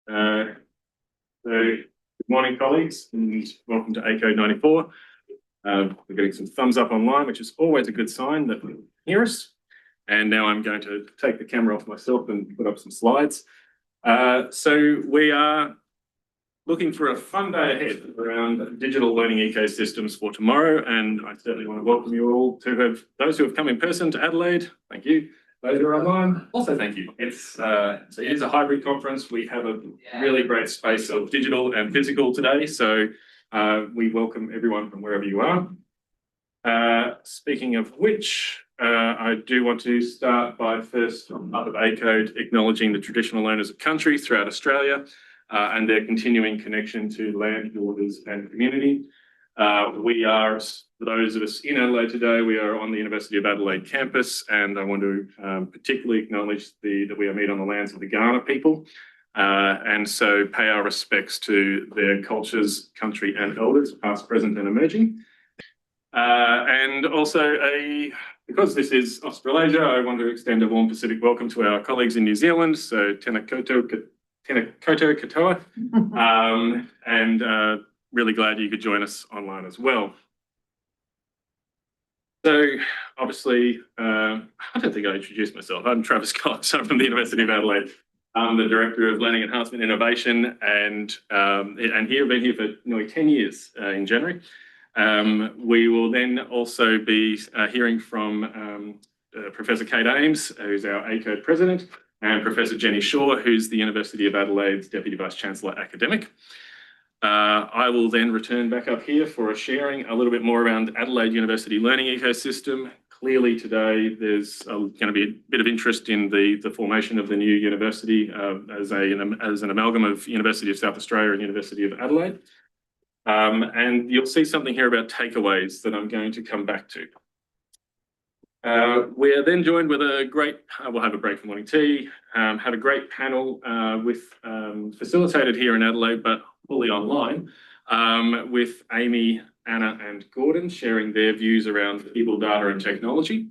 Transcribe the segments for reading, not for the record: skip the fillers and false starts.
So, good morning, colleagues, and welcome to ACODE94. We're getting some thumbs up online, which is always a good sign that you hear us. And now I'm going to take the camera off myself and put up some slides. So we are looking for a fun day ahead around digital learning ecosystems for tomorrow. And I certainly want to welcome you all to those who have come in person to Adelaide. Thank you. Those who are online, also thank you. It is a hybrid conference. We have a really great space of digital and physical today. So we welcome everyone from wherever you are. Speaking of which, I do want to start by first, on behalf of ACODE, acknowledging the traditional owners of country throughout Australia and their continuing connection to land, waters and community. We are, for those of us in Adelaide today, we are on the University of Adelaide campus, and I want to particularly acknowledge that we are meet on the lands of the Kaurna people, and so pay our respects to their cultures, country and elders, past, present and emerging. And also, because this is Australasia, I want to extend a warm Pacific welcome to our colleagues in New Zealand, so tēnā koutou katoa, and really glad you could join us online as well. So obviously, I don't think I introduced myself. I'm Travis Cox. I'm from the University of Adelaide. I'm the Director of Learning Enhancement Innovation, and I've been here for nearly 10 years in January. We will then also be hearing from Professor Kate Ames, who's our ACODE President, and Professor Jenny Shaw, who's the University of Adelaide's Deputy Vice-Chancellor Academic. I will then return back up here for sharing a little bit more around Adelaide University learning ecosystem. Clearly today there's going to be a bit of interest in the formation of the new university as an amalgam of University of South Australia and University of Adelaide. And you'll see something here about takeaways that I'm going to come back to. We're then joined with we'll have a break for morning tea, had a great panel facilitated here in Adelaide, but fully online, with Amy, Anna and Gordon sharing their views around people, data and technology.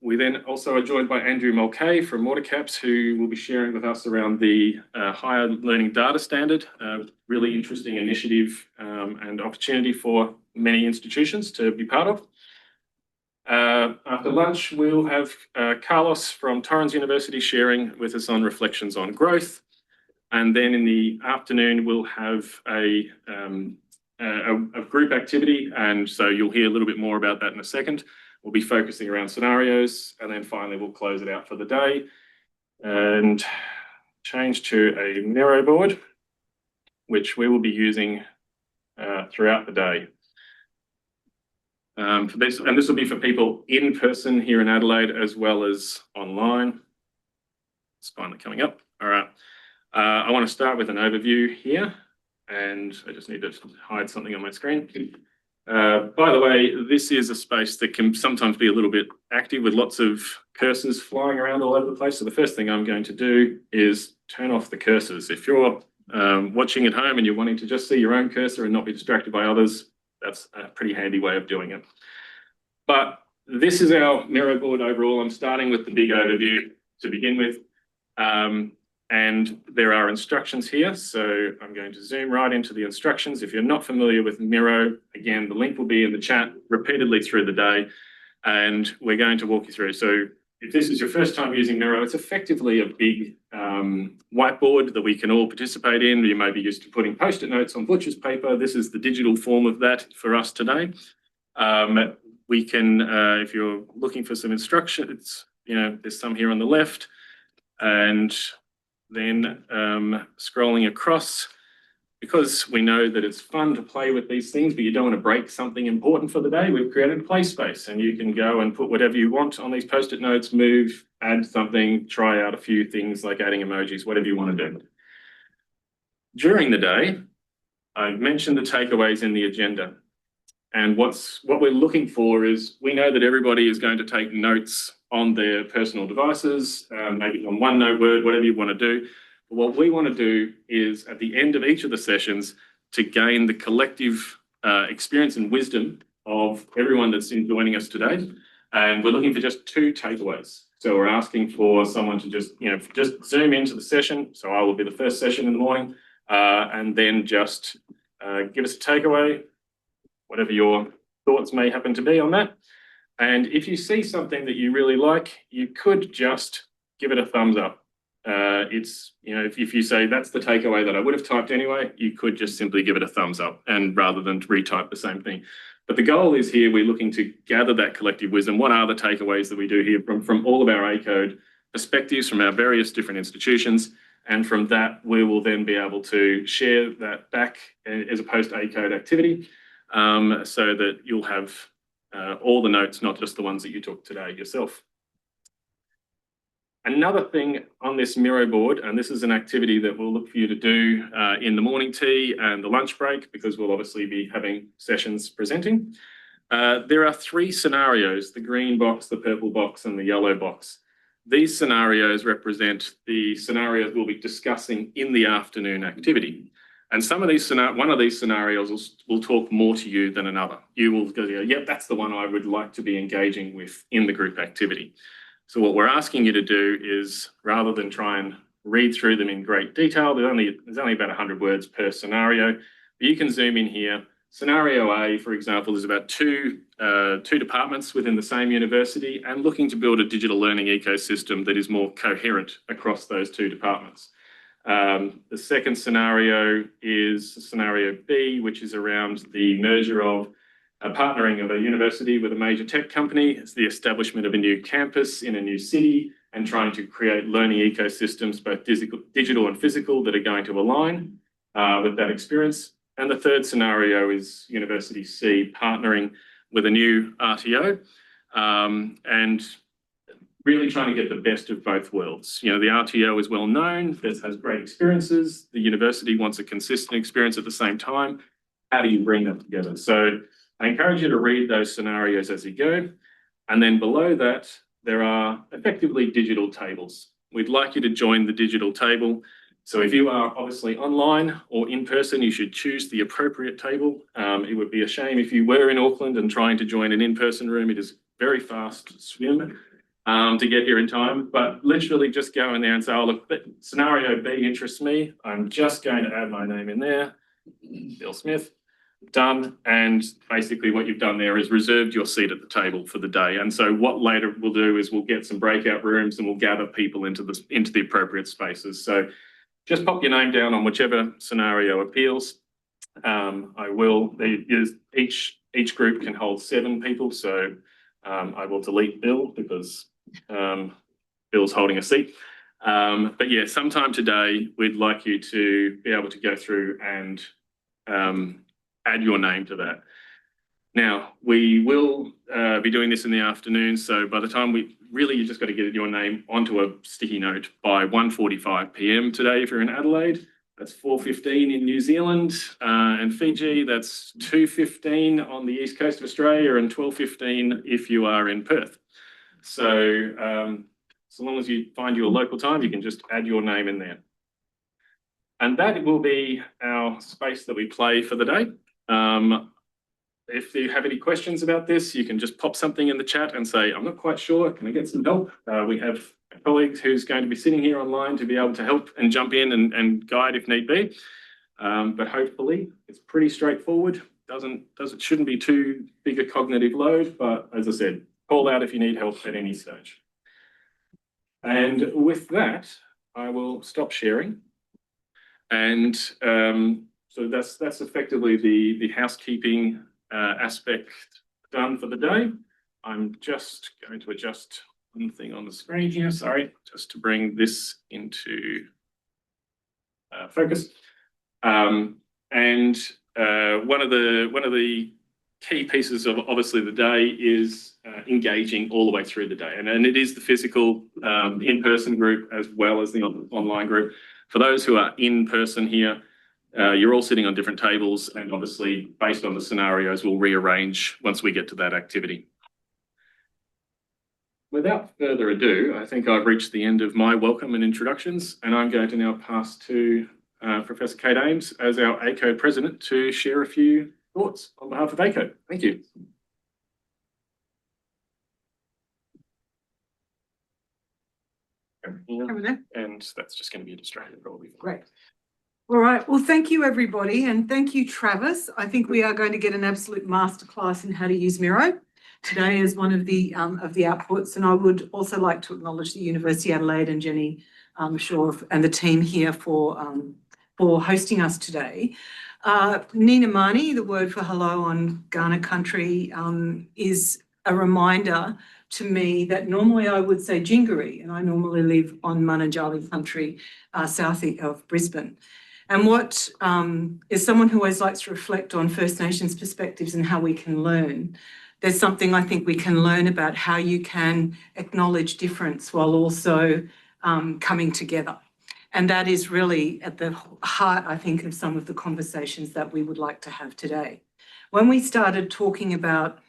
We then also are joined by Andrew Mulcahy from Watercaps, who will be sharing with us around the Higher Learning Data Standard, really interesting initiative and opportunity for many institutions to be part of. After lunch, we'll have Carlos from Torrens University sharing with us on reflections on growth. And then in the afternoon, we'll have a group activity. And so you'll hear a little bit more about that in a second. We'll be focusing around scenarios. And then finally, we'll close it out for the day and change to a Miro board, which we will be using throughout the day. For this, and this will be for people in person here in Adelaide as well as online. It's finally coming up. All right. I want to start with an overview here, and I just need to hide something on my screen. By the way, this is a space that can sometimes be a little bit active with lots of cursors flying around all over the place. So the first thing I'm going to do is turn off the cursors. If you're watching at home and you're wanting to just see your own cursor and not be distracted by others, that's a pretty handy way of doing it. But this is our Miro board overall. I'm starting with the big overview to begin with. And there are instructions here. So I'm going to zoom right into the instructions. If you're not familiar with Miro, again, the link will be in the chat repeatedly through the day. And we're going to walk you through. So if this is your first time using Miro, it's effectively a big whiteboard that we can all participate in. You may be used to putting Post-it notes on butcher's paper. This is the digital form of that for us today. We can, if you're looking for some instructions, there's some here on the left. And then scrolling across, because we know that it's fun to play with these things, but you don't want to break something important for the day, we've created a play space, and you can go and put whatever you want on these Post-it notes, move, add something, try out a few things like adding emojis, whatever you want to do. During the day, I mentioned the takeaways in the agenda. And what we're looking for is, we know that everybody is going to take notes on their personal devices, maybe on OneNote, Word, whatever you want to do. But what we want to do is, at the end of each of the sessions, to gain the collective experience and wisdom of everyone that's joining us today. And we're looking for just 2 takeaways. So we're asking for someone to just zoom into the session. So I will be the first session in the morning, and then just give us a takeaway, whatever your thoughts may happen to be on that. And if you see something that you really like, you could just give it a thumbs up. If you say that's the takeaway that I would have typed anyway, you could just simply give it a thumbs up, and rather than retype the same thing. But the goal is here, we're looking to gather that collective wisdom. What are the takeaways that we do here from all of our ACODE perspectives from our various different institutions? And from that, we will then be able to share that back as a post-ACODE activity, so that you'll have all the notes, not just the ones that you took today yourself. Another thing on this Miro board, and this is an activity that we'll look for you to do in the morning tea and the lunch break, because we'll obviously be having sessions presenting. There are 3 scenarios: the green box, the purple box, and the yellow box. These scenarios represent the scenarios we'll be discussing in the afternoon activity. And one of these scenarios will talk more to you than another. You will go, yep, that's the one I would like to be engaging with in the group activity. So what we're asking you to do is, rather than try and read through them in great detail, there's only about 100 words per scenario. But you can zoom in here. Scenario A, for example, is about two departments within the same university and looking to build a digital learning ecosystem that is more coherent across those 2 departments. The second scenario is scenario B, which is around the merger of partnering of a university with a major tech company. It's the establishment of a new campus in a new city and trying to create learning ecosystems, both digital and physical, that are going to align with that experience. And the third scenario is University C partnering with a new RTO and really trying to get the best of both worlds. The RTO is well known, has great experiences. The university wants a consistent experience at the same time. How do you bring that together? So I encourage you to read those scenarios as you go. And then below that, there are effectively digital tables. We'd like you to join the digital table. So if you are obviously online or in person, you should choose the appropriate table. It would be a shame if you were in Auckland and trying to join an in-person room. It is very fast swim to get here in time, but literally just go in there and say, oh, look, scenario B interests me. I'm just going to add my name in there, Bill Smith. Done. And basically what you've done there is reserved your seat at the table for the day. And so what later we'll do is we'll get some breakout rooms and we'll gather people into the appropriate spaces. So just pop your name down on whichever scenario appeals. Each group can hold 7 people. So I will delete Bill because Bill's holding a seat. But yeah, sometime today, we'd like you to be able to go through and add your name to that. Now, we will be doing this in the afternoon, so by the time you just got to get your name onto a sticky note by 1:45 p.m. today if you're in Adelaide. That's 4:15 in New Zealand and Fiji. That's 2:15 on the east coast of Australia and 12:15 if you are in Perth. So so long as you find your local time, you can just add your name in there. And that will be our space that we play for the day. If you have any questions about this, you can just pop something in the chat and say, I'm not quite sure, can I get some help? We have a colleague who's going to be sitting here online to be able to help and jump in and guide if need be. But hopefully it's pretty straightforward. Shouldn't be too big a cognitive load, but as I said, call out if you need help at any stage. And with that, I will stop sharing. And so that's effectively the housekeeping aspect done for the day. I'm just going to adjust one thing on the screen here, sorry, just to bring this into focus. And one of the key pieces of obviously the day is engaging all the way through the day. And it is the physical in-person group as well as the online group. For those who are in person here, you're all sitting on different tables, and obviously based on the scenarios, we'll rearrange once we get to that activity. Without further ado, I think I've reached the end of my welcome and introductions, and I'm going to now pass to Professor Kate Ames as our ACODE president to share a few thoughts on behalf of ACODE. Thank you. here. Over there. And that's just going to be a distraction probably. Great. All right. Well, thank you, everybody. And thank you, Travis. I think we are going to get an absolute masterclass in how to use Miro today as one of the outputs. And I would also like to acknowledge the University of Adelaide and Jenny Shaw and the team here for hosting us today. Nina Mani, the word for hello on Kaurna country, is a reminder to me that normally I would say Jingari, and I normally live on Mananjali country, south of Brisbane. And what is someone who always likes to reflect on First Nations perspectives and how we can learn. There's something I think we can learn about how you can acknowledge difference while also coming together. And that is really at the heart, I think, of some of the conversations that we would like to have today. When we started talking about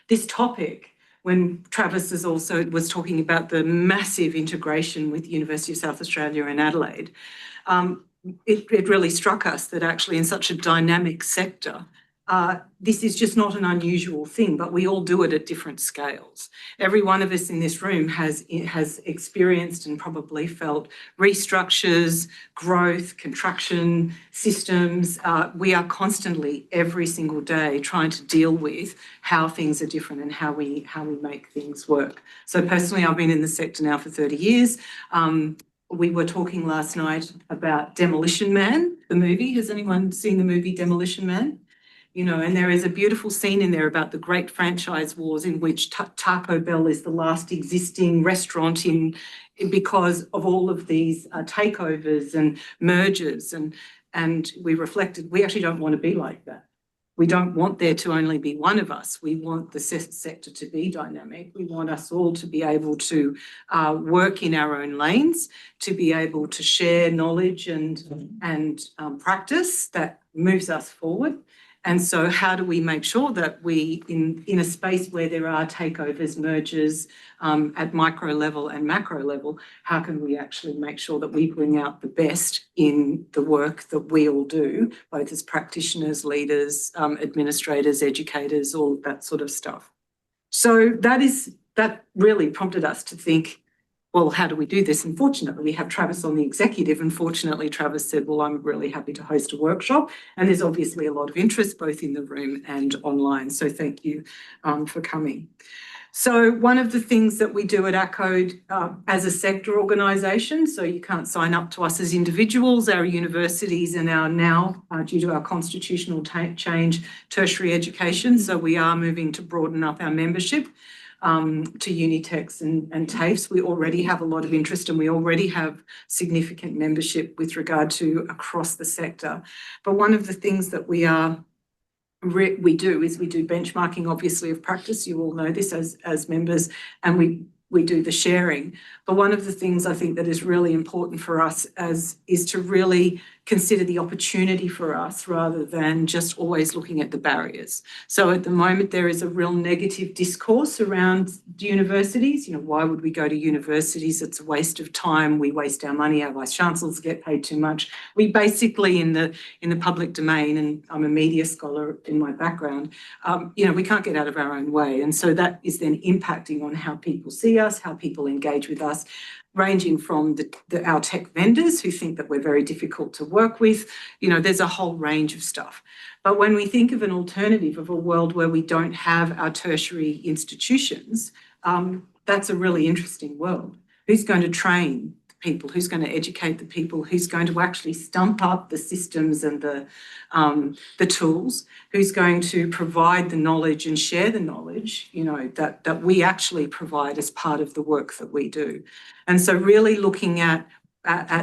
this topic, when Travis was talking about the massive integration with the University of South Australia and Adelaide, it really struck us that actually in such a dynamic sector, this is just not an unusual thing, but we all do it at different scales. Every one of us in this room has experienced and probably felt restructures, growth, contraction, systems. We are constantly, every single day, trying to deal with how things are different and how we make things work. So personally, I've been in the sector now for 30 years. We were talking last night about Demolition Man, the movie. Has anyone seen the movie Demolition Man? You know, and there is a beautiful scene in there about the great franchise wars in which Taco Bell is the last existing restaurant because of all of these takeovers and mergers. And we reflected, we actually don't want to be like that. We don't want there to only be one of us. We want the sector to be dynamic. We want us all to be able to work in our own lanes, to be able to share knowledge and practice that moves us forward. And so how do we make sure that we, in a space where there are takeovers, mergers at micro level and macro level, how can we actually make sure that we bring out the best in the work that we all do, both as practitioners, leaders, administrators, educators, all of that sort of stuff. So that really prompted us to think, well, how do we do this? And fortunately, we have Travis on the executive, and fortunately, Travis said, well, I'm really happy to host a workshop. And there's obviously a lot of interest both in the room and online. So thank you for coming. So one of the things that we do at ACODE as a sector organisation, so you can't sign up to us as individuals, our universities and our now, due to our constitutional change, tertiary education. So we are moving to broaden up our membership to Unitechs and TAFEs. We already have a lot of interest and we already have significant membership with regard to across the sector. But one of the things that we do benchmarking, obviously, of practice. You all know this as members, and we do the sharing. But one of the things I think that is really important for us is to really consider the opportunity for us rather than just always looking at the barriers. So at the moment, there is a real negative discourse around universities. You know, why would we go to universities? It's a waste of time. We waste our money. Our vice chancellors get paid too much. We basically, in the public domain, and I'm a media scholar in my background, you know, we can't get out of our own way. And so that is then impacting on how people see us, how people engage with us, ranging from our tech vendors who think that we're very difficult to work with. You know, there's a whole range of stuff. But when we think of an alternative of a world where we don't have our tertiary institutions, that's a really interesting world. Who's going to train people? Who's going to educate the people? Who's going to actually stump up the systems and the tools? Who's going to provide the knowledge and share the knowledge, you know, that we actually provide as part of the work that we do? And so really looking at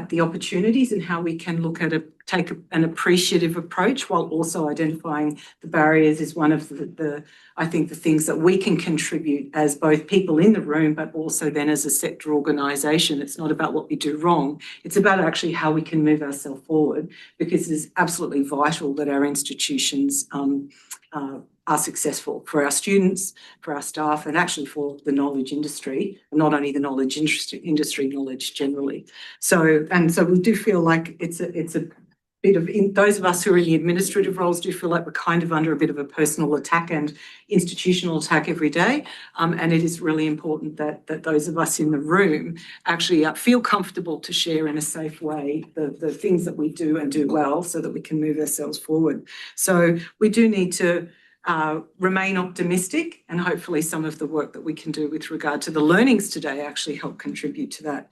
the opportunities and how we can take an appreciative approach while also identifying the barriers is one of I think the things that we can contribute as both people in the room, but also then as a sector organisation. It's not about what we do wrong. It's about actually how we can move ourselves forward, because it's absolutely vital that our institutions are successful for our students, for our staff, and actually for the knowledge industry, and not only the knowledge industry, knowledge generally. So we do feel like it's a bit of, those of us who are in the administrative roles do feel like we're kind of under a bit of a personal attack and institutional attack every day. And it is really important that those of us in the room actually feel comfortable to share in a safe way the things that we do and do well so that we can move ourselves forward. So we do need to remain optimistic, and hopefully some of the work that we can do with regard to the learnings today actually help contribute to that.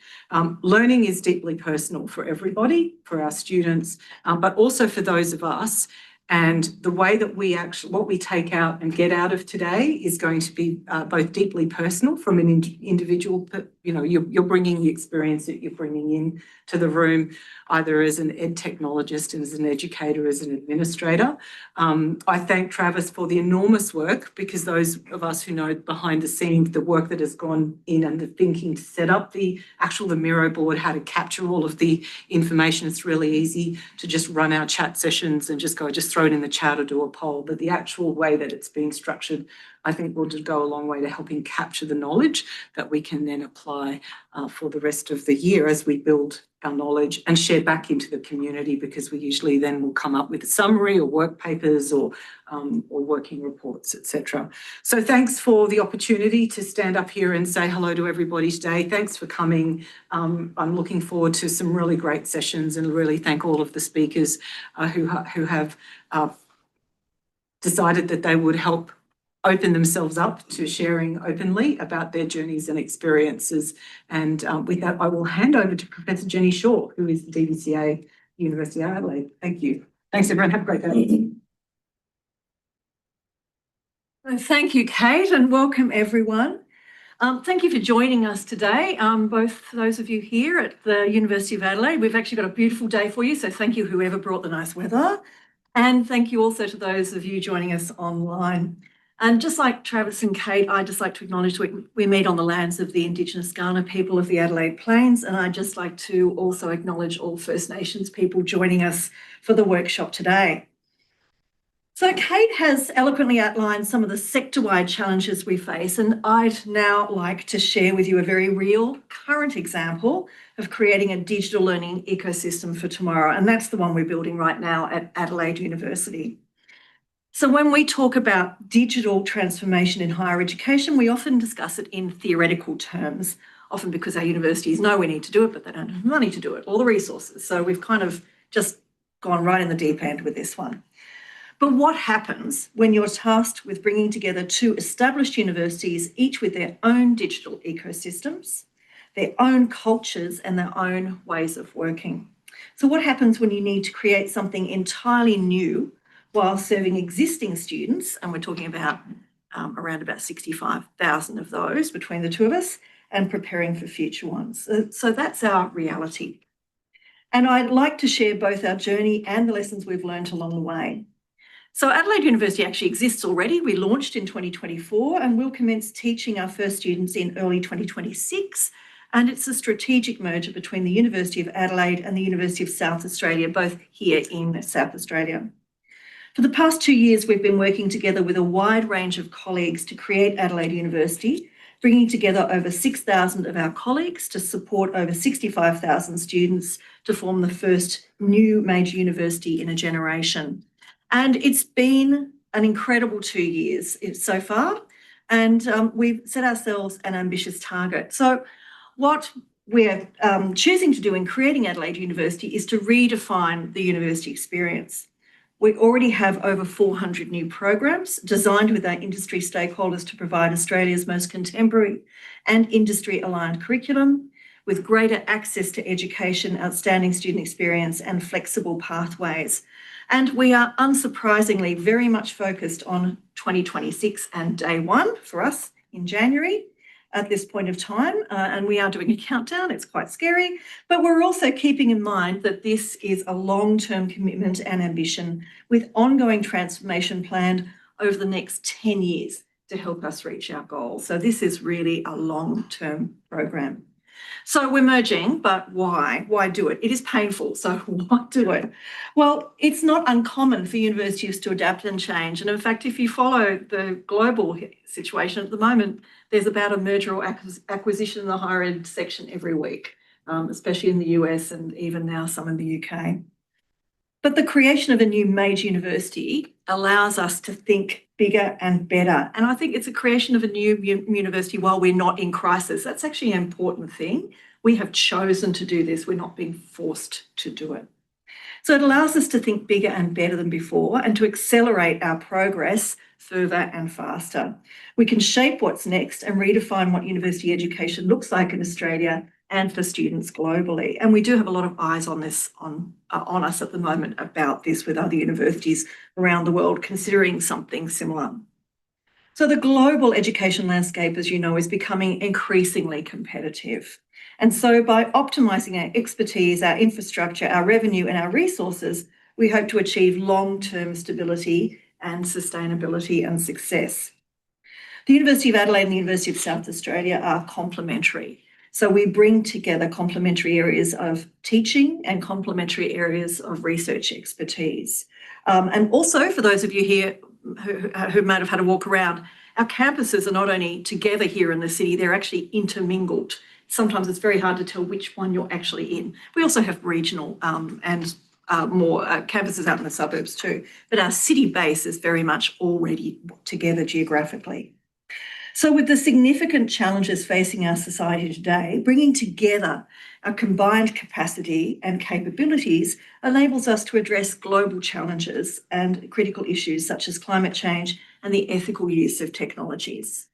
Learning is deeply personal for everybody, for our students, but also for those of us. And the way that we actually, what we take out and get out of today is going to be both deeply personal from an individual, you know, you're bringing the experience that you're bringing in to the room, either as an ed technologist, as an educator, as an administrator. I thank Travis for the enormous work, because those of us who know behind the scenes, the work that has gone in and the thinking to set up the Miro board, how to capture all of the information. It's really easy to just run our chat sessions and just throw it in the chat or do a poll, but the actual way that it's being structured, I think, will just go a long way to helping capture the knowledge that we can then apply for the rest of the year as we build our knowledge and share back into the community, because we usually then will come up with a summary or work papers or working reports, etc. So thanks for the opportunity to stand up here and say hello to everybody today. Thanks for coming. I'm looking forward to some really great sessions, and really thank all of the speakers who have decided that they would help open themselves up to sharing openly about their journeys and experiences. And with that, I will hand over to Professor Jenny Shaw, who is the DVCA, University of Adelaide. Thank you. Thanks, everyone. Have a great day. Thank you, Kate, and welcome everyone. Thank you for joining us today, both those of you here at the University of Adelaide. We've actually got a beautiful day for you, so thank you whoever brought the nice weather. And thank you also to those of you joining us online. And just like Travis and Kate, I'd just like to acknowledge we meet on the lands of the Indigenous Kaurna people of the Adelaide Plains, and I'd just like to also acknowledge all First Nations people joining us for the workshop today. So Kate has eloquently outlined some of the sector-wide challenges we face, and I'd now like to share with you a very real current example of creating a digital learning ecosystem for tomorrow, and that's the one we're building right now at Adelaide University. So when we talk about digital transformation in higher education, we often discuss it in theoretical terms, often because our universities know we need to do it, but they don't have money to do it, or the resources. So we've kind of just gone right in the deep end with this one. But what happens when you're tasked with bringing together two established universities, each with their own digital ecosystems, their own cultures, and their own ways of working? So what happens when you need to create something entirely new while serving existing students, and we're talking about around about 65,000 of those between the two of us, and preparing for future ones? So that's our reality. And I'd like to share both our journey and the lessons we've learned along the way. So Adelaide University actually exists already. We launched in 2024 and we'll commence teaching our first students in early 2026. And it's a strategic merger between the University of Adelaide and the University of South Australia, both here in South Australia. For the past 2 years, we've been working together with a wide range of colleagues to create Adelaide University, bringing together over 6,000 of our colleagues to support over 65,000 students to form the first new major university in a generation. And it's been an incredible 2 years so far, and we've set ourselves an ambitious target. So what we're choosing to do in creating Adelaide University is to redefine the university experience. We already have over 400 new programs designed with our industry stakeholders to provide Australia's most contemporary and industry-aligned curriculum, with greater access to education, outstanding student experience, and flexible pathways. And we are unsurprisingly very much focused on 2026 and day one for us in January at this point of time, and we are doing a countdown. It's quite scary, but we're also keeping in mind that this is a long-term commitment and ambition with ongoing transformation planned over the next 10 years to help us reach our goals. So this is really a long-term program. So we're merging, but why? Why do it? It is painful, so why do it? Well, it's not uncommon for universities to adapt and change. And in fact, if you follow the global situation at the moment, there's about a merger or acquisition in the higher ed section every week, especially in the US and even now some in the UK. But the creation of a new major university allows us to think bigger and better. And I think it's a creation of a new university while we're not in crisis. That's actually an important thing. We have chosen to do this. We're not being forced to do it. So it allows us to think bigger and better than before and to accelerate our progress further and faster. We can shape what's next and redefine what university education looks like in Australia and for students globally. And we do have a lot of eyes on this, on us at the moment about this, with other universities around the world considering something similar. So the global education landscape, as you know, is becoming increasingly competitive. And so by optimising our expertise, our infrastructure, our revenue and our resources, we hope to achieve long-term stability and sustainability and success. The University of Adelaide and the University of South Australia are complementary. So we bring together complementary areas of teaching and complementary areas of research expertise. And also, for those of you here who might have had a walk around, our campuses are not only together here in the city, they're actually intermingled. Sometimes it's very hard to tell which one you're actually in. We also have regional and more campuses out in the suburbs too, but our city base is very much already together geographically. So with the significant challenges facing our society today, bringing together our combined capacity and capabilities enables us to address global challenges and critical issues such as climate change and the ethical use of technologies.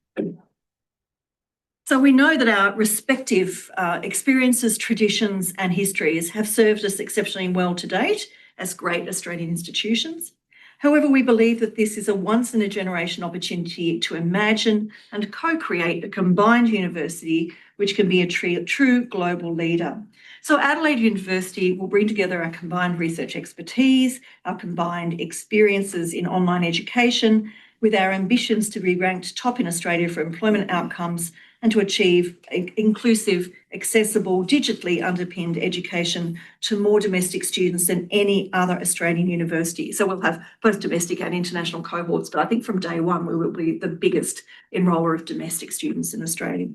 So we know that our respective experiences, traditions and histories have served us exceptionally well to date as great Australian institutions. However, we believe that this is a once-in-a-generation opportunity to imagine and co-create a combined university which can be a true global leader. So Adelaide University will bring together our combined research expertise, our combined experiences in online education, with our ambitions to be ranked top in Australia for employment outcomes and to achieve inclusive, accessible, digitally underpinned education to more domestic students than any other Australian university. So we'll have both domestic and international cohorts, but I think from day one we will be the biggest enroller of domestic students in Australia.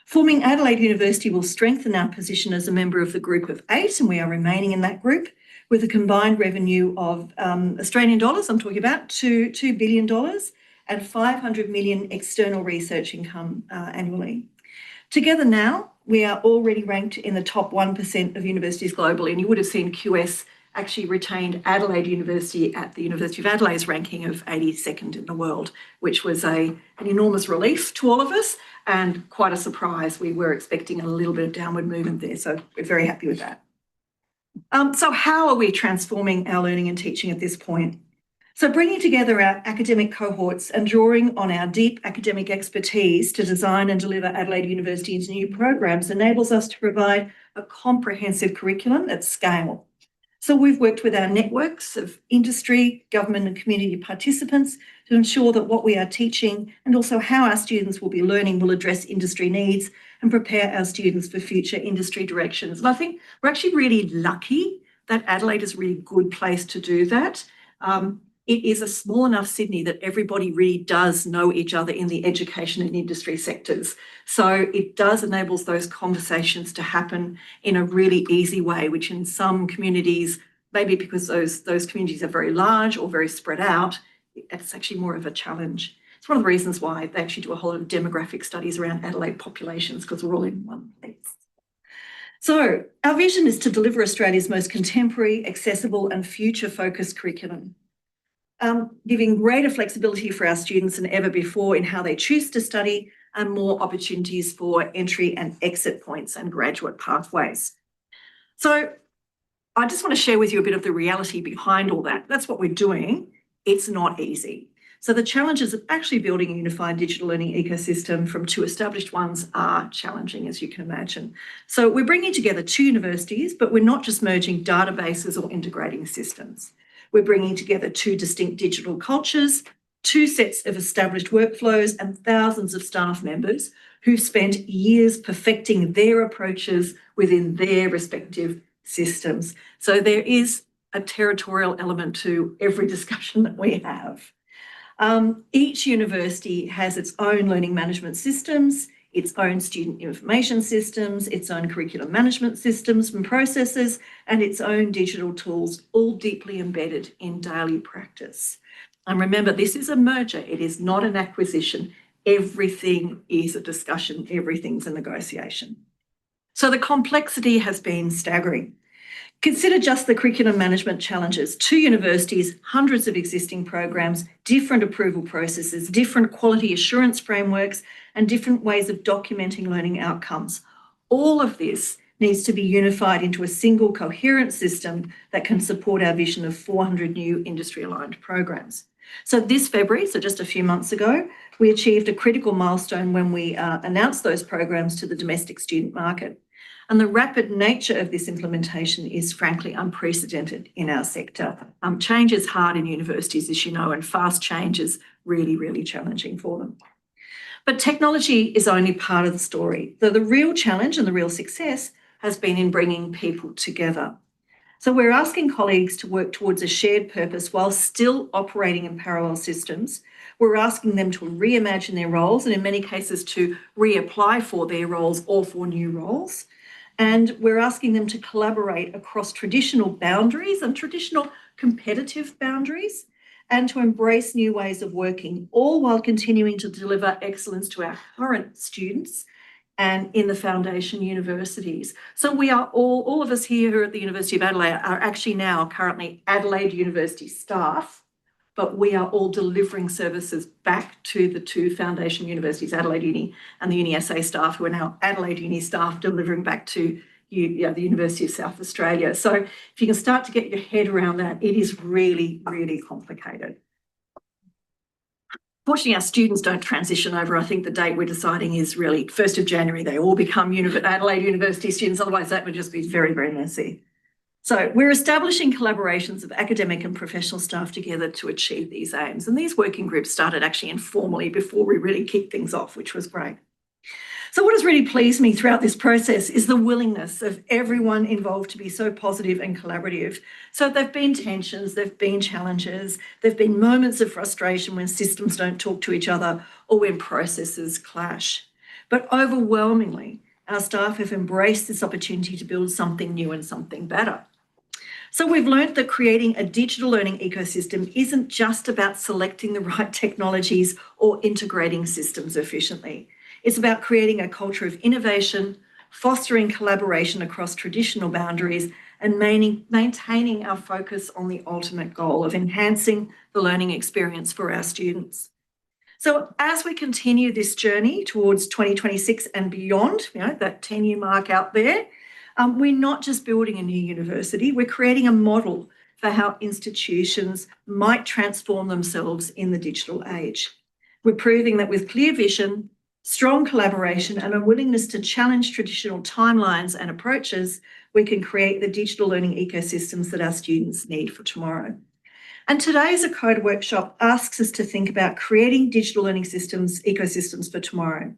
Forming Adelaide University will strengthen our position as a member of the group of 8, and we are remaining in that group, with a combined revenue of Australian dollars, I'm talking about, $2 billion and 500 million external research income annually. Together now, we are already ranked in the top 1% of universities globally, and you would have seen QS actually retained Adelaide University at the University of Adelaide's ranking of 82nd in the world, which was an enormous relief to all of us and quite a surprise. We were expecting a little bit of downward movement there, so we're very happy with that. So how are we transforming our learning and teaching at this point? So bringing together our academic cohorts and drawing on our deep academic expertise to design and deliver Adelaide University's new programs enables us to provide a comprehensive curriculum at scale. So we've worked with our networks of industry, government and community participants to ensure that what we are teaching and also how our students will be learning will address industry needs and prepare our students for future industry directions. And I think we're actually really lucky that Adelaide is a really good place to do that. It is a small enough Sydney that everybody really does know each other in the education and industry sectors. So it does enable those conversations to happen in a really easy way, which in some communities, maybe because those communities are very large or very spread out, it's actually more of a challenge. It's one of the reasons why they actually do a whole lot of demographic studies around Adelaide populations, because we're all in one place. So our vision is to deliver Australia's most contemporary, accessible and future-focused curriculum, giving greater flexibility for our students than ever before in how they choose to study and more opportunities for entry and exit points and graduate pathways. So I just want to share with you a bit of the reality behind all that. That's what we're doing. It's not easy. So the challenges of actually building a unified digital learning ecosystem from 2 established ones are challenging, as you can imagine. So we're bringing together 2 universities, but we're not just merging databases or integrating systems. We're bringing together 2 distinct digital cultures, 2 sets of established workflows and thousands of staff members who've spent years perfecting their approaches within their respective systems. So there is a territorial element to every discussion that we have. Each university has its own learning management systems, its own student information systems, its own curriculum management systems and processes, and its own digital tools, all deeply embedded in daily practice. And remember, this is a merger. It is not an acquisition. Everything is a discussion. Everything's a negotiation. So the complexity has been staggering. Consider just the curriculum management challenges. 2 universities, hundreds of existing programs, different approval processes, different quality assurance frameworks, and different ways of documenting learning outcomes. All of this needs to be unified into a single coherent system that can support our vision of 400 new industry-aligned programs. So this February, so just a few months ago, we achieved a critical milestone when we announced those programs to the domestic student market. And the rapid nature of this implementation is frankly unprecedented in our sector. Change is hard in universities, as you know, and fast change is really, really challenging for them. But technology is only part of the story. The real challenge and the real success has been in bringing people together. So we're asking colleagues to work towards a shared purpose while still operating in parallel systems. We're asking them to reimagine their roles and in many cases to reapply for their roles or for new roles. And we're asking them to collaborate across traditional boundaries and traditional competitive boundaries and to embrace new ways of working, all while continuing to deliver excellence to our current students and in the foundation universities. So we are all of us here at the University of Adelaide are actually now currently Adelaide University staff, but we are all delivering services back to the 2 foundation universities, Adelaide Uni and the Uni SA staff, who are now Adelaide Uni staff delivering back to the University of South Australia. So if you can start to get your head around that, it is really, really complicated. Fortunately, our students don't transition over. I think the date we're deciding is really 1st of January. They all become Adelaide University students. Otherwise, that would just be very, very messy. So we're establishing collaborations of academic and professional staff together to achieve these aims. And these working groups started actually informally before we really kicked things off, which was great. So what has really pleased me throughout this process is the willingness of everyone involved to be so positive and collaborative. So there've been tensions, there've been challenges, there've been moments of frustration when systems don't talk to each other or when processes clash. But overwhelmingly, our staff have embraced this opportunity to build something new and something better. So we've learnt that creating a digital learning ecosystem isn't just about selecting the right technologies or integrating systems efficiently. It's about creating a culture of innovation, fostering collaboration across traditional boundaries, and maintaining our focus on the ultimate goal of enhancing the learning experience for our students. So as we continue this journey towards 2026 and beyond, that 10-year mark out there, we're not just building a new university, we're creating a model for how institutions might transform themselves in the digital age. We're proving that with clear vision, strong collaboration and a willingness to challenge traditional timelines and approaches, we can create the digital learning ecosystems that our students need for tomorrow. And today's ACODE workshop asks us to think about creating digital learning ecosystems for tomorrow.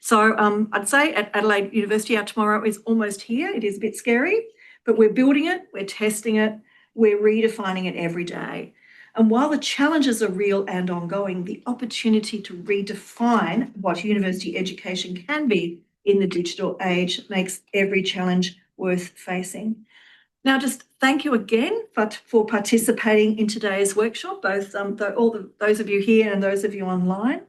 So I'd say at Adelaide University, our tomorrow is almost here. It is a bit scary, but we're building it, we're testing it, we're redefining it every day. And while the challenges are real and ongoing, the opportunity to redefine what university education can be in the digital age makes every challenge worth facing. Now, just thank you again for participating in today's workshop, both those of you here and those of you online.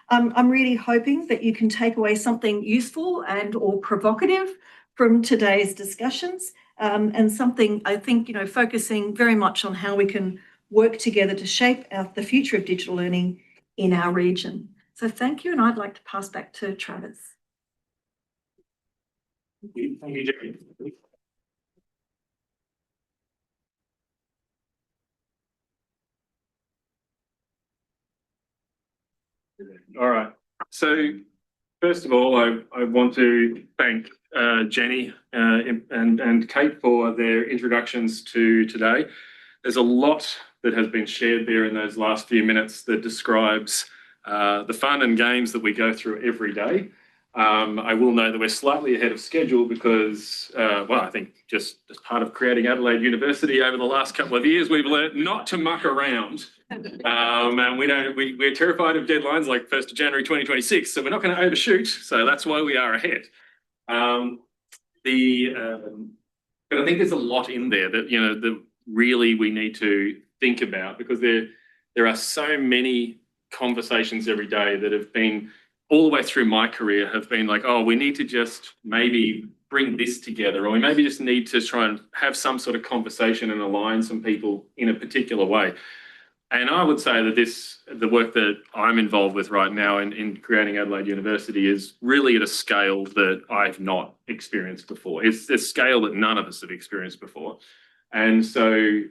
I'm really hoping that you can take away something useful and or provocative from today's discussions and something, I think, focusing very much on how we can work together to shape the future of digital learning in our region. So thank you, and I'd like to pass back to Travis. Thank you, Jerry. All right. So first of all, I want to thank Jenny and Kate for their introductions to today. There's a lot that has been shared there in those last few minutes that describes the fun and games that we go through every day. I will note that we're slightly ahead of schedule because, well, I think just as part of creating Adelaide University over the last couple of years, we've learned not to muck around. And we're terrified of deadlines like 1st of January 2026, so we're not going to overshoot. So that's why we are ahead. But I think there's a lot in there that, that really we need to think about, because there are so many conversations every day that have been all the way through my career have been like, oh, we need to just maybe bring this together, or we maybe just need to try and have some sort of conversation and align some people in a particular way. And I would say that the work that I'm involved with right now in creating Adelaide University is really at a scale that I've not experienced before. It's a scale that none of us have experienced before. And so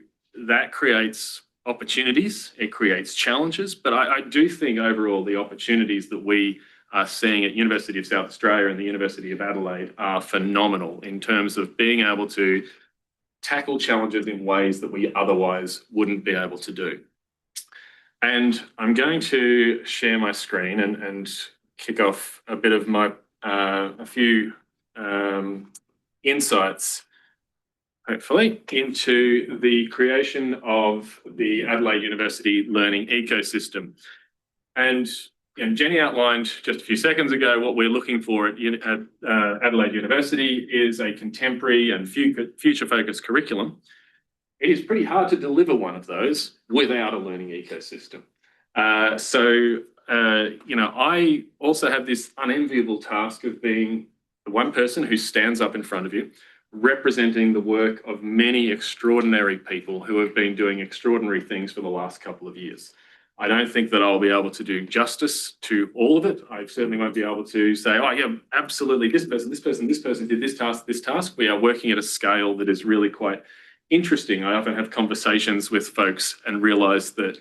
that creates opportunities, it creates challenges, but I do think overall the opportunities that we are seeing at University of South Australia and the University of Adelaide are phenomenal in terms of being able to tackle challenges in ways that we otherwise wouldn't be able to do. And I'm going to share my screen and kick off a bit of my a few insights, hopefully, into the creation of the Adelaide University learning ecosystem. And Jenny outlined just a few seconds ago what we're looking for at Adelaide University is a contemporary and future-focused curriculum. It is pretty hard to deliver one of those without a learning ecosystem. I also have this unenviable task of being the one person who stands up in front of you, representing the work of many extraordinary people who have been doing extraordinary things for the last couple of years. I don't think that I'll be able to do justice to all of it. I certainly won't be able to say, oh yeah, absolutely, this person did this task. We are working at a scale that is really quite interesting. I often have conversations with folks and realize that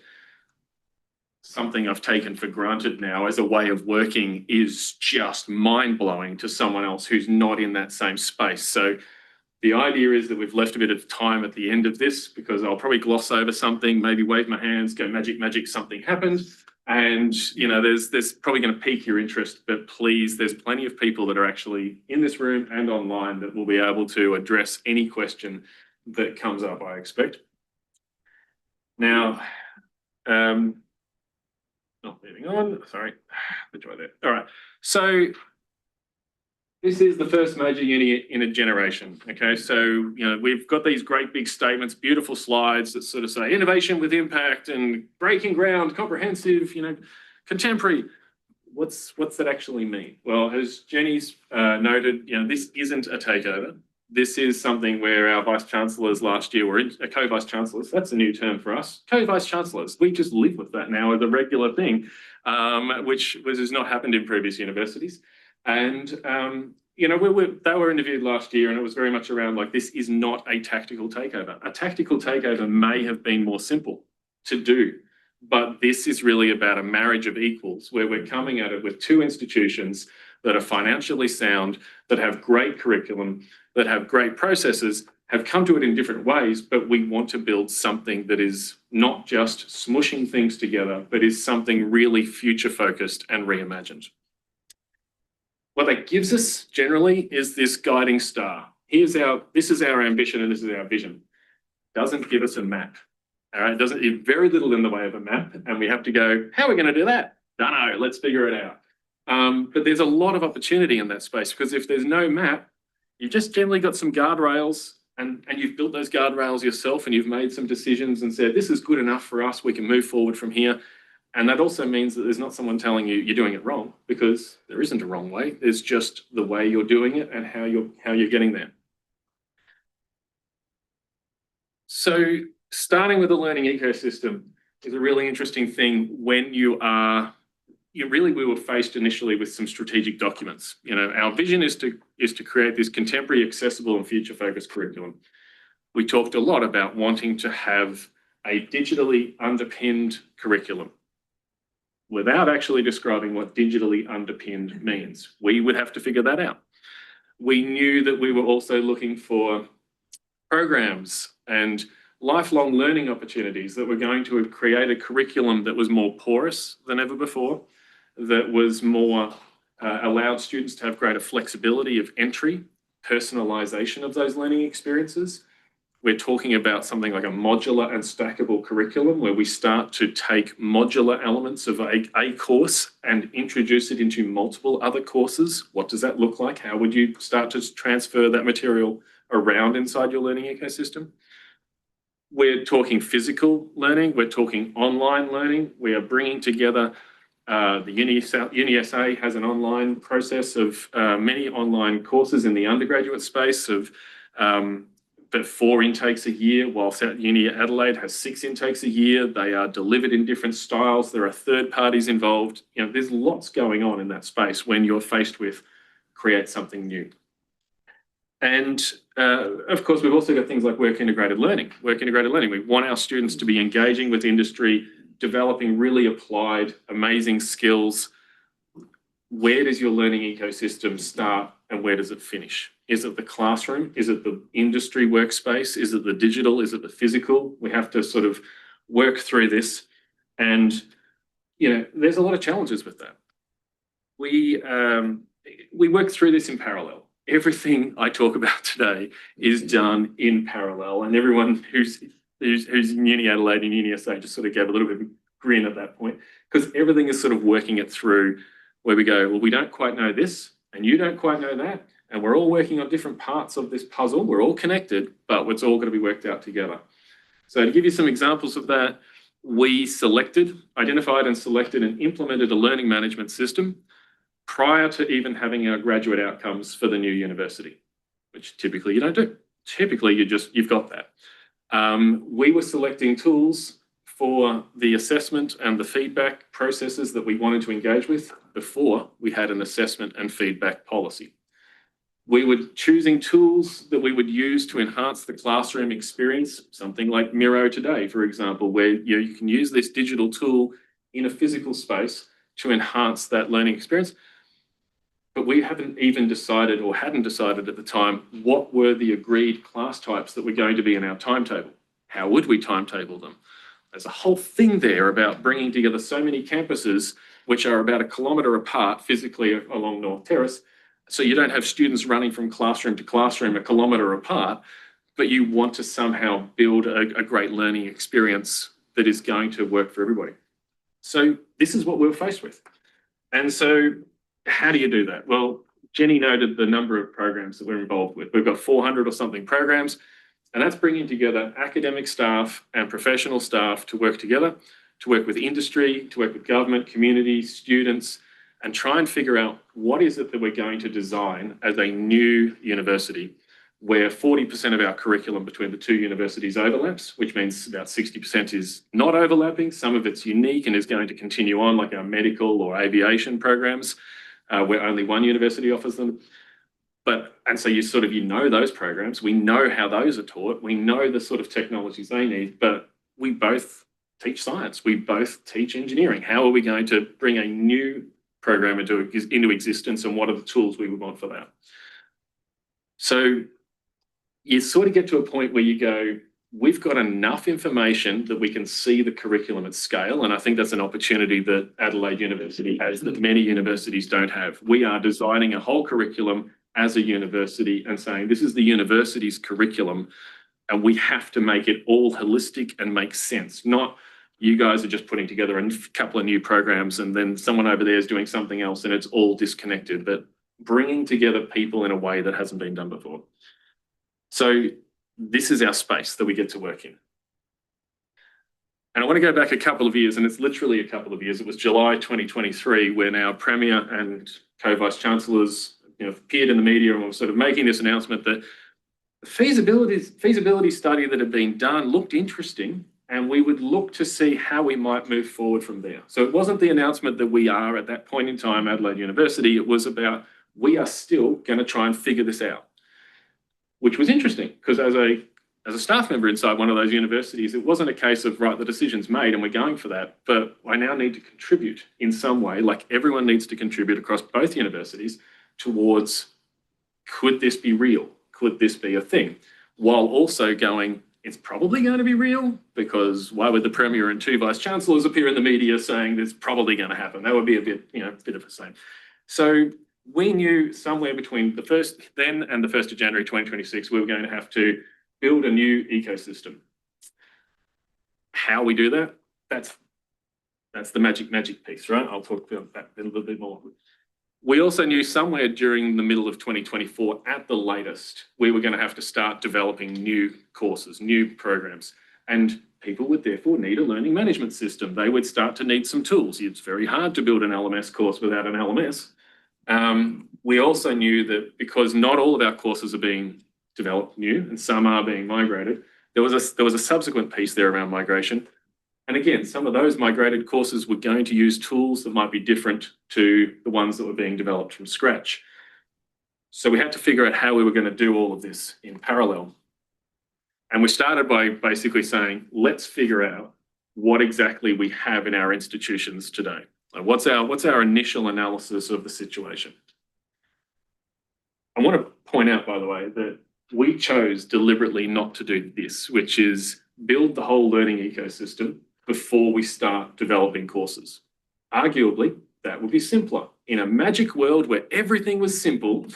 something I've taken for granted now as a way of working is just mind-blowing to someone else who's not in that same space. So the idea is that we've left a bit of time at the end of this, because I'll probably gloss over something, maybe wave my hands, go magic, something happened. And, there's probably going to pique your interest, but please, there's plenty of people that are actually in this room and online that will be able to address any question that comes up, I expect. Now, moving on, sorry, enjoy that. All right, so this is the first major uni in a generation, okay? So, we've got these great big statements, beautiful slides that sort of say innovation with impact and breaking ground, comprehensive, contemporary. What's that actually mean? Well, as Jenny's noted, this isn't a takeover. This is something where our vice chancellors last year were co-vice chancellors. That's a new term for us. Co-vice chancellors. We just live with that now as a regular thing, which has not happened in previous universities. And they were interviewed last year, and it was very much around like, this is not a tactical takeover. A tactical takeover may have been more simple to do, but this is really about a marriage of equals, where we're coming at it with two institutions that are financially sound, that have great curriculum, that have great processes, have come to it in different ways, but we want to build something that is not just smushing things together, but is something really future-focused and reimagined. What that gives us generally is this guiding star. This is our ambition and this is our vision. Doesn't give us a map. All right, doesn't give very little in the way of a map, and we have to go, how are we going to do that? Don't know, let's figure it out. But there's a lot of opportunity in that space, because if there's no map, you've just generally got some guardrails, and you've built those guardrails yourself, and you've made some decisions and said, this is good enough for us, we can move forward from here. And that also means that there's not someone telling you you're doing it wrong, because there isn't a wrong way. There's just the way you're doing it and how you're getting there. So starting with the learning ecosystem is a really interesting thing when we were faced initially with some strategic documents. Our vision is to create this contemporary, accessible, and future-focused curriculum. We talked a lot about wanting to have a digitally underpinned curriculum without actually describing what digitally underpinned means. We would have to figure that out. We knew that we were also looking for programs and lifelong learning opportunities that were going to create a curriculum that was more porous than ever before, that was more allowed students to have greater flexibility of entry, personalisation of those learning experiences. We're talking about something like a modular and stackable curriculum where we start to take modular elements of a course and introduce it into multiple other courses. What does that look like? How would you start to transfer that material around inside your learning ecosystem? We're talking physical learning. We're talking online learning. We are bringing together the UniSA has an online process of many online courses in the undergraduate space of but 4 intakes a year, whilst Uni Adelaide has 6 intakes a year. They are delivered in different styles. There are third parties involved. You know, there's lots going on in that space when you're faced with create something new. And of course, we've also got things like work integrated learning. Work integrated learning. We want our students to be engaging with industry, developing really applied, amazing skills. Where does your learning ecosystem start and where does it finish? Is it the classroom? Is it the industry workspace? Is it the digital? Is it the physical? We have to sort of work through this. And, you know, there's a lot of challenges with that. We work through this in parallel. Everything I talk about today is done in parallel, and everyone who's in Uni Adelaide and UniSA just sort of gave a little bit of a grin at that point, because everything is sort of working it through where we go, well, we don't quite know this, and you don't quite know that, and we're all working on different parts of this puzzle. We're all connected, but it's all going to be worked out together. So to give you some examples of that, we identified and selected and implemented a learning management system prior to even having our graduate outcomes for the new university, which typically you don't do. Typically you've got that. We were selecting tools for the assessment and the feedback processes that we wanted to engage with before we had an assessment and feedback policy. We were choosing tools that we would use to enhance the classroom experience, something like Miro today, for example, where you can use this digital tool in a physical space to enhance that learning experience. But we haven't even decided or hadn't decided at the time what were the agreed class types that were going to be in our timetable. How would we timetable them? There's a whole thing there about bringing together so many campuses which are about 1 kilometre apart physically along North Terrace. So you don't have students running from classroom to classroom 1 kilometre apart, but you want to somehow build a great learning experience that is going to work for everybody. So this is what we were faced with. And so how do you do that? Well, Jenny noted the number of programs that we're involved with. We've got 400 or something programs, and that's bringing together academic staff and professional staff to work together, to work with industry, to work with government, community, students, and try and figure out what is it that we're going to design as a new university where 40% of our curriculum between the 2 universities overlaps, which means about 60% is not overlapping. Some of it's unique and is going to continue on, like our medical or aviation programs, where only 1 university offers them. And so you know those programs, we know how those are taught, we know the sort of technologies they need, but we both teach science, we both teach engineering. How are we going to bring a new program into existence, and what are the tools we would want for that? So you sort of get to a point where you go, we've got enough information that we can see the curriculum at scale, and I think that's an opportunity that Adelaide University has that many universities don't have. We are designing a whole curriculum as a university and saying this is the university's curriculum, and we have to make it all holistic and make sense. Not you guys are just putting together a couple of new programs and then someone over there is doing something else and it's all disconnected, but bringing together people in a way that hasn't been done before. So this is our space that we get to work in. And I want to go back a couple of years, and it's literally a couple of years. It was July 2023 when our Premier and Co-Vice Chancellors appeared in the media and were sort of making this announcement that the feasibility study that had been done looked interesting, and we would look to see how we might move forward from there. So it wasn't the announcement that we are at that point in time Adelaide University, it was about we are still going to try and figure this out, which was interesting because as a staff member inside one of those universities, it wasn't a case of, right, the decision's made and we're going for that, but I now need to contribute in some way, like everyone needs to contribute across both universities towards, could this be real? Could this be a thing? While also going, it's probably going to be real, because why would the Premier and 2 Vice Chancellors appear in the media saying it's probably going to happen? That would be a bit, bit of a shame. So we knew somewhere between the 1st then and the 1st of January 2026, we were going to have to build a new ecosystem. How we do that, that's the magic piece, right? I'll talk about that a little bit more. We also knew somewhere during the middle of 2024, at the latest, we were going to have to start developing new courses, new programs, and people would therefore need a learning management system. They would start to need some tools. It's very hard to build an LMS course without an LMS. We also knew that because not all of our courses are being developed new and some are being migrated, there was a subsequent piece there around migration. And again, some of those migrated courses were going to use tools that might be different to the ones that were being developed from scratch. So we had to figure out how we were going to do all of this in parallel. And we started by basically saying, let's figure out what exactly we have in our institutions today. Like what's our initial analysis of the situation? I want to point out, by the way, that we chose deliberately not to do this, which is build the whole learning ecosystem before we start developing courses. Arguably, that would be simpler. In a magic world where everything was simple,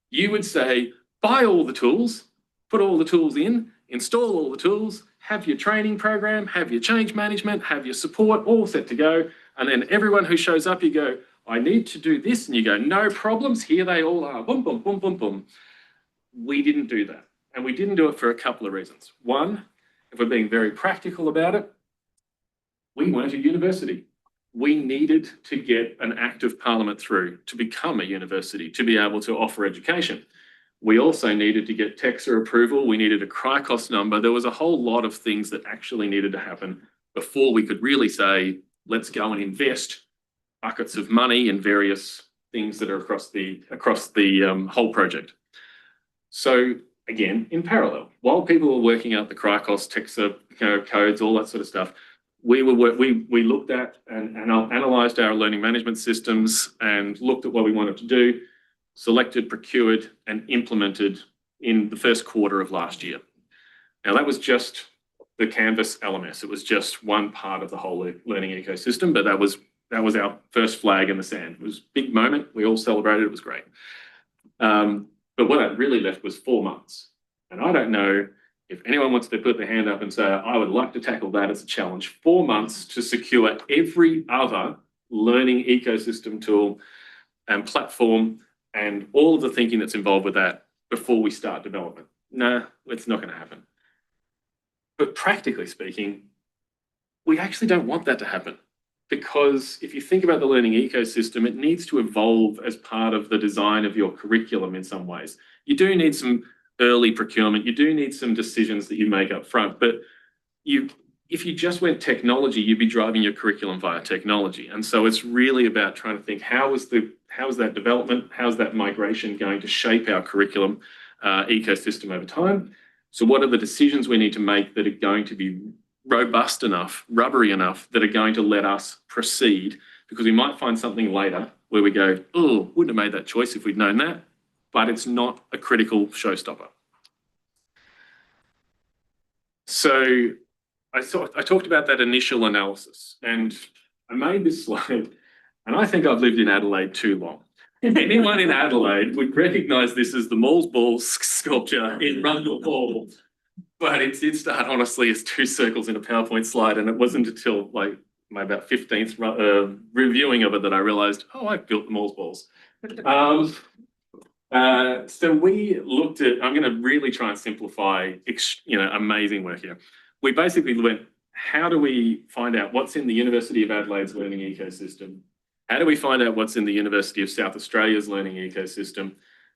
you would say, buy all the tools, put all the tools in, install all the tools, have your training program, have your change management, have your support all set to go. And then everyone who shows up, you go, I need to do this. And you go, no problems, here they all are, boom, boom, boom, boom, boom. We didn't do that. And we didn't do it for a couple of reasons. One, if we're being very practical about it, we weren't a university. We needed to get an act of parliament through to become a university, to be able to offer education. We also needed to get TEXA approval. We needed a CRICOS number. There was a whole lot of things that actually needed to happen before we could really say, let's go and invest buckets of money in various things that are across the whole project. So again, in parallel, while people were working out the CRICOS, TEXA codes, all that sort of stuff, we looked at and analysed our learning management systems and looked at what we wanted to do, selected, procured, and implemented in the first quarter of last year. Now that was just the Canvas LMS. It was just one part of the whole learning ecosystem, but that was our first flag in the sand. It was a big moment. We all celebrated. It was great. But what that really left was 4 months. And I don't know if anyone wants to put their hand up and say, I would like to tackle that as a challenge. 4 months to secure every other learning ecosystem tool and platform and all of the thinking that's involved with that before we start development. Nah, it's not going to happen. But practically speaking, we actually don't want that to happen. Because if you think about the learning ecosystem, it needs to evolve as part of the design of your curriculum in some ways. You do need some early procurement. You do need some decisions that you make up front. But if you just went technology, you'd be driving your curriculum via technology. And so it's really about trying to think, how is that development, how's that migration going to shape our curriculum ecosystem over time? So what are the decisions we need to make that are going to be robust enough, rubbery enough, that are going to let us proceed? Because we might find something later where we go, oh, wouldn't have made that choice if we'd known that, but it's not a critical showstopper. So I talked about that initial analysis, and I made this slide, and I think I've lived in Adelaide too long. Anyone in Adelaide would recognise this as the Moles Ball sculpture in Rundle Hall. But it did start, honestly, as 2 circles in a PowerPoint slide, and it wasn't until like my about 15th reviewing of it that I realised, oh, I've built the Moles Balls. So we looked at, I'm going to really try and simplify, amazing work here. We basically went, how do we find out what's in the University of Adelaide's learning ecosystem? How do we find out what's in the University of South Australia's learning ecosystem?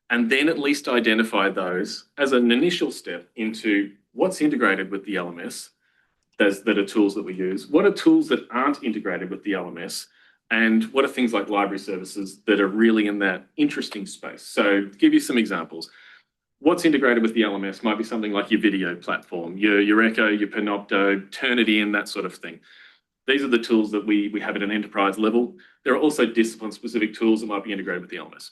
And then at least identify those as an initial step into what's integrated with the LMS, that are tools that we use, what are tools that aren't integrated with the LMS, and what are things like library services that are really in that interesting space. So to give you some examples, what's integrated with the LMS might be something like your video platform, your Echo, your Panopto, Turnitin, that sort of thing. These are the tools that we have at an enterprise level. There are also discipline-specific tools that might be integrated with the LMS.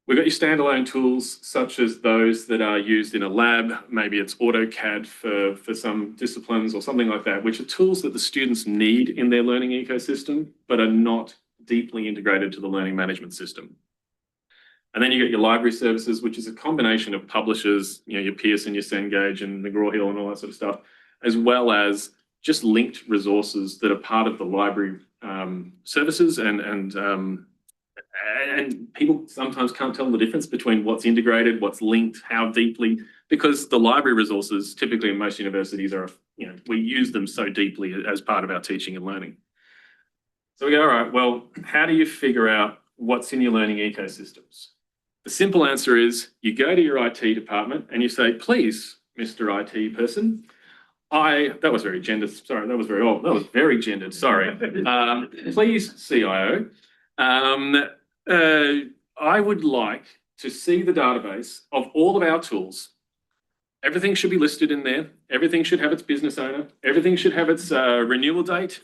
We've got your standalone tools, such as those that are used in a lab. Maybe it's AutoCAD for some disciplines or something like that, which are tools that the students need in their learning ecosystem, but are not deeply integrated to the learning management system. And then you get your library services, which is a combination of publishers, your Pearson, your Cengage and McGraw-Hill and all that sort of stuff, as well as just linked resources that are part of the library services, and people sometimes can't tell the difference between what's integrated, what's linked, how deeply, because the library resources typically in most universities are, we use them so deeply as part of our teaching and learning. So we go, all right, well, how do you figure out what's in your learning ecosystems? The simple answer is you go to your IT department and you say, please, Mr. IT person, that was very gendered, sorry, that was very old, that was very gendered, sorry. Please, CIO, I would like to see the database of all of our tools. Everything should be listed in there. Everything should have its business owner. Everything should have its renewal date.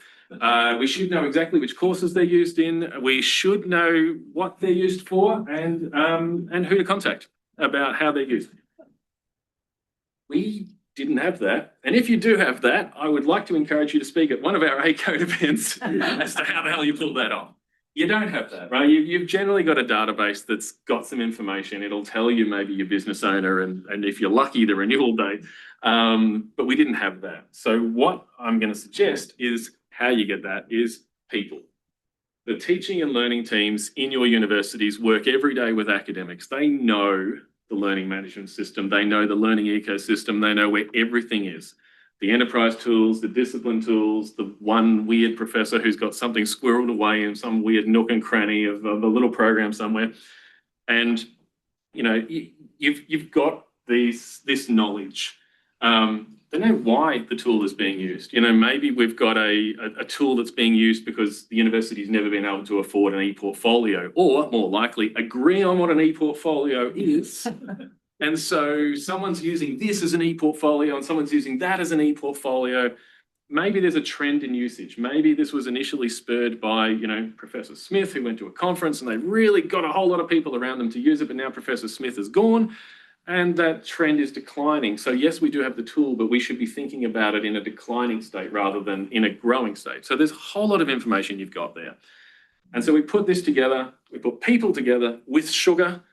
We should know exactly which courses they're used in. We should know what they're used for and who to contact about how they're used. We didn't have that. And if you do have that, I would like to encourage you to speak at one of our ACODE events as to how the hell you pulled that off. You don't have that, right? You've generally got a database that's got some information. It'll tell you maybe your business owner and if you're lucky, the renewal date. But we didn't have that. So what I'm going to suggest is how you get that is people. The teaching and learning teams in your universities work every day with academics. They know the learning management system. They know the learning ecosystem. They know where everything is. The enterprise tools, the discipline tools, the one weird professor who's got something squirreled away in some weird nook and cranny of a little program somewhere. And, you've got this knowledge. They know why the tool is being used. Maybe we've got a tool that's being used because the university's never been able to afford an e-portfolio, or more likely agree on what an e-portfolio is. And so someone's using this as an e-portfolio and someone's using that as an e-portfolio. Maybe there's a trend in usage. Maybe this was initially spurred by, Professor Smith, who went to a conference and they really got a whole lot of people around them to use it, but now Professor Smith is gone and that trend is declining. So yes, we do have the tool, but we should be thinking about it in a declining state rather than in a growing state. So there's a whole lot of information you've got there. And so we put this together, we put people together with sugar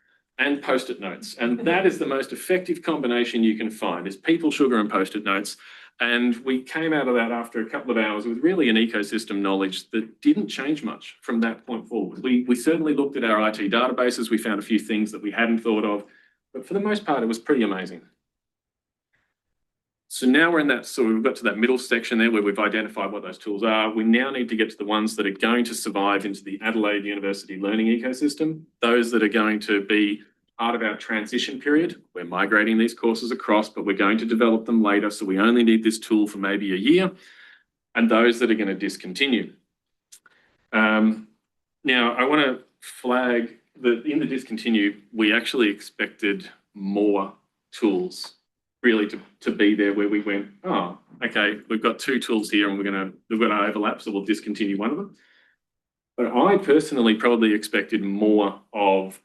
and post-it notes. And that is the most effective combination you can find, is people, sugar, and post-it notes. And we came out of that after a couple of hours with really an ecosystem knowledge that didn't change much from that point forward. We certainly looked at our IT databases. We found a few things that we hadn't thought of, but for the most part, it was pretty amazing. So now we're in that, so we've got to that middle section there where we've identified what those tools are. We now need to get to the ones that are going to survive into the Adelaide University learning ecosystem, those that are going to be part of our transition period. We're migrating these courses across, but we're going to develop them later, so we only need this tool for maybe a year, and those that are going to discontinue. Now, I want to flag that in the discontinue, we actually expected more tools really to be there where we went, oh, okay, we've got two tools here and we've got an overlap, so we'll discontinue one of them. But I personally probably expected more of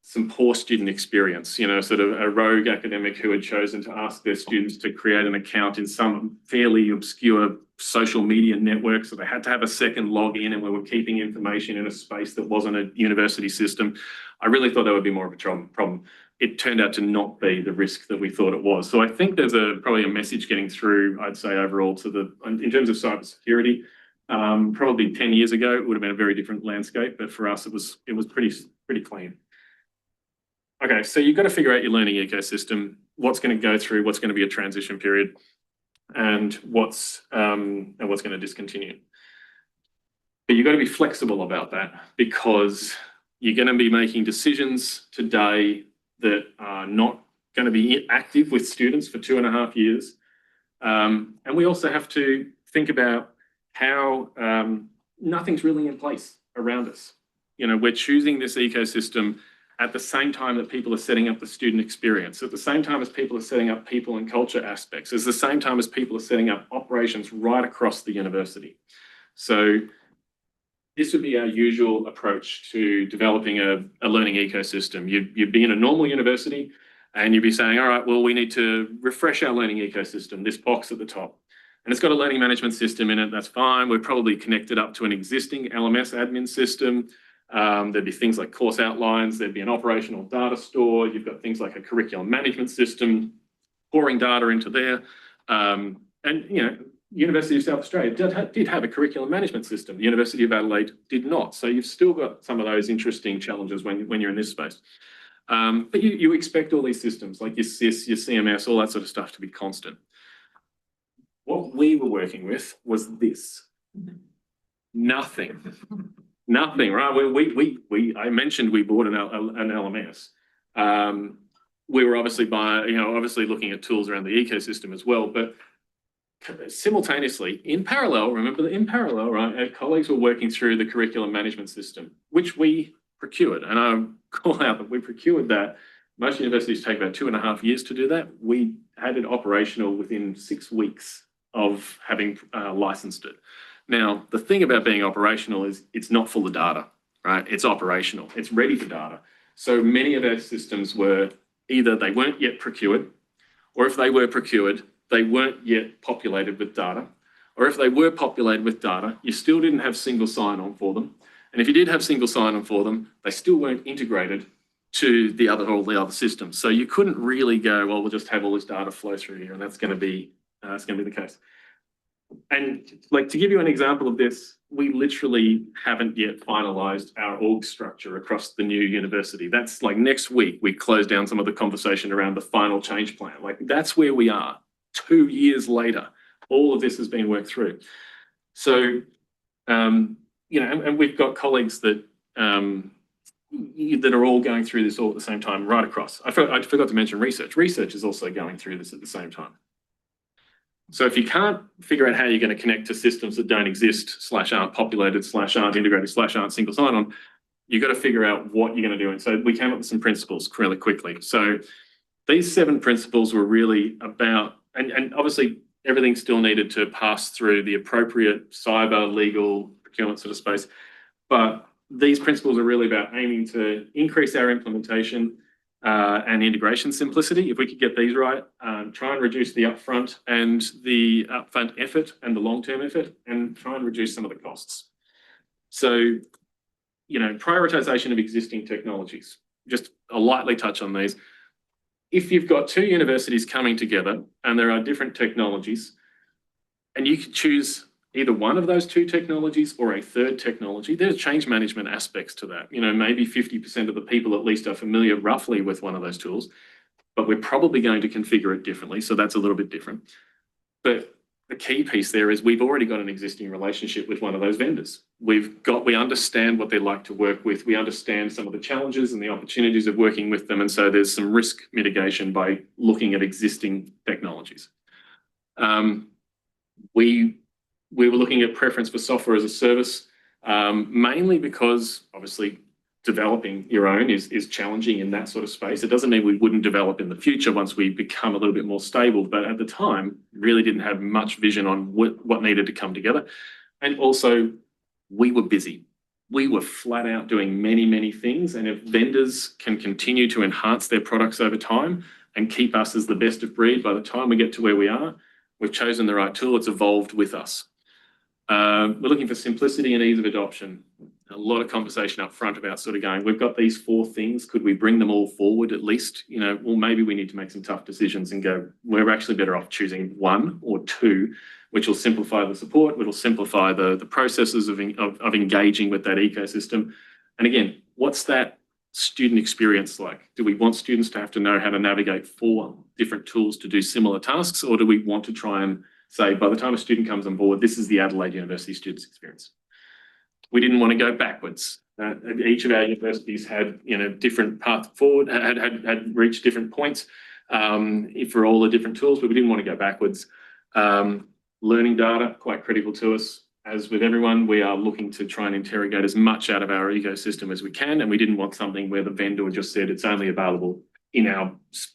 some poor student experience, sort of a rogue academic who had chosen to ask their students to create an account in some fairly obscure social media network. So they had to have a second login and we were keeping information in a space that wasn't a university system. I really thought that would be more of a problem. It turned out to not be the risk that we thought it was. So I think there's probably a message getting through, I'd say overall in terms of cybersecurity. Probably 10 years ago, it would have been a very different landscape, but for us, it was pretty clean. Okay, so you've got to figure out your learning ecosystem, what's going to go through, what's going to be a transition period, and what's going to discontinue. But you've got to be flexible about that because you're going to be making decisions today that are not going to be active with students for 2.5 years. And we also have to think about how nothing's really in place around us. We're choosing this ecosystem at the same time that people are setting up the student experience, at the same time as people are setting up people and culture aspects, at the same time as people are setting up operations right across the university. So this would be our usual approach to developing a learning ecosystem. You'd be in a normal university and you'd be saying, all right, well, we need to refresh our learning ecosystem, this box at the top. And it's got a learning management system in it. That's fine. We're probably connected up to an existing LMS admin system. There'd be things like course outlines. There'd be an operational data store. You've got things like a curriculum management system, pouring data into there. And, you know, University of South Australia did have a curriculum management system. The University of Adelaide did not. So you've still got some of those interesting challenges when you're in this space. But you expect all these systems like your SIS, your CMS, all that sort of stuff to be constant. What we were working with was this. Nothing, right? I mentioned we bought an LMS. We were obviously obviously looking at tools around the ecosystem as well, but simultaneously, in parallel, right, our colleagues were working through the curriculum management system, which we procured. And I call out that we procured that. Most universities take about 2.5 years to do that. We had it operational within 6 weeks of having licensed it. Now, the thing about being operational is it's not full of data, right? It's operational. It's ready for data. So many of our systems were either they weren't yet procured, or if they were procured, they weren't yet populated with data. Or if they were populated with data, you still didn't have single sign-on for them. And if you did have single sign-on for them, they still weren't integrated to all the other systems. So you couldn't really go, well, we'll just have all this data flow through here, and that's going to be the case. And like, to give you an example of this, we literally haven't yet finalized our org structure across the new university. That's like next week, we close down some of the conversation around the final change plan. Like, that's where we are 2 years later. All of this has been worked through. So, you know, and we've got colleagues that that are all going through this all at the same time, right across. I forgot to mention research. Research is also going through this at the same time. So if you can't figure out how you're going to connect to systems that don't exist, / aren't populated, / aren't integrated, / aren't single sign-on, you've got to figure out what you're going to do. And so we came up with some principles really quickly. So these 7 principles were really about, and obviously everything still needed to pass through the appropriate cyber, legal, procurement sort of space. But these principles are really about aiming to increase our implementation and integration simplicity. If we could get these right, try and reduce the upfront effort and the long-term effort, and try and reduce some of the costs. So, you know, prioritization of existing technologies. Just a lightly touch on these. If you've got 2 universities coming together and there are different technologies, and you could choose either one of those 2 technologies or a third technology, there's change management aspects to that. You know, maybe 50% of the people at least are familiar roughly with one of those tools, but we're probably going to configure it differently. So that's a little bit different. But the key piece there is we've already got an existing relationship with one of those vendors. We understand what they like to work with. We understand some of the challenges and the opportunities of working with them. And so there's some risk mitigation by looking at existing technologies. We were looking at preference for software as a service, mainly because obviously developing your own is challenging in that sort of space. It doesn't mean we wouldn't develop in the future once we become a little bit more stable, but at the time, really didn't have much vision on what needed to come together. And also, we were busy. We were flat out doing many, many things. And if vendors can continue to enhance their products over time and keep us as the best of breed, by the time we get to where we are, we've chosen the right tool. It's evolved with us. We're looking for simplicity and ease of adoption. A lot of conversation up front about sort of going, we've got these 4 things. Could we bring them all forward at least? You know, well, maybe we need to make some tough decisions and go, we're actually better off choosing 1 or 2, which will simplify the support, which will simplify the processes of engaging with that ecosystem. And again, what's that student experience like? Do we want students to have to know how to navigate 4 different tools to do similar tasks? Or do we want to try and say, by the time a student comes on board, this is the Adelaide University student's experience? We didn't want to go backwards. Each of our universities had, you know, different paths forward, had reached different points for all the different tools, but we didn't want to go backwards. Learning data, quite critical to us. As with everyone, we are looking to try and interrogate as much out of our ecosystem as we can, and we didn't want something where the vendor just said it's only available in our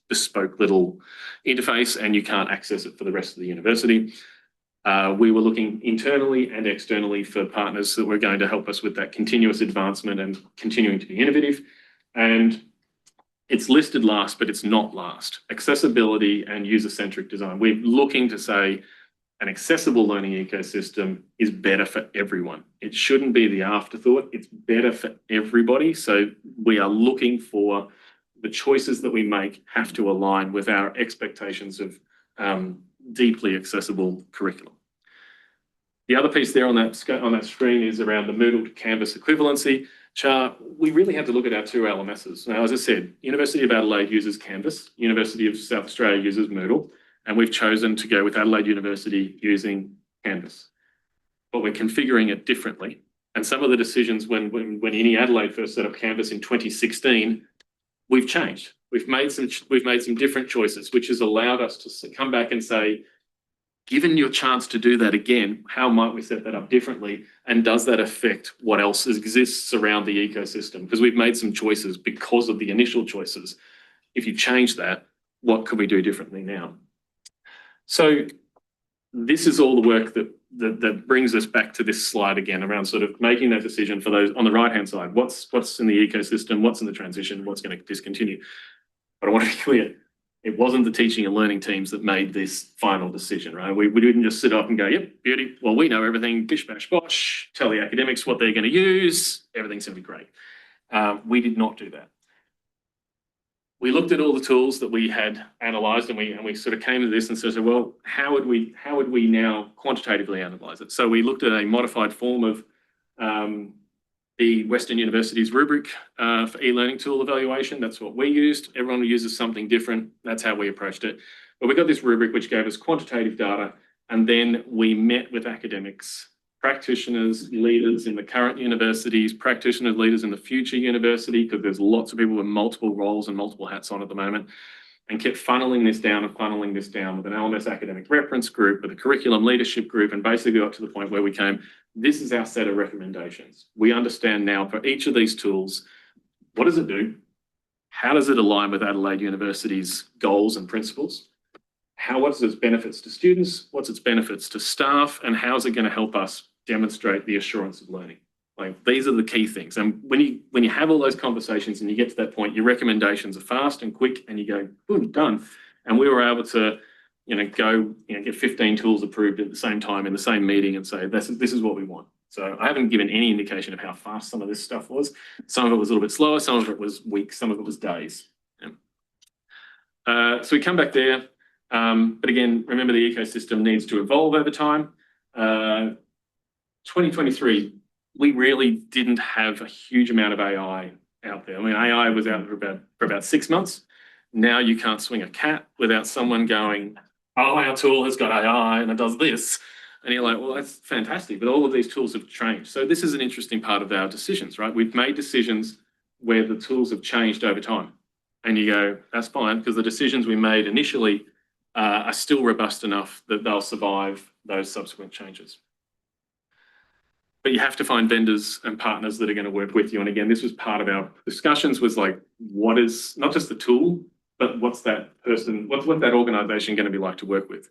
bespoke little interface and you can't access it for the rest of the university. We were looking internally and externally for partners that were going to help us with that continuous advancement and continuing to be innovative. And it's listed last, but it's not last. Accessibility and user-centric design. We're looking to say, an accessible learning ecosystem is better for everyone. It shouldn't be the afterthought. It's better for everybody. So we are looking for the choices that we make have to align with our expectations of deeply accessible curriculum. The other piece there on that screen is around the Moodle to Canvas equivalency chart. We really had to look at our two LMSs. Now, as I said, University of Adelaide uses Canvas, University of South Australia uses Moodle, and we've chosen to go with Adelaide University using Canvas. But we're configuring it differently. And some of the decisions when Uni Adelaide first set up Canvas in 2016, we've changed. We've made some different choices, which has allowed us to come back and say, given your chance to do that again, how might we set that up differently? And does that affect what else exists around the ecosystem? Because we've made some choices because of the initial choices. If you change that, what could we do differently now? So this is all the work that brings us back to this slide again around sort of making that decision for those on the right-hand side. What's in the ecosystem? What's in the transition? What's going to discontinue? But I want to be clear. It wasn't the teaching and learning teams that made this final decision, right? We didn't just sit up and go, yep, beauty. Well, we know everything, bish, bash, bosh, tell the academics what they're going to use. Everything's going to be great. We did not do that. We looked at all the tools that we had analysed and we sort of came to this and said, well, how would we now quantitatively analyse it? So we looked at a modified form of the Western University's rubric for e-learning tool evaluation. That's what we used. Everyone uses something different. That's how we approached it. But we got this rubric which gave us quantitative data, and then we met with academics, practitioners, leaders in the current universities, practitioners, leaders in the future university, because there's lots of people with multiple roles and multiple hats on at the moment, and kept funneling this down with an LMS academic reference group, with a curriculum leadership group, and basically got to the point where we came, this is our set of recommendations. We understand now for each of these tools, what does it do? How does it align with Adelaide University's goals and principles? What's its benefits to students? What's its benefits to staff? And how is it going to help us demonstrate the assurance of learning? Like, these are the key things. And when you have all those conversations and you get to that point, your recommendations are fast and quick, and you go, boom, done. And we were able to, get 15 tools approved at the same time in the same meeting and say, this is what we want. So I haven't given any indication of how fast some of this stuff was. Some of it was a little bit slower, some of it was weeks, some of it was days. Yeah. So we come back there. But again, remember the ecosystem needs to evolve over time. 2023, we really didn't have a huge amount of AI out there. I mean, AI was out for about 6 months. Now you can't swing a cat without someone going, oh, our tool has got AI and it does this. And you're like, well, that's fantastic. But all of these tools have changed. So this is an interesting part of our decisions, right? We've made decisions where the tools have changed over time. And you go, that's fine, because the decisions we made initially are still robust enough that they'll survive those subsequent changes. But you have to find vendors and partners that are going to work with you. And again, this was part of our discussions, was like, what is not just the tool, but what's that organization going to be like to work with?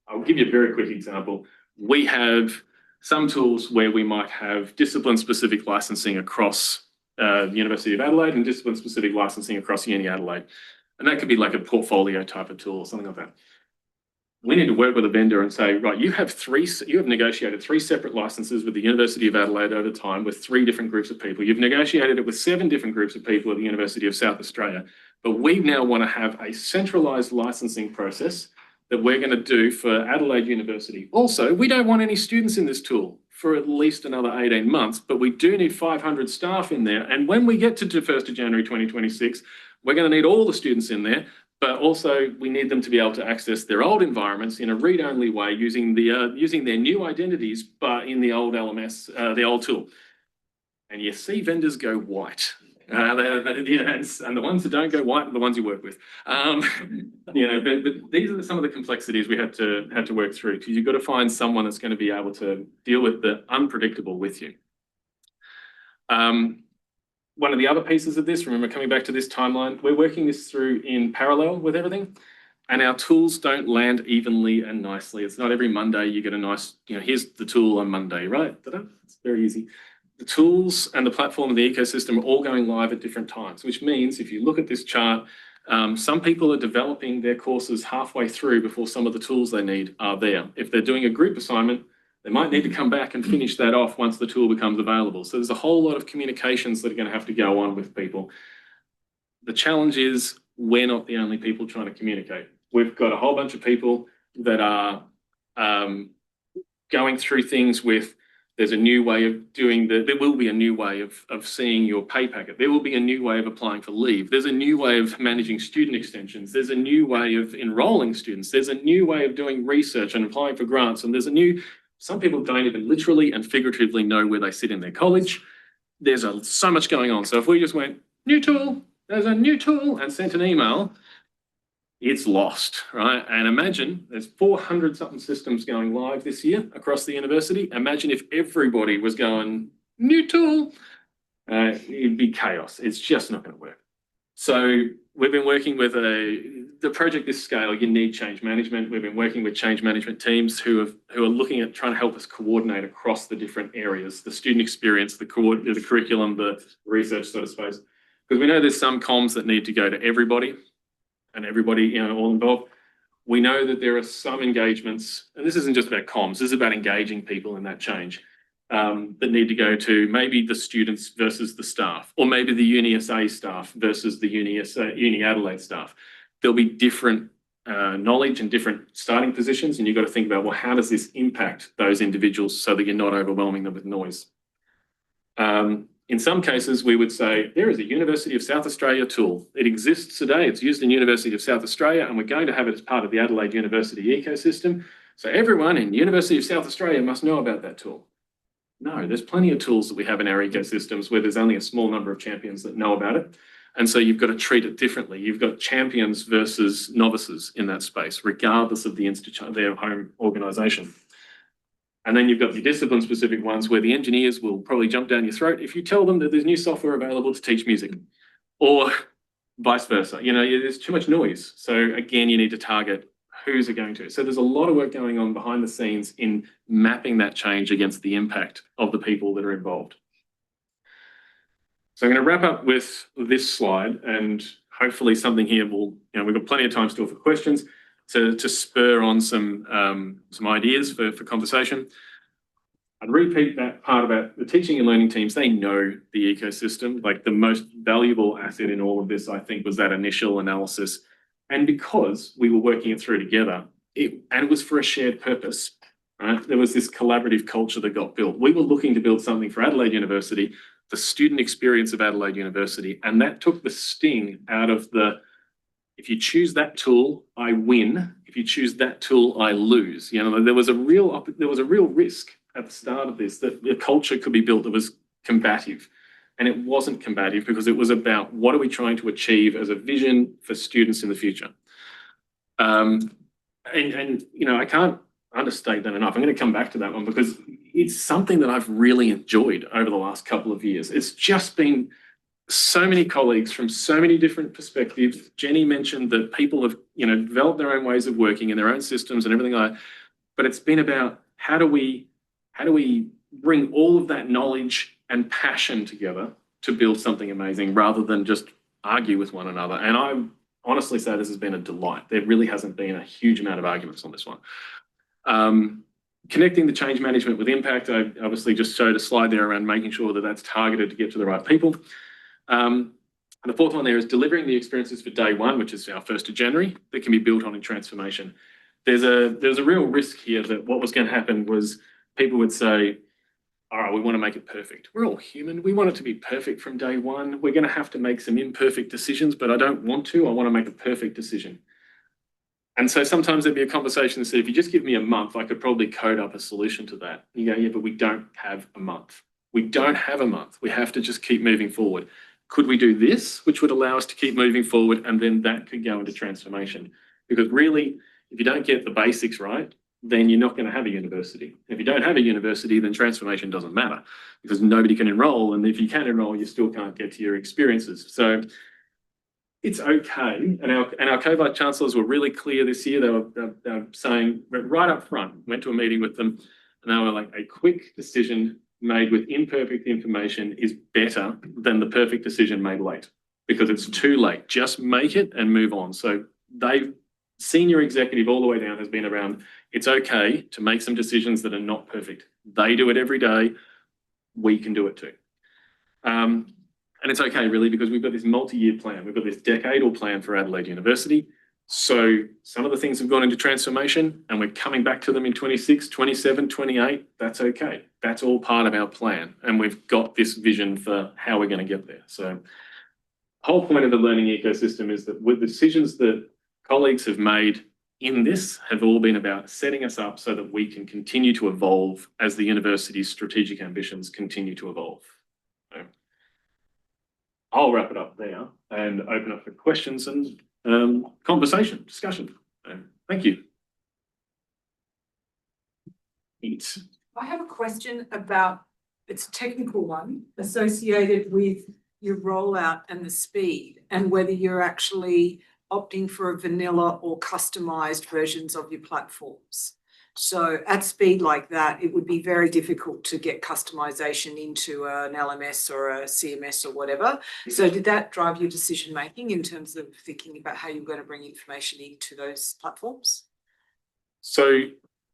I'll give you a very quick example. We have some tools where we might have discipline-specific licensing across the University of Adelaide and discipline-specific licensing across Uni Adelaide. And that could be like a portfolio type of tool or something like that. We need to work with a vendor and say, right, you have negotiated 3 separate licenses with the University of Adelaide over time with 3 different groups of people. You've negotiated it with 7 different groups of people at the University of South Australia. But we now want to have a centralised licensing process that we're going to do for Adelaide University. Also, we don't want any students in this tool for at least another 18 months, but we do need 500 staff in there. And when we get to 1st of January 2026, we're going to need all the students in there. But also we need them to be able to access their old environments in a read-only way using their new identities, but in the old LMS, the old tool. And you see vendors go white. And the ones that don't go white are the ones you work with. But these are some of the complexities we had to work through, because you've got to find someone that's going to be able to deal with the unpredictable with you. One of the other pieces of this, remember coming back to this timeline, we're working this through in parallel with everything, and our tools don't land evenly and nicely. It's not every Monday you get a nice, here's the tool on Monday, right? It's very easy. The tools and the platform and the ecosystem are all going live at different times, which means if you look at this chart, Some people are developing their courses halfway through before some of the tools they need are there. If they're doing a group assignment, they might need to come back and finish that off once the tool becomes available. So there's a whole lot of communications that are going to have to go on with people. The challenge is we're not the only people trying to communicate. We've got a whole bunch of people that are going through things with, there's a new way of doing there will be a new way of seeing your pay packet. There will be a new way of applying for leave. There's a new way of managing student extensions. There's a new way of enrolling students. There's a new way of doing research and applying for grants. And some people don't even literally and figuratively know where they sit in their college. There's so much going on. So if we just went, new tool, there's a new tool, and sent an email, it's lost, right? And imagine there's 400 something systems going live this year across the university. Imagine if everybody was going, new tool, it'd be chaos. It's just not going to work. So we've been working with the project this scale, you need change management. We've been working with change management teams who are looking at trying to help us coordinate across the different areas, the student experience, the curriculum, the research sort of space. Because we know there's some comms that need to go to everybody, and everybody, all involved. We know that there are some engagements, and this isn't just about comms, this is about engaging people in that change, that need to go to maybe the students versus the staff, or maybe the UniSA staff versus the Uni Adelaide staff. There'll be different knowledge and different starting positions, and you've got to think about, well, how does this impact those individuals so that you're not overwhelming them with noise? In some cases, we would say, there is a University of South Australia tool. It exists today. It's used in University of South Australia, and we're going to have it as part of the Adelaide University ecosystem. So everyone in University of South Australia must know about that tool. No, there's plenty of tools that we have in our ecosystems where there's only a small number of champions that know about it. And so you've got to treat it differently. You've got champions versus novices in that space, regardless of their home organisation. And then you've got the discipline-specific ones where the engineers will probably jump down your throat if you tell them that there's new software available to teach music, or vice versa. There's too much noise. So again, you need to target who's it going to. So there's a lot of work going on behind the scenes in mapping that change against the impact of the people that are involved. So I'm going to wrap up with this slide, and hopefully something here we've got plenty of time still for questions to spur on some ideas for conversation. I'd repeat that part about the teaching and learning teams. They know the ecosystem. Like, the most valuable asset in all of this, I think, was that initial analysis. And because we were working it through together, it was for a shared purpose, right? There was this collaborative culture that got built. We were looking to build something for Adelaide University, the student experience of Adelaide University, and that took the sting out of if you choose that tool, I win. If you choose that tool, I lose. There was a real risk at the start of this that the culture could be built that was combative. And it wasn't combative, because it was about, what are we trying to achieve as a vision for students in the future? I can't understate that enough. I'm going to come back to that one, because it's something that I've really enjoyed over the last couple of years. It's just been so many colleagues from so many different perspectives. Jenny mentioned that people have, developed their own ways of working and their own systems and everything like that. But it's been about, how do we bring all of that knowledge and passion together to build something amazing, rather than just argue with one another. And I honestly say this has been a delight. There really hasn't been a huge amount of arguments on this one. Connecting the change management with impact. I obviously just showed a slide there around making sure that that's targeted to get to the right people. And the fourth one there is delivering the experiences for day one, which is our 1st of January, that can be built on in transformation. There's a real risk here that what was going to happen was people would say, all right, we want to make it perfect. We're all human. We want it to be perfect from day one. We're going to have to make some imperfect decisions, but I don't want to. I want to make a perfect decision. And so sometimes there'd be a conversation that said, if you just give me a month, I could probably code up a solution to that. You go, yeah, but we don't have a month. We don't have a month. We have to just keep moving forward. Could we do this, which would allow us to keep moving forward, and then that could go into transformation? Because really, if you don't get the basics right, then you're not going to have a university. If you don't have a university, then transformation doesn't matter, because nobody can enrol. And if you can enrol, you still can't get to your experiences. So it's okay. And our co-vice chancellors were really clear this year. They were saying right up front, went to a meeting with them, and they were like, a quick decision made with imperfect information is better than the perfect decision made late, because it's too late. Just make it and move on. So senior executive all the way down has been around, it's okay to make some decisions that are not perfect. They do it every day. We can do it too. And it's okay really, because we've got this multi-year plan. We've got this decadal plan for Adelaide University. So some of the things have gone into transformation and we're coming back to them in 26, 27, 28. That's okay. That's all part of our plan. And we've got this vision for how we're going to get there. So the whole point of the learning ecosystem is that with the decisions that colleagues have made in this have all been about setting us up so that we can continue to evolve as the university's strategic ambitions continue to evolve. So I'll wrap it up there and open up for questions and conversation, discussion. Thank you. I have a question about, it's a technical one, associated with your rollout and the speed, and whether you're actually opting for a vanilla or customized versions of your platforms. So at speed like that, it would be very difficult to get customization into an LMS or a CMS or whatever. So did that drive your decision making in terms of thinking about how you're going to bring information into those platforms? So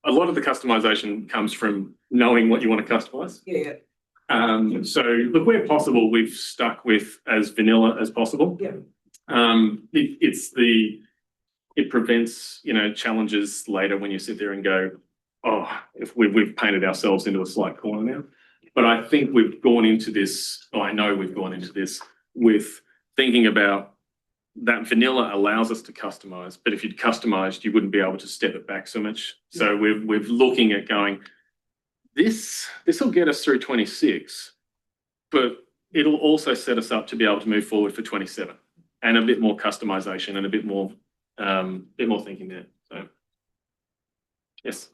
a lot of the customization comes from knowing what you want to customize. Yeah. So look, where possible, we've stuck with as vanilla as possible. Yeah. It prevents, challenges later when you sit there and go, oh, if we've painted ourselves into a slight corner now. But I think we've gone into this, I know we've gone into this with thinking about that vanilla allows us to customize, but if you'd customized, you wouldn't be able to step it back so much. So we're looking at going, this will get us through 26, but it'll also set us up to be able to move forward for 27 and a bit more customization and a bit more thinking there. So, yes.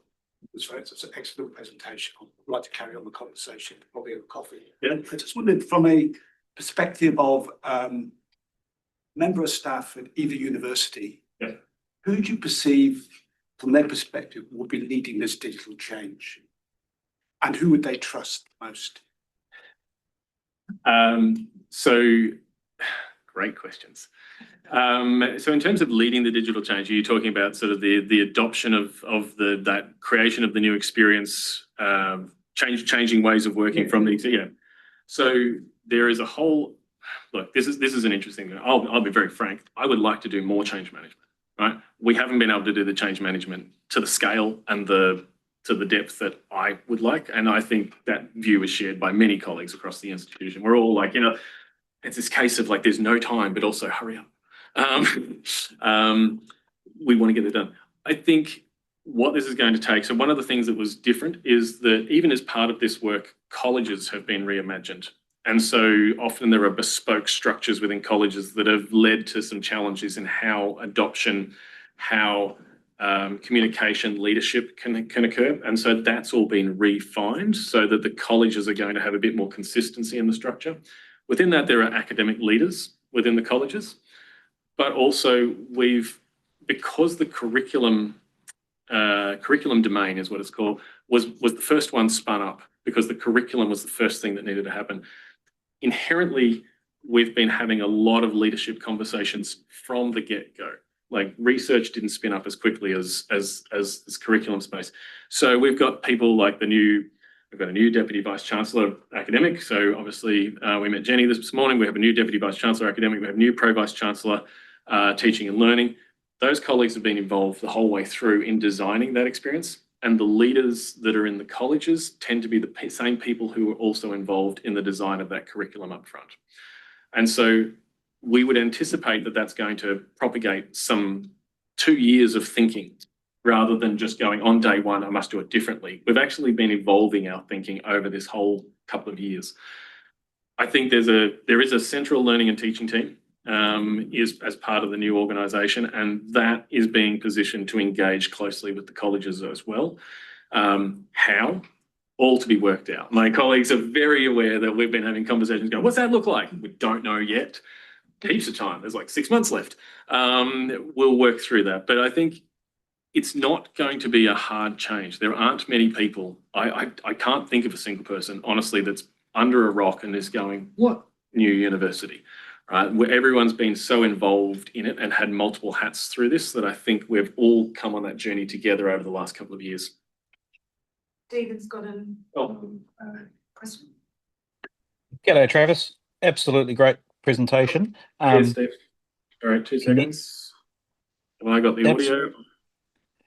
That's right. It's an excellent presentation. I'd like to carry on the conversation, probably over coffee. Yeah. I just wondered, from a perspective of member of staff at either university, yeah, who do you perceive, from their perspective, would be leading this digital change? And who would they trust most? So, great questions. So in terms of leading the digital change, are you talking about sort of the adoption of that creation of the new experience, changing ways of working from the, yeah. So there is a whole, look, this is an interesting thing. I'll be very frank. I would like to do more change management, right? We haven't been able to do the change management to the scale and to the depth that I would like. And I think that view is shared by many colleagues across the institution. We're all like, it's this case of like, there's no time, but also hurry up. We want to get it done. I think what this is going to take, so one of the things that was different is that even as part of this work, colleges have been reimagined. And so often there are bespoke structures within colleges that have led to some challenges in how adoption, how communication, leadership can occur. And so that's all been refined so that the colleges are going to have a bit more consistency in the structure. Within that, there are academic leaders within the colleges, but also because the curriculum domain is what it's called, was the first one spun up because the curriculum was the first thing that needed to happen. Inherently, we've been having a lot of leadership conversations from the get-go. Like research didn't spin up as quickly as this curriculum space. So we've got people like we've got a new Deputy Vice Chancellor Academic. So obviously we met Jenny this morning. We have a new Deputy Vice Chancellor Academic. We have a new Pro Vice Chancellor Teaching and Learning. Those colleagues have been involved the whole way through in designing that experience. And the leaders that are in the colleges tend to be the same people who are also involved in the design of that curriculum up front. And so we would anticipate that that's going to propagate some 2 years of thinking rather than just going on day one, I must do it differently. We've actually been evolving our thinking over this whole couple of years. I think there is a central learning and teaching team as part of the new organisation, and that is being positioned to engage closely with the colleges as well. How? All to be worked out. My colleagues are very aware that we've been having conversations going, what's that look like? We don't know yet. Heaps of time. There's like 6 months left. We'll work through that. But I think it's not going to be a hard change. There aren't many people. I can't think of a single person, honestly, that's under a rock and is going, what new university? right? Where everyone's been so involved in it and had multiple hats through this that I think we've all come on that journey together over the last couple of years. Stephen's got a question. G'day, Travis. Absolutely great presentation. Cheers, Steve. All right, 2 seconds. Have I got the audio?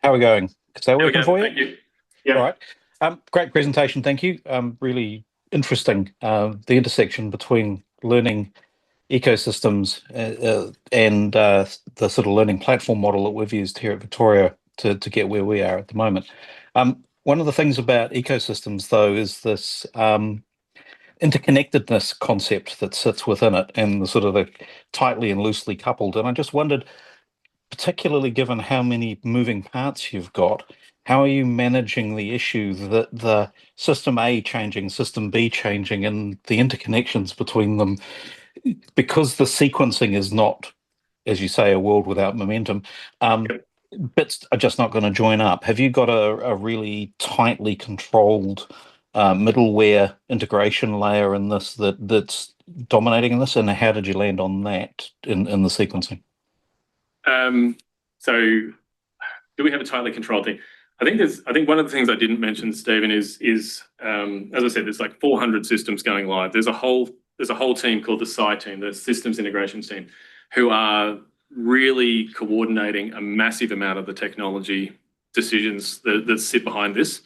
How are we going? Is that There we working go. for you? Thank you. Yeah. All right. Great presentation. Thank you. Really interesting. The intersection between learning ecosystems and the sort of learning platform model that we've used here at Victoria to get where we are at the moment. One of the things about ecosystems, though, is this interconnectedness concept that sits within it, and the sort of the tightly and loosely coupled. And I just wondered, particularly given how many moving parts you've got, how are you managing the issue that the system A changing, system B changing, and the interconnections between them? Because the sequencing is not, as you say, a world without momentum, bits are just not going to join up. Have you got a really tightly controlled middleware integration layer in this that's dominating in this, and how did you land on that in the sequencing? So do we have a tightly controlled thing? I think one of the things I didn't mention, Stephen, is as I said, there's like 400 systems going live. There's a whole team called the SCI team, the Systems Integrations team, who are really coordinating a massive amount of the technology decisions that sit behind this.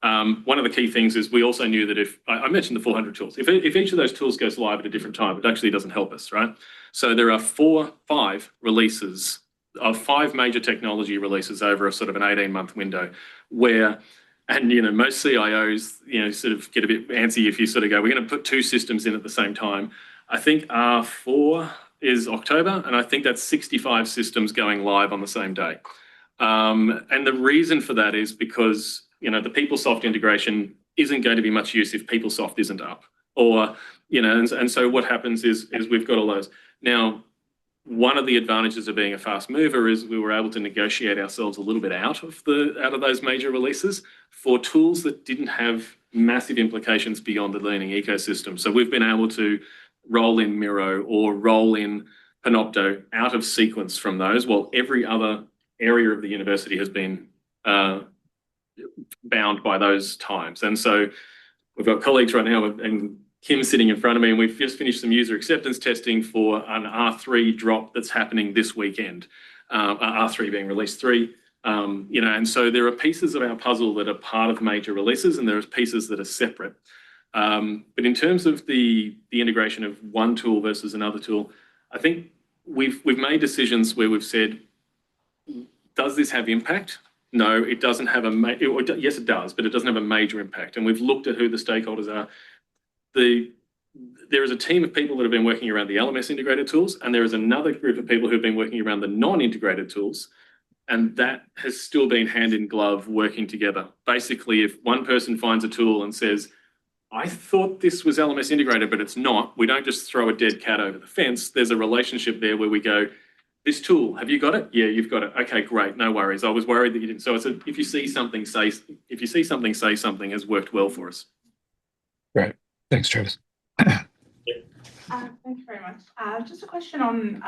One of the key things is we also knew that if I mentioned the 400 tools, if each of those tools goes live at a different time, it actually doesn't help us, right? So there are 5 releases of 5 major technology releases over a sort of an 18-month window where, and most CIOs, sort of get a bit antsy if you sort of go, we're going to put 2 systems in at the same time. I think R4 is October, and I think that's 65 systems going live on the same day. And the reason for that is because, the PeopleSoft integration isn't going to be much use if PeopleSoft isn't up. Or, and so what happens is we've got all those. Now, one of the advantages of being a fast mover is we were able to negotiate ourselves a little bit out of those major releases for tools that didn't have massive implications beyond the learning ecosystem. So we've been able to roll in Miro or roll in Panopto out of sequence from those, while every other area of the university has been bound by those times. And so we've got colleagues right now, and Kim's sitting in front of me, and we've just finished some user acceptance testing for an R3 drop that's happening this weekend, R3 being release 3. And so there are pieces of our puzzle that are part of major releases, and there are pieces that are separate. But in terms of the integration of one tool versus another tool, I think we've made decisions where we've said, does this have impact? No, it doesn't have yes, it does, but it doesn't have a major impact. And we've looked at who the stakeholders are. There is a team of people that have been working around the LMS integrated tools, and there is another group of people who have been working around the non-integrated tools, and that has still been hand in glove working together. Basically, if one person finds a tool and says, I thought this was LMS integrated, but it's not, we don't just throw a dead cat over the fence. There's a relationship there where we go, this tool, have you got it? Yeah, you've got it. Okay, great, no worries. I was worried that you didn't. So it's if you see something, say something has worked well for us. Great. Thanks, Travis. Thank you very much. Just a question on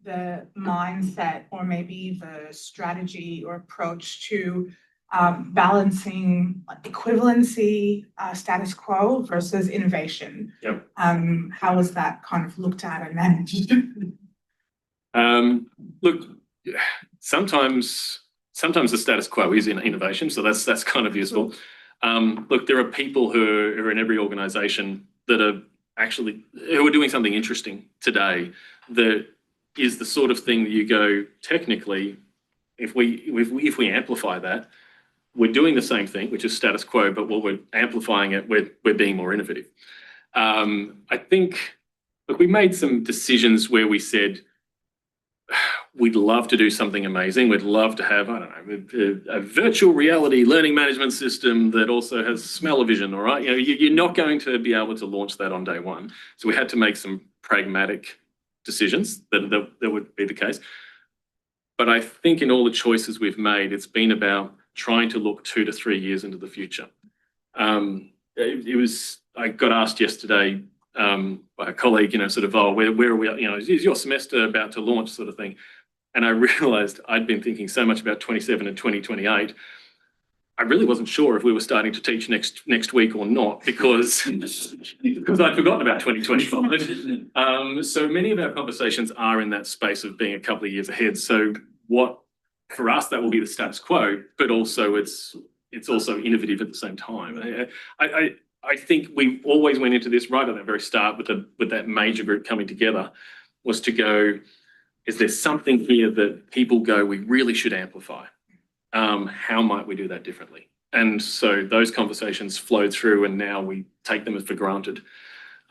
the mindset or maybe the strategy or approach to balancing equivalency, status quo versus innovation. Yep. How is that kind of looked at and managed? Look, sometimes the status quo is in innovation, so that's kind of useful. Look, there are people who are in every organisation that are who are doing something interesting today that is the sort of thing that you go, technically, if we amplify that, we're doing the same thing, which is status quo, but while we're amplifying it, we're being more innovative. I think, look, we made some decisions where we said, we'd love to do something amazing. We'd love to have, I don't know, a virtual reality learning management system that also has smell-o-vision, all right? You're not going to be able to launch that on day one. So we had to make some pragmatic decisions that would be the case. But I think in all the choices we've made, it's been about trying to look 2 to 3 years into the future. I got asked yesterday, by a colleague, sort of, oh, where are we, is your semester about to launch, sort of thing. And I realized I'd been thinking so much about 27 and 2028. I really wasn't sure if we were starting to teach next week or not, because I'd forgotten about 2025. So many of our conversations are in that space of being a couple of years ahead. So for us, that will be the status quo, but also it's also innovative at the same time. I think we always went into this right at the very start with that major group coming together, was to go, is there something here that people go, we really should amplify? How might we do that differently? And so those conversations flowed through, and now we take them as for granted.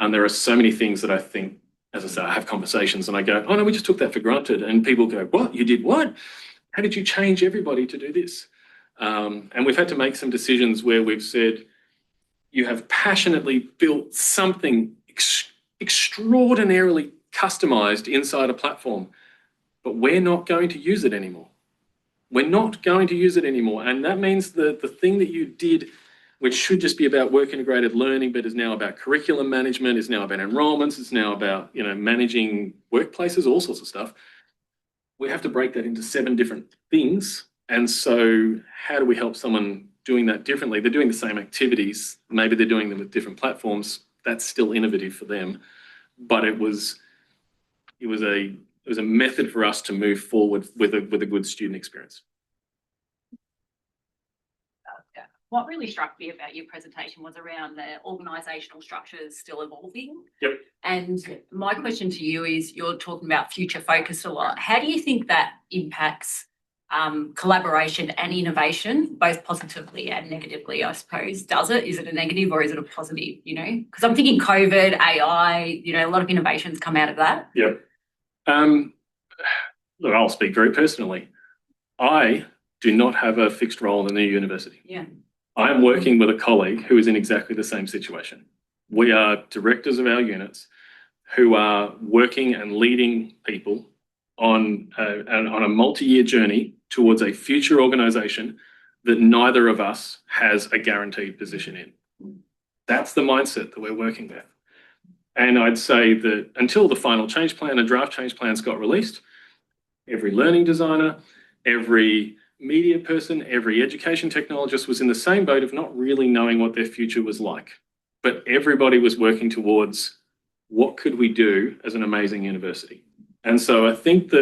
And there are so many things that I think, as I say, I have conversations and I go, oh no, we just took that for granted. And people go, what? You did what? How did you change everybody to do this? And we've had to make some decisions where we've said, you have passionately built something extraordinarily customized inside a platform, but we're not going to use it anymore. We're not going to use it anymore. And that means that the thing that you did, which should just be about work integrated learning, but is now about curriculum management, is now about enrollments, it's now about, managing workplaces, all sorts of stuff. We have to break that into 7 different things. And so how do we help someone doing that differently? They're doing the same activities. Maybe they're doing them with different platforms. That's still innovative for them. But it was a method for us to move forward with a good student experience. What really struck me about your presentation was around the organisational structures still evolving. Yep. And my question to you is, you're talking about future focus a lot. How do you think that impacts collaboration and innovation, both positively and negatively, I suppose? Does it? Is it a negative or is it a positive, Because I'm thinking COVID, AI, a lot of innovations come out of that. Yep. Look, I'll speak very personally. I do not have a fixed role in the new university. Yeah. I am working with a colleague who is in exactly the same situation. We are directors of our units who are working and leading people on a multi-year journey towards a future organisation that neither of us has a guaranteed position in. That's the mindset that we're working with. And I'd say that until the final change plan and draft change plans got released, every learning designer, every media person, every education technologist was in the same boat of not really knowing what their future was like. But everybody was working towards, what could we do as an amazing university? And so I think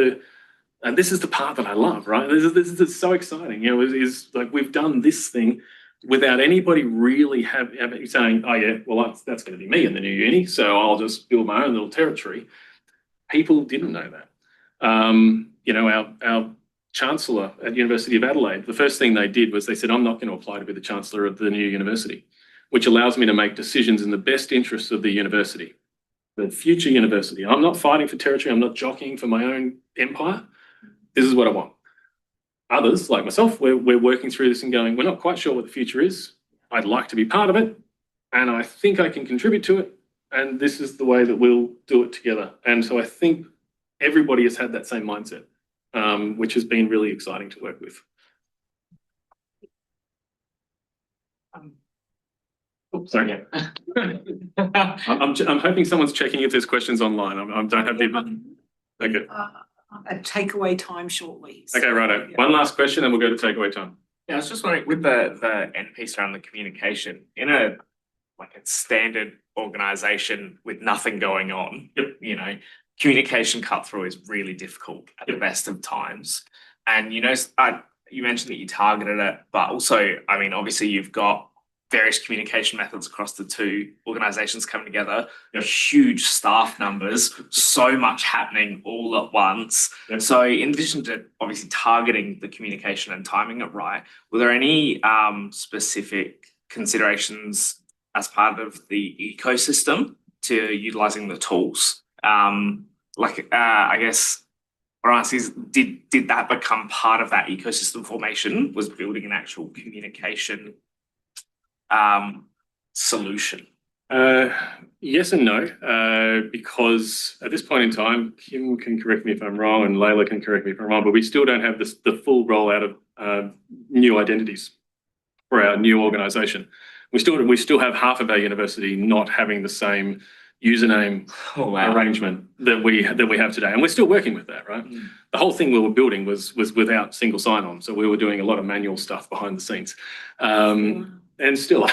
and this is the part that I love, right? This is so exciting. Is like we've done this thing without anybody really saying, oh yeah, well, that's going to be me in the new uni, so I'll just build my own little territory. People didn't know that. Our Chancellor at University of Adelaide, the first thing they did was they said, I'm not going to apply to be the Chancellor of the new university, which allows me to make decisions in the best interests of the university, the future university. I'm not fighting for territory. I'm not jockeying for my own empire. This is what I want. Others, like myself, we're working through this and going, we're not quite sure what the future is. I'd like to be part of it, and I think I can contribute to it, and this is the way that we'll do it together. And so I think everybody has had that same mindset, which has been really exciting to work with. Sorry. I'm hoping someone's checking if there's questions online. I don't have the. Okay. A takeaway time shortly. Okay, righto. Yeah. One last question, and we'll go to takeaway time. Yeah, I was just wondering, with the end piece around the communication, in a standard organisation with nothing going on, yep. Communication cut through is really difficult at the best of times. And you mentioned that you targeted it, but also, obviously you've got various communication methods across the 2 organisations coming together, huge staff numbers, so much happening all at once. Yep. So in addition to obviously targeting the communication and timing it right, were there any specific considerations as part of the ecosystem to utilising the tools? I guess what I ask is, did that become part of that ecosystem formation? Was building an actual communication solution? Yes and no, because at this point in time, Kim can correct me if I'm wrong and Layla can correct me if I'm wrong, but we still don't have the full rollout of new identities for our new organisation. We still have half of our university not having the same username Oh, wow. arrangement that we have today, and we're still working with that, right? The whole thing we were building was without single sign-on, so we were doing a lot of manual stuff behind the scenes, and still.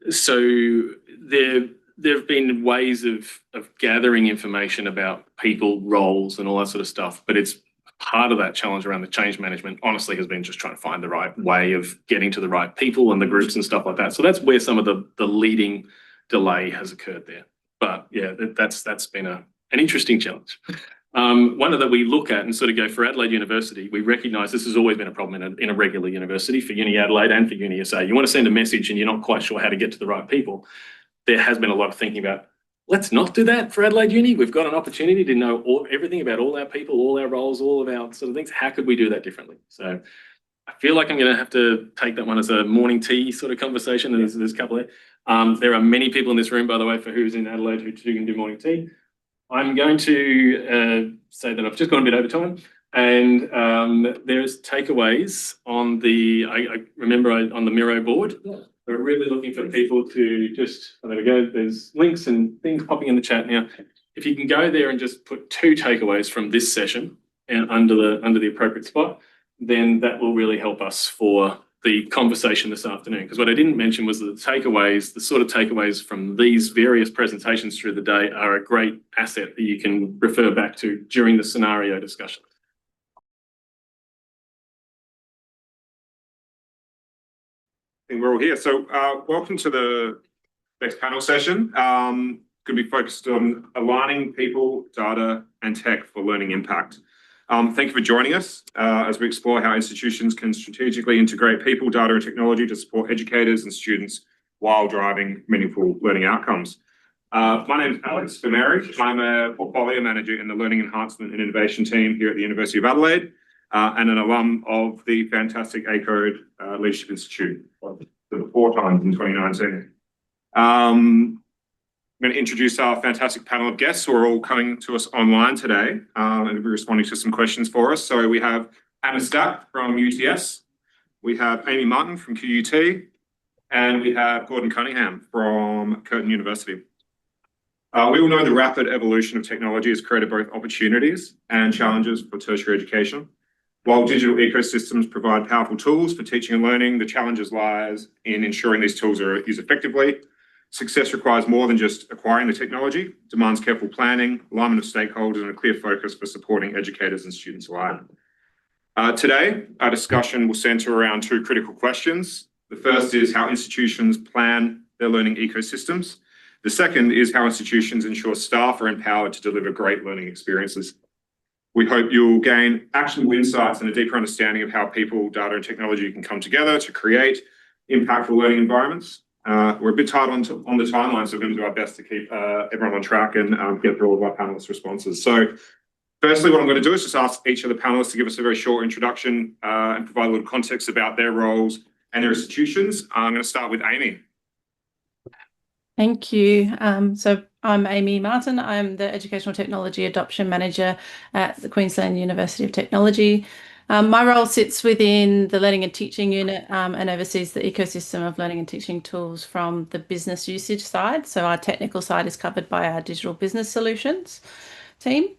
So there have been ways of gathering information about people, roles, and all that sort of stuff, but it's part of that challenge around the change management, honestly, has been just trying to find the right way of getting to the right people and the groups and stuff like that. So that's where some of the leading delay has occurred there. But yeah, that's been an interesting challenge. One that we look at and sort of go for Adelaide University, we recognise this has always been a problem in a regular university for Uni Adelaide and for Uni SA. You want to send a message and you're not quite sure how to get to the right people. There has been a lot of thinking about, let's not do that for Adelaide Uni. We've got an opportunity to know everything about all our people, all our roles, all of our sort of things. How could we do that differently? So I feel like I'm going to have to take that one as a morning tea sort of conversation. And there's a couple there. There are many people in this room, by the way, for who's in Adelaide who can do morning tea. I'm going to say that I've just gone a bit over time, and there's takeaways on the, I remember on the Miro board. We're really looking for people to just, oh, there we go, there's links and things popping in the chat now. If you can go there and just put 2 takeaways from this session and under the appropriate spot, then that will really help us for the conversation this afternoon. Because what I didn't mention was that the takeaways, the sort of takeaways from these various presentations through the day are a great asset that you can refer back to during the scenario discussion. I think we're all here. So welcome to the next panel session. Going to be focused on aligning people, data, and tech for learning impact. Thank you for joining us as we explore how institutions can strategically integrate people, data, and technology to support educators and students while driving meaningful learning outcomes. My name is Alex Demary. I'm a portfolio manager in the Learning Enhancement and Innovation team here at the University of Adelaide, and an alum of the fantastic ACODE Leadership Institute for 4 times in 2019. I'm going to introduce our fantastic panel of guests who are all coming to us online today and will be responding to some questions for us. So we have Anna Stack from UTS, we have Amy Martin from QUT, and we have Gordon Cunningham from Curtin University. We all know the rapid evolution of technology has created both opportunities and challenges for tertiary education. While digital ecosystems provide powerful tools for teaching and learning, the challenges lies in ensuring these tools are used effectively. Success requires more than just acquiring the technology, demands careful planning, alignment of stakeholders, and a clear focus for supporting educators and students alike. Today, our discussion will centre around 2 critical questions. The first is how institutions plan their learning ecosystems. The second is how institutions ensure staff are empowered to deliver great learning experiences. We hope you'll gain actionable insights and a deeper understanding of how people, data, and technology can come together to create impactful learning environments. We're a bit tight on the timeline, so we're going to do our best to keep everyone on track and get through all of our panelists' responses. So firstly, what I'm going to do is just ask each of the panelists to give us a very short introduction and provide a little context about their roles and their institutions. I'm going to start with Amy. Thank you. So I'm Amy Martin. I'm the Educational Technology Adoption Manager at the Queensland University of Technology. My role sits within the Learning and Teaching Unit and oversees the ecosystem of learning and teaching tools from the business usage side. So our technical side is covered by our digital business solutions team.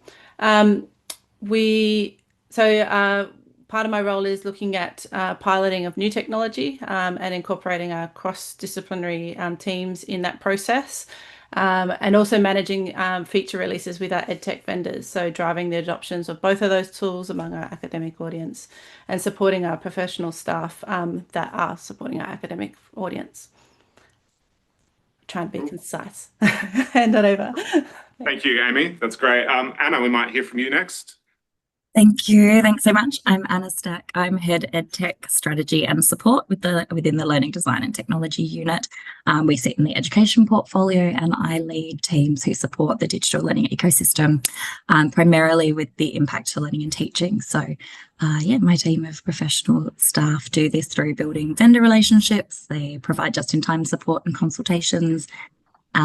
Part of my role is looking at piloting of new technology and incorporating our cross-disciplinary teams in that process, and also managing feature releases with our EdTech vendors, so driving the adoptions of both of those tools among our academic audience and supporting our professional staff that are supporting our academic audience. Try and be concise. Hand that over. Thank you, Amy. That's great. Anna, we might hear from you next. Thank you. Thanks so much. I'm Anna Stack. I'm Head EdTech Strategy and Support within the Learning Design and Technology Unit. We sit in the education portfolio, and I lead teams who support the digital learning ecosystem, primarily with the impact to learning and teaching. So my team of professional staff do this through building vendor relationships. They provide just-in-time support and consultations.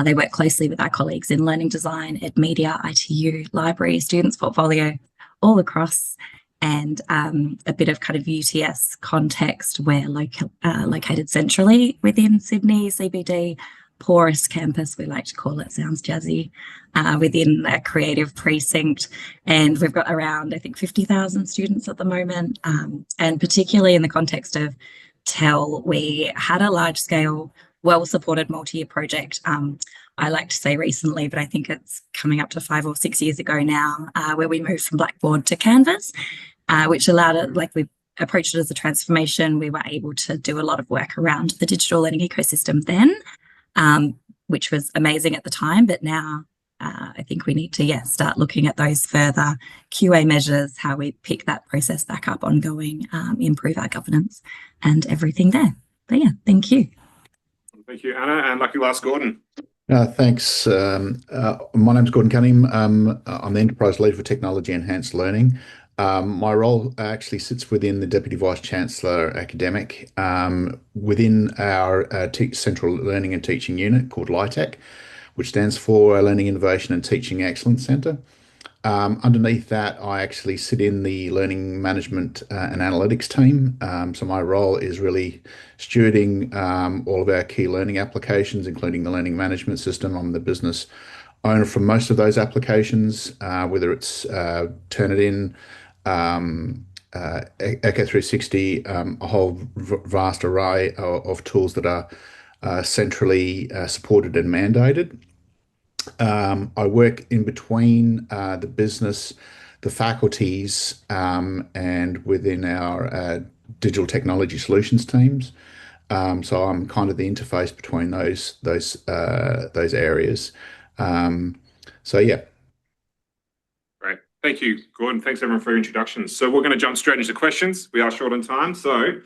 They work closely with our colleagues in learning design, ed media, ITU, library, students portfolio, all across, and a bit of kind of UTS context. We're located centrally within Sydney CBD, porous campus, we like to call it, sounds jazzy, within a creative precinct. And we've got around, I think, 50,000 students at the moment. And particularly in the context of TEL, we had a large scale, well-supported multi-year project. I like to say recently, but I think it's coming up to 5 or 6 years ago now, where we moved from Blackboard to Canvas, which allowed it, like we approached it as a transformation. We were able to do a lot of work around the digital learning ecosystem then, which was amazing at the time. But now I think we need to, start looking at those further QA measures, how we pick that process back up ongoing, improve our governance and everything there. But yeah, thank you. Thank you, Anna, and lucky last, Gordon. Thanks. My name's Gordon Cunningham. I'm the Enterprise Lead for Technology Enhanced Learning. My role actually sits within the Deputy Vice Chancellor Academic within our Central Learning and Teaching Unit called LITEC, which stands for Learning Innovation and Teaching Excellence Centre. Underneath that, I actually sit in the learning management and analytics team. So my role is really stewarding all of our key learning applications, including the learning management system. I'm the business owner for most of those applications, whether it's Turnitin, Echo360, a whole vast array of tools that are centrally supported and mandated. I work in between the business, the faculties, and within our digital technology solutions teams. So I'm kind of the interface between those areas. So yeah. Great. Thank you, Gordon. Thanks everyone for your introductions. So we're going to jump straight into questions. We are short on time, so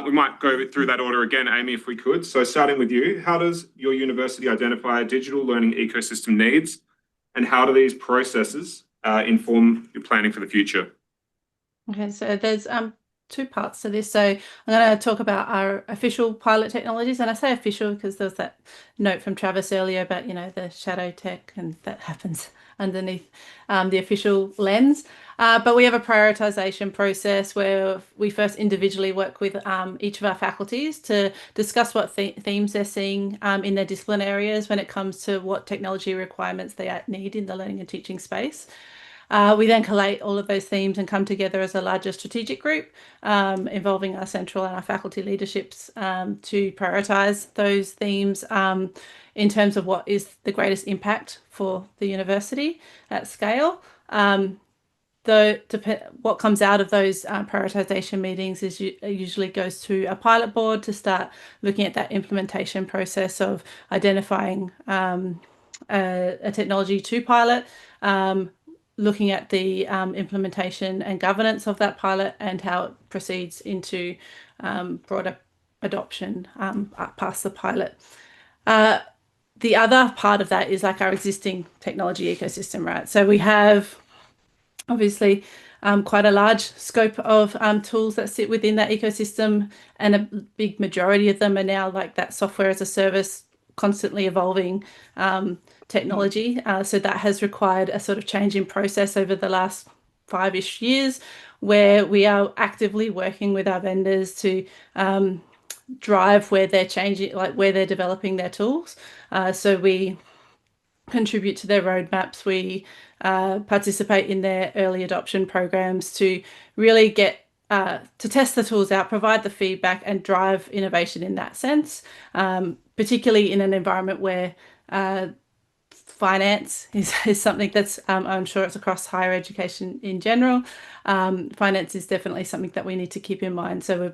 we might go through that order again, Amy, if we could. So starting with you, how does your university identify digital learning ecosystem needs, and how do these processes inform your planning for the future? Okay, so there's 2 parts to this. So I'm going to talk about our official pilot technologies, and I say official because there was that note from Travis earlier about, the shadow tech, and that happens underneath the official lens. But we have a prioritization process where we first individually work with each of our faculties to discuss what themes they're seeing in their discipline areas when it comes to what technology requirements they need in the learning and teaching space. We then collate all of those themes and come together as a larger strategic group involving our central and our faculty leaderships to prioritise those themes in terms of what is the greatest impact for the university at scale. What comes out of those prioritisation meetings is usually goes to a pilot board to start looking at that implementation process of identifying a technology to pilot, looking at the implementation and governance of that pilot and how it proceeds into broader adoption past the pilot. The other part of that is like our existing technology ecosystem, right? So we have obviously quite a large scope of tools that sit within that ecosystem, and a big majority of them are now like that software as a service, constantly evolving technology. So that has required a sort of change in process over the last 5-ish years, where we are actively working with our vendors to drive where they're changing, like where they're developing their tools. So we contribute to their roadmaps. We participate in their early adoption programs to really get to test the tools out, provide the feedback and drive innovation in that sense, particularly in an environment where finance is something that's, I'm sure it's across higher education in general. Finance is definitely something that we need to keep in mind. So we're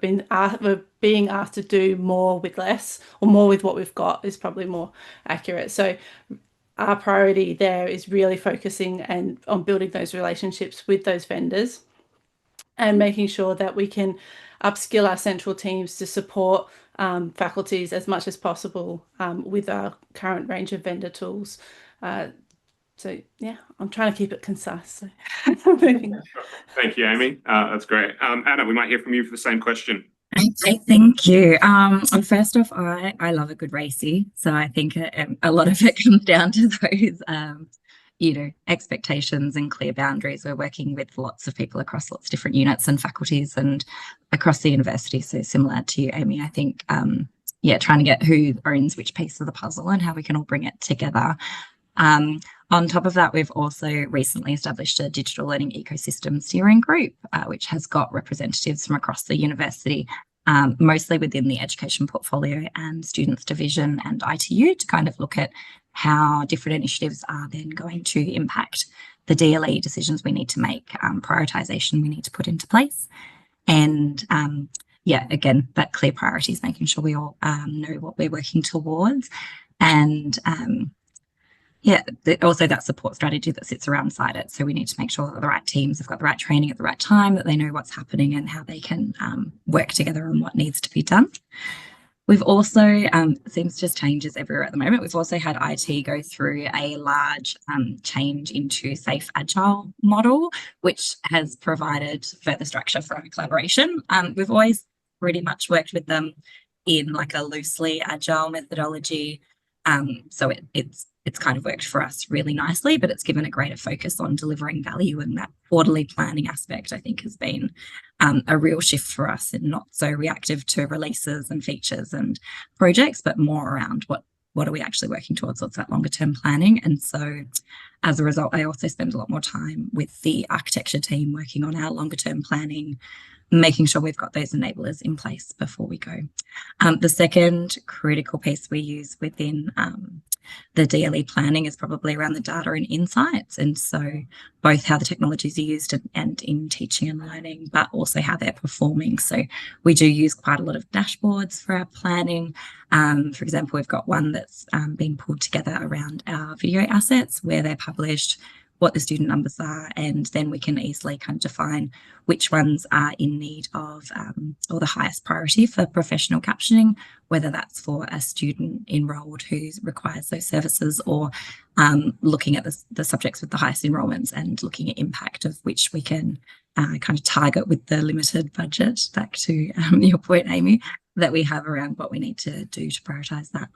being asked to do more with less, or more with what we've got is probably more accurate. So our priority there is really focusing on building those relationships with those vendors and making sure that we can upskill our central teams to support faculties as much as possible with our current range of vendor tools. So yeah, I'm trying to keep it concise. So. Thank you, Amy. That's great. Anna, we might hear from you for the same question. Okay, thank you. First off, I love a good racy, so I think a lot of it comes down to those, expectations and clear boundaries. We're working with lots of people across lots of different units and faculties and across the university. So similar to you, Amy, I think, trying to get who owns which piece of the puzzle and how we can all bring it together. On top of that, we've also recently established a digital learning ecosystem steering group, which has got representatives from across the university, mostly within the education portfolio and students division and ITU, to kind of look at how different initiatives are then going to impact the DLE decisions we need to make, prioritisation we need to put into place. And again, that clear priorities, making sure we all know what we're working towards. And also that support strategy that sits around it. So we need to make sure that the right teams have got the right training at the right time, that they know what's happening and how they can work together on what needs to be done. We've also, it seems just changes everywhere at the moment. We've also had IT go through a large change into safe agile model, which has provided further structure for our collaboration. We've always pretty much worked with them in like a loosely agile methodology. So it's kind of worked for us really nicely, but it's given a greater focus on delivering value, and that quarterly planning aspect, I think, has been a real shift for us, and not so reactive to releases and features and projects, but more around what are we actually working towards, what's that longer term planning. And so as a result, I also spend a lot more time with the architecture team working on our longer term planning, making sure we've got those enablers in place before we go. The second critical piece we use within the DLE planning is probably around the data and insights. And so both how the technologies are used and in teaching and learning, but also how they're performing. So we do use quite a lot of dashboards for our planning. For example, we've got one that's being pulled together around our video assets, where they're published, what the student numbers are, and then we can easily kind of define which ones are in need of or the highest priority for professional captioning, whether that's for a student enrolled who requires those services, or looking at the subjects with the highest enrolments and looking at impact of which we can kind of target with the limited budget, back to your point, Amy, that we have around what we need to do to prioritise that.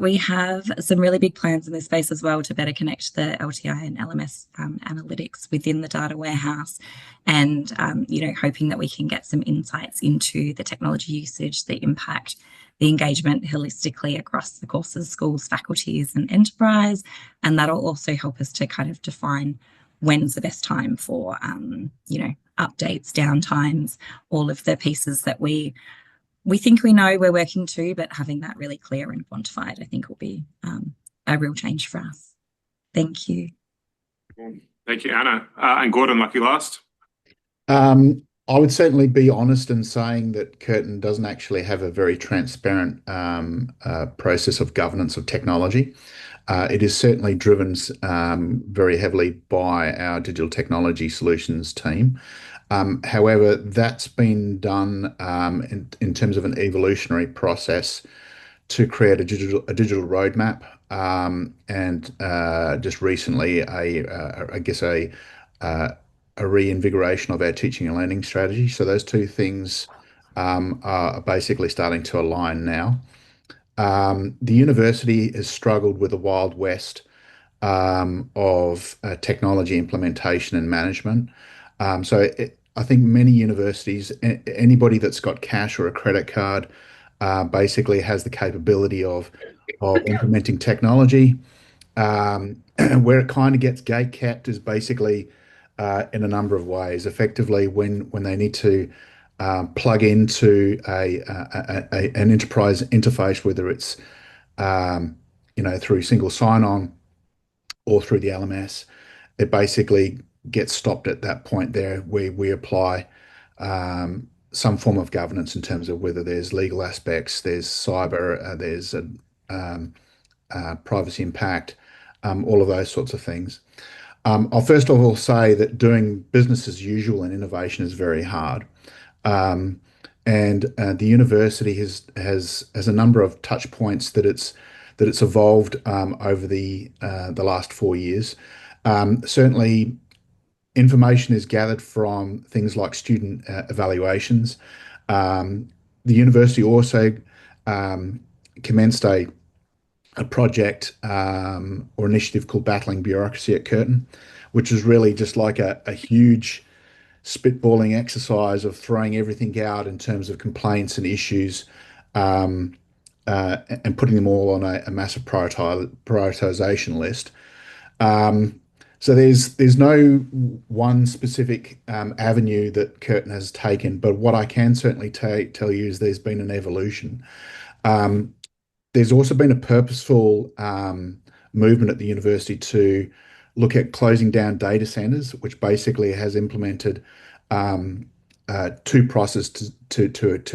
We have some really big plans in this space as well to better connect the LTI and LMS analytics within the data warehouse, and hoping that we can get some insights into the technology usage, the impact, the engagement holistically across the courses, schools, faculties and enterprise. And that'll also help us to kind of define when's the best time for updates, downtimes, all of the pieces that we think we know we're working to, but having that really clear and quantified, I think, will be a real change for us. Thank you. Thank you, Anna. And Gordon, lucky last. I would certainly be honest in saying that Curtin doesn't actually have a very transparent process of governance of technology. It is certainly driven very heavily by our digital technology solutions team. However, that's been done in terms of an evolutionary process to create a digital roadmap, and just recently a reinvigoration of our teaching and learning strategy. So those two things are basically starting to align now. The university has struggled with the Wild West of technology implementation and management. I think many universities, anybody that's got cash or a credit card, basically has the capability of implementing technology. Where it kind of gets gate-capped is basically in a number of ways. Effectively, when they need to plug into an enterprise interface, whether it's through single sign-on or through the LMS, it basically gets stopped at that point there, where we apply some form of governance in terms of whether there's legal aspects, there's cyber, there's privacy impact, all of those sorts of things. I'll first of all say that doing business as usual and innovation is very hard. And the university has a number of touch points that it's evolved over the last 4 years. Certainly, information is gathered from things like student evaluations. The university also commenced a project or initiative called Battling Bureaucracy at Curtin, which is really just like a huge spitballing exercise of throwing everything out in terms of complaints and issues and putting them all on a massive prioritization list. So there's no one specific avenue that Curtin has taken, but what I can certainly tell you is there's been an evolution. There's also been a purposeful movement at the university to look at closing down data centers, which basically has implemented two processes to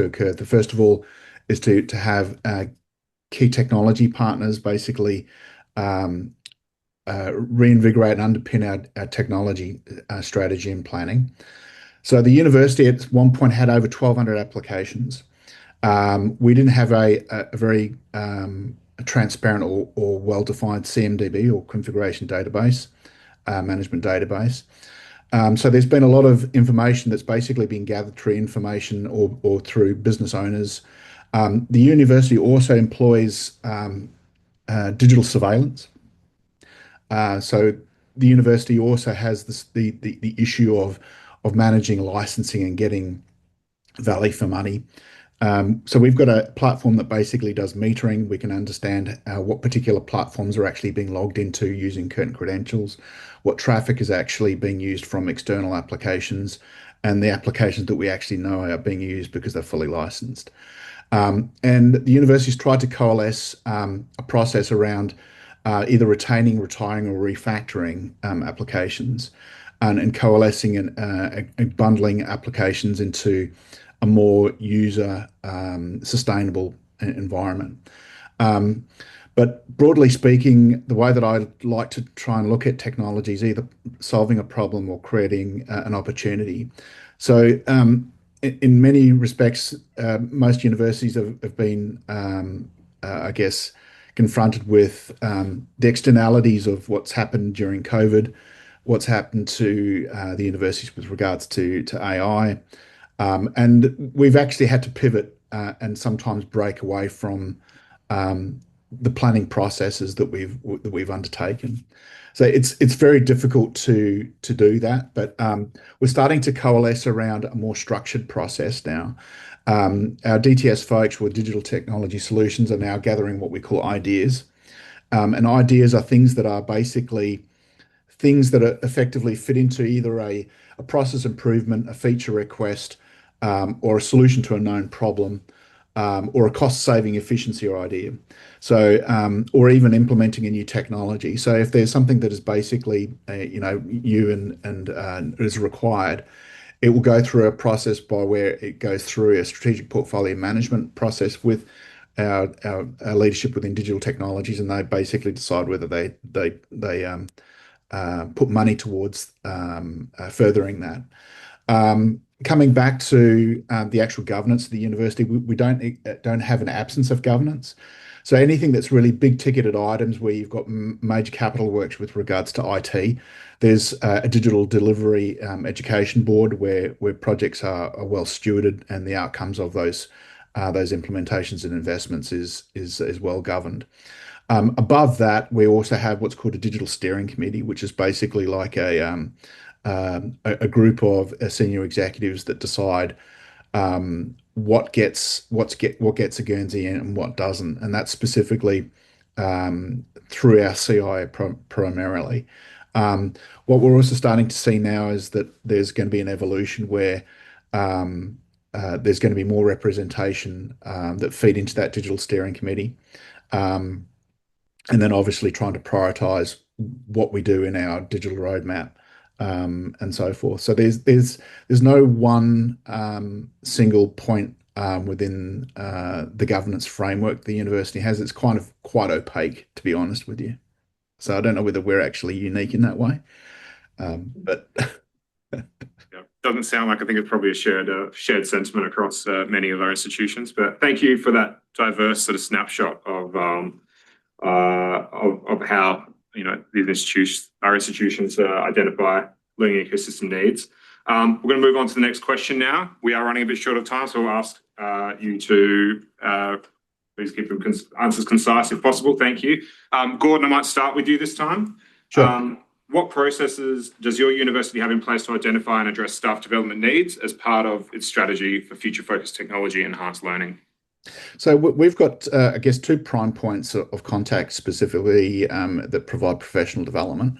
occur. The first of all is to have key technology partners basically reinvigorate and underpin our technology strategy and planning. So the university at one point had over 1,200 applications. We didn't have a very transparent or well-defined CMDB or configuration database, management database. So there's been a lot of information that's basically been gathered through information or through business owners. The university also employs digital surveillance. So the university also has the issue of managing licensing and getting value for money. So we've got a platform that basically does metering. We can understand what particular platforms are actually being logged into using Curtin credentials, what traffic is actually being used from external applications, and the applications that we actually know are being used because they're fully licensed. And the university's tried to coalesce a process around either retaining, retiring, or refactoring applications, and coalescing and bundling applications into a more user sustainable environment. But broadly speaking, the way that I like to try and look at technology is either solving a problem or creating an opportunity. So in many respects, most universities have been, I guess, confronted with the externalities of what's happened during COVID, what's happened to the universities with regards to AI. And we've actually had to pivot and sometimes break away from the planning processes that we've undertaken. So it's very difficult to do that, but we're starting to coalesce around a more structured process now. Our DTS folks with digital technology solutions are now gathering what we call ideas. And ideas are things that are basically things that are effectively fit into either a process improvement, a feature request, or a solution to a known problem, or a cost-saving efficiency or idea. So, or even implementing a new technology. So if there's something that is basically, new and is required, it will go through a process by where it goes through a strategic portfolio management process with our leadership within digital technologies, and they basically decide whether they put money towards furthering that. Coming back to the actual governance of the university, we don't have an absence of governance. So anything that's really big ticketed items where you've got major capital works with regards to IT, there's a digital delivery education board where projects are well stewarded and the outcomes of those implementations and investments is well governed. Above that, we also have what's called a digital steering committee, which is basically like a group of senior executives that decide what gets a Guernsey and what doesn't, and that's specifically through our CI primarily. What we're also starting to see now is that there's going to be an evolution where there's going to be more representation that feed into that digital steering committee, and then obviously trying to prioritize what we do in our digital roadmap. And so forth. So there's no one single point within the governance framework the university has. It's kind of quite opaque, to be honest with you. So I don't know whether we're actually unique in that way, but yeah, doesn't sound like. I think it's probably a shared sentiment across many of our institutions. But thank you for that diverse sort of snapshot of how our institutions identify learning ecosystem needs. We're going to move on to the next question now. We are running a bit short of time, so I'll ask you to please keep your answers concise if possible. Thank you. Gordon, I might start with you this time. Sure. What processes does your university have in place to identify and address staff development needs as part of its strategy for future-focused technology and enhanced learning? So we've got, I guess, two prime points of contact specifically that provide professional development.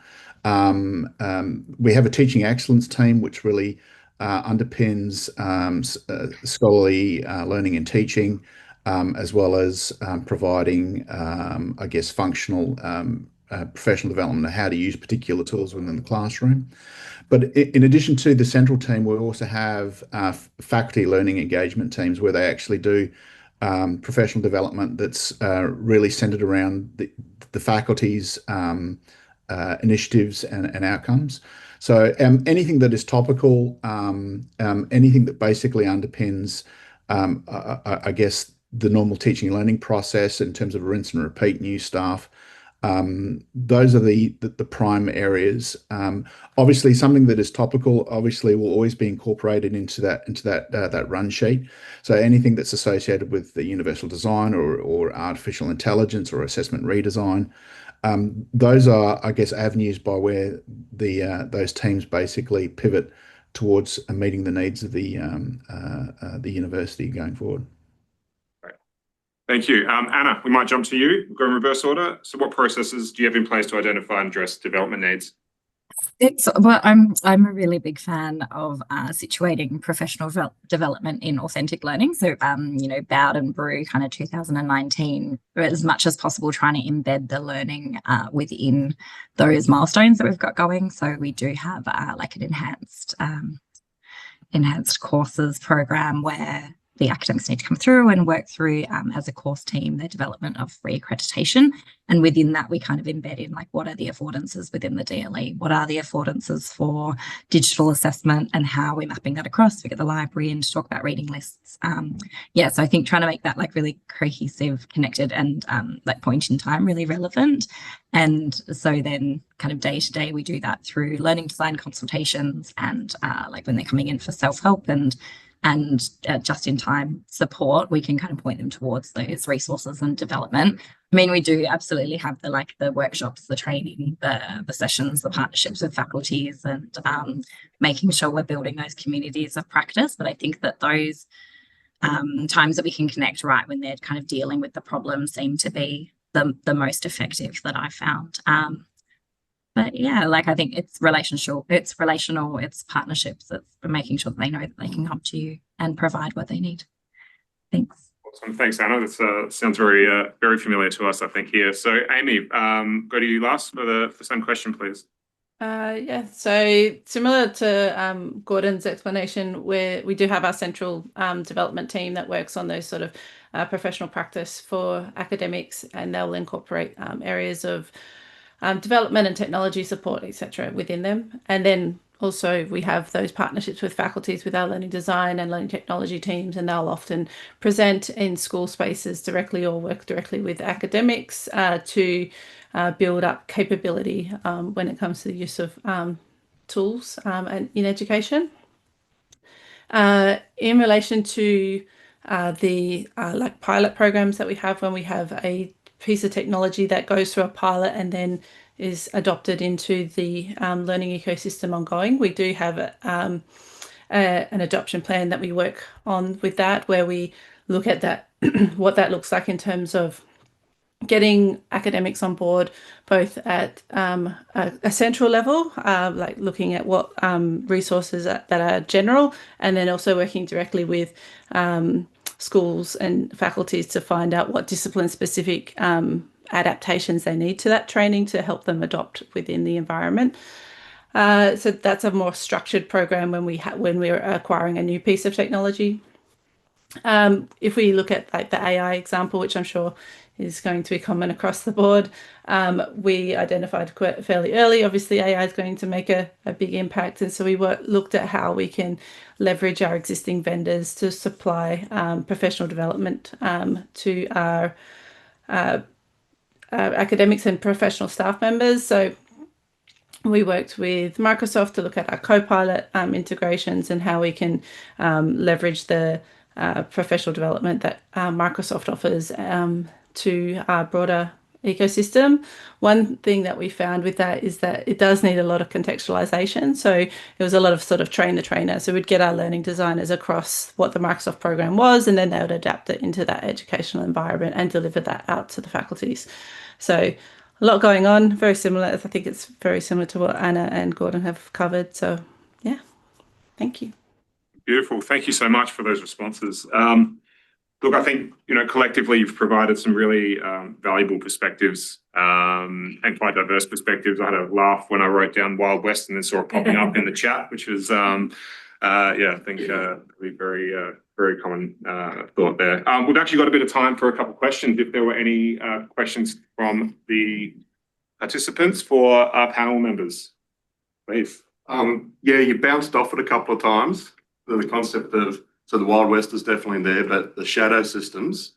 We have a teaching excellence team, which really underpins scholarly learning and teaching, as well as providing, I guess, functional professional development of how to use particular tools within the classroom. But in addition to the central team, we also have faculty learning engagement teams where they actually do professional development that's really centered around the faculty's initiatives and outcomes. So anything that is topical, anything that basically underpins, I guess, the normal teaching and learning process in terms of rinse and repeat new staff. Those are the prime areas. Obviously, something that is topical obviously will always be incorporated into that run sheet. So anything that's associated with the universal design or artificial intelligence or assessment redesign, those are, I guess, avenues by where those teams basically pivot towards meeting the needs of the university going forward. Thank you. Anna, we might jump to you. We'll go in reverse order. So what processes do you have in place to identify and address development needs? Well, I'm a really big fan of situating professional development in authentic learning. So, Bowd and Brew kind of 2019, as much as possible, trying to embed the learning within those milestones that we've got going. So we do have like an enhanced courses program where the academics need to come through and work through as a course team the development of reaccreditation. And within that, we kind of embed in like what are the affordances within the DLE, what are the affordances for digital assessment, and how we're mapping that across. We get the library in to talk about reading lists. So I think trying to make that like really cohesive, connected, and like point in time really relevant. And so then kind of day to day, we do that through learning design consultations and like when they're coming in for self-help and just-in-time support, we can kind of point them towards those resources and development. I mean, we do absolutely have the workshops, the training, the sessions, the partnerships with faculties, and making sure we're building those communities of practice. But I think that those times that we can connect right when they're kind of dealing with the problem seem to be the most effective that I've found. But yeah, like I think it's relational, it's partnerships, it's making sure that they know that they can come to you and provide what they need. Thanks. Awesome. Thanks, Anna. That sounds very familiar to us, I think, here. So Amy, go to you last for the same question, please. So similar to Gordon's explanation, where we do have our central development team that works on those sort of professional practice for academics, and they'll incorporate areas of development and technology support, etc., within them. And then also we have those partnerships with faculties with our learning design and learning technology teams, and they'll often present in school spaces directly or work directly with academics to build up capability when it comes to the use of tools and in education. In relation to the like pilot programs that we have, when we have a piece of technology that goes through a pilot and then is adopted into the learning ecosystem ongoing, we do have an adoption plan that we work on with that, where we look at that what that looks like in terms of getting academics on board, both at a central level, like looking at what resources that are general, and then also working directly with schools and faculties to find out what discipline-specific adaptations they need to that training to help them adopt within the environment. So that's a more structured program when we're acquiring a new piece of technology. If we look at like the AI example, which I'm sure is going to be common across the board, we identified quite fairly early, obviously AI is going to make a big impact. And so we looked at how we can leverage our existing vendors to supply professional development to our academics and professional staff members. So we worked with Microsoft to look at our Copilot integrations and how we can leverage the professional development that Microsoft offers to our broader ecosystem. One thing that we found with that is that it does need a lot of contextualization. So it was a lot of sort of train the trainer. So we'd get our learning designers across what the Microsoft program was, and then they would adapt it into that educational environment and deliver that out to the faculties. So a lot going on, very similar. I think it's very similar to what Anna and Gordon have covered. So yeah, thank you. Beautiful. Thank you so much for those responses. Look, I think, collectively you've provided some really valuable perspectives and quite diverse perspectives. I had a laugh when I wrote down Wild West and then saw it popping up in the chat, which was, I think very common thought there. We've actually got a bit of time for a couple of questions. If there were any questions from the participants for our panel members, please. Yeah, you bounced off it a couple of times. The concept of, so the Wild West is definitely there, but the shadow systems,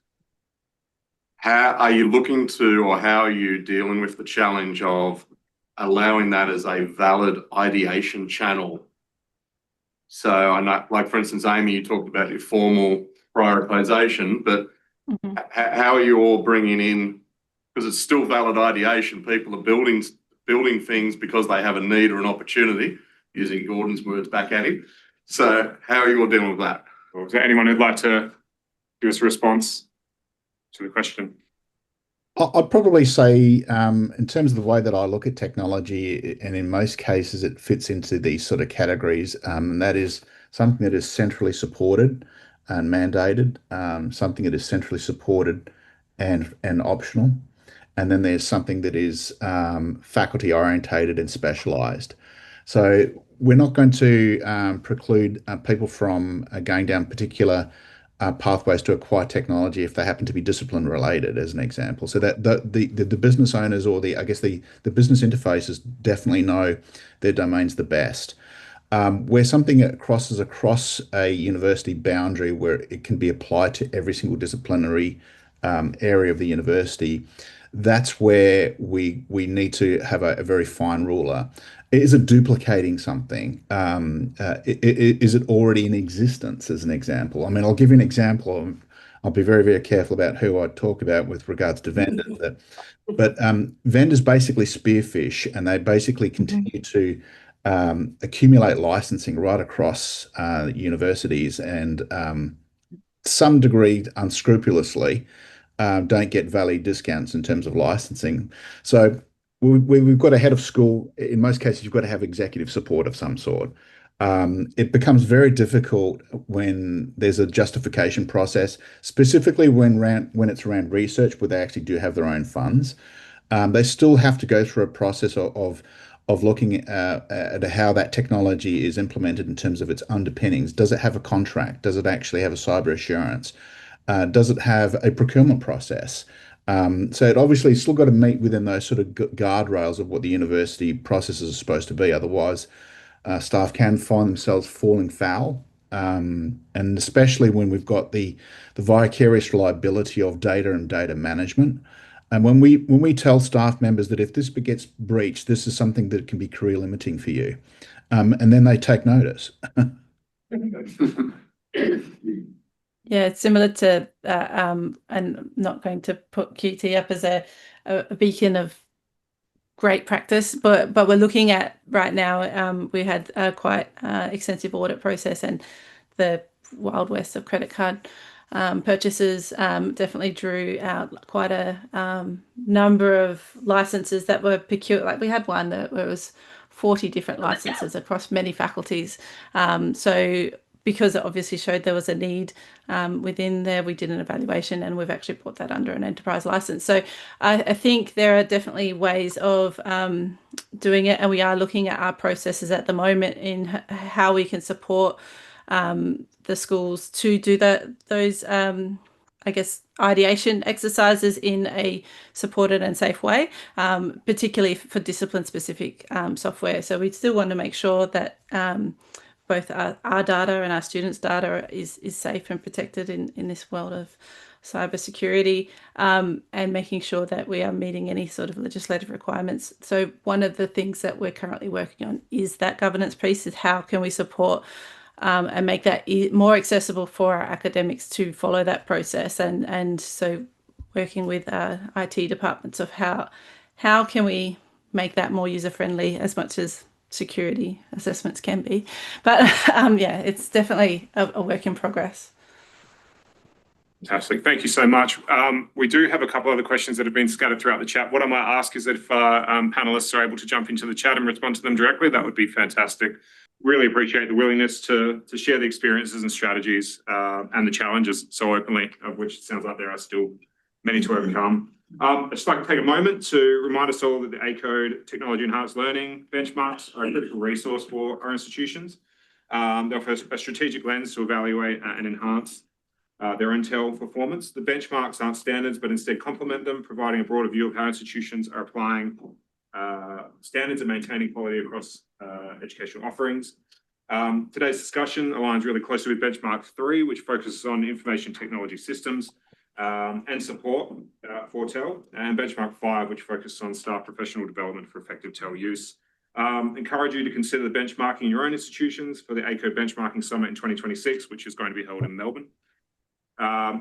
how are you looking to, or how are you dealing with the challenge of allowing that as a valid ideation channel? So I know, like for instance, Amy, you talked about your formal prioritization, but how are you all bringing in, because it's still valid ideation, people are building things because they have a need or an opportunity, using Gordon's words back at him. So how are you all dealing with that? Is there anyone who'd like to give us a response to the question? I'd probably say, in terms of the way that I look at technology, and in most cases it fits into these sort of categories, and that is something that is centrally supported and mandated, something that is centrally supported and optional, and then there's something that is faculty orientated and specialised. So we're not going to preclude people from going down particular pathways to acquire technology if they happen to be discipline related, as an example. So that the business owners, or the business interfaces, definitely know their domains the best. Where something crosses across a university boundary, where it can be applied to every single disciplinary area of the university, that's where we need to have a very fine ruler. Is it duplicating something? Is it already in existence, as an example? I mean, I'll give you an example. I'll be very, very careful about who I talk about with regards to vendors. But vendors basically spearfish, and they basically continue to accumulate licensing right across universities, and some degree unscrupulously don't get valid discounts in terms of licensing. So we've got a head of school. In most cases, you've got to have executive support of some sort. It becomes very difficult when there's a justification process, specifically when it's around research, where they actually do have their own funds. They still have to go through a process of looking at how that technology is implemented in terms of its underpinnings. Does it have a contract? Does it actually have a cyber assurance? Does it have a procurement process? So it obviously still got to meet within those sort of guardrails of what the university processes are supposed to be. Otherwise, staff can find themselves falling foul. And especially when we've got the vicarious liability of data and data management. And when we tell staff members that if this gets breached, this is something that can be career limiting for you, and then they take notice. Yeah, it's similar to, and I'm not going to put QT up as a beacon of great practice, but we're looking at right now, we had a quite extensive audit process, and the Wild West of credit card purchases definitely drew out quite a number of licenses that were procured. Like we had one where it was 40 different licenses across many faculties. So because it obviously showed there was a need within there, we did an evaluation, and we've actually put that under an enterprise license. So I think there are definitely ways of doing it, and we are looking at our processes at the moment in how we can support the schools to do those I guess ideation exercises in a supported and safe way, particularly for discipline specific software. So we still want to make sure that both our data and our students' data is safe and protected in this world of cybersecurity, and making sure that we are meeting any sort of legislative requirements. So one of the things that we're currently working on is that governance piece, is how can we support and make that more accessible for our academics to follow that process. And so working with IT departments of how can we make that more user-friendly as much as security assessments can be. But yeah, it's definitely a work in progress. Fantastic. Thank you so much. We do have a couple other questions that have been scattered throughout the chat. What I might ask is that if panelists are able to jump into the chat and respond to them directly, that would be fantastic. Really appreciate the willingness to share the experiences and strategies and the challenges so openly, of which it sounds like there are still many to overcome. I'd just like to take a moment to remind us all that the ACODE Technology Enhanced Learning benchmarks are a critical resource for our institutions. They offer a strategic lens to evaluate and enhance their intel performance. The benchmarks aren't standards, but instead complement them, providing a broader view of how institutions are applying standards and maintaining quality across educational offerings. Today's discussion aligns really closely with Benchmark 3, which focuses on information technology systems and support for TEL, and Benchmark 5, which focuses on staff professional development for effective TEL use. Encourage you to consider the benchmarking in your own institutions for the ACODE Benchmarking Summit in 2026, which is going to be held in Melbourne.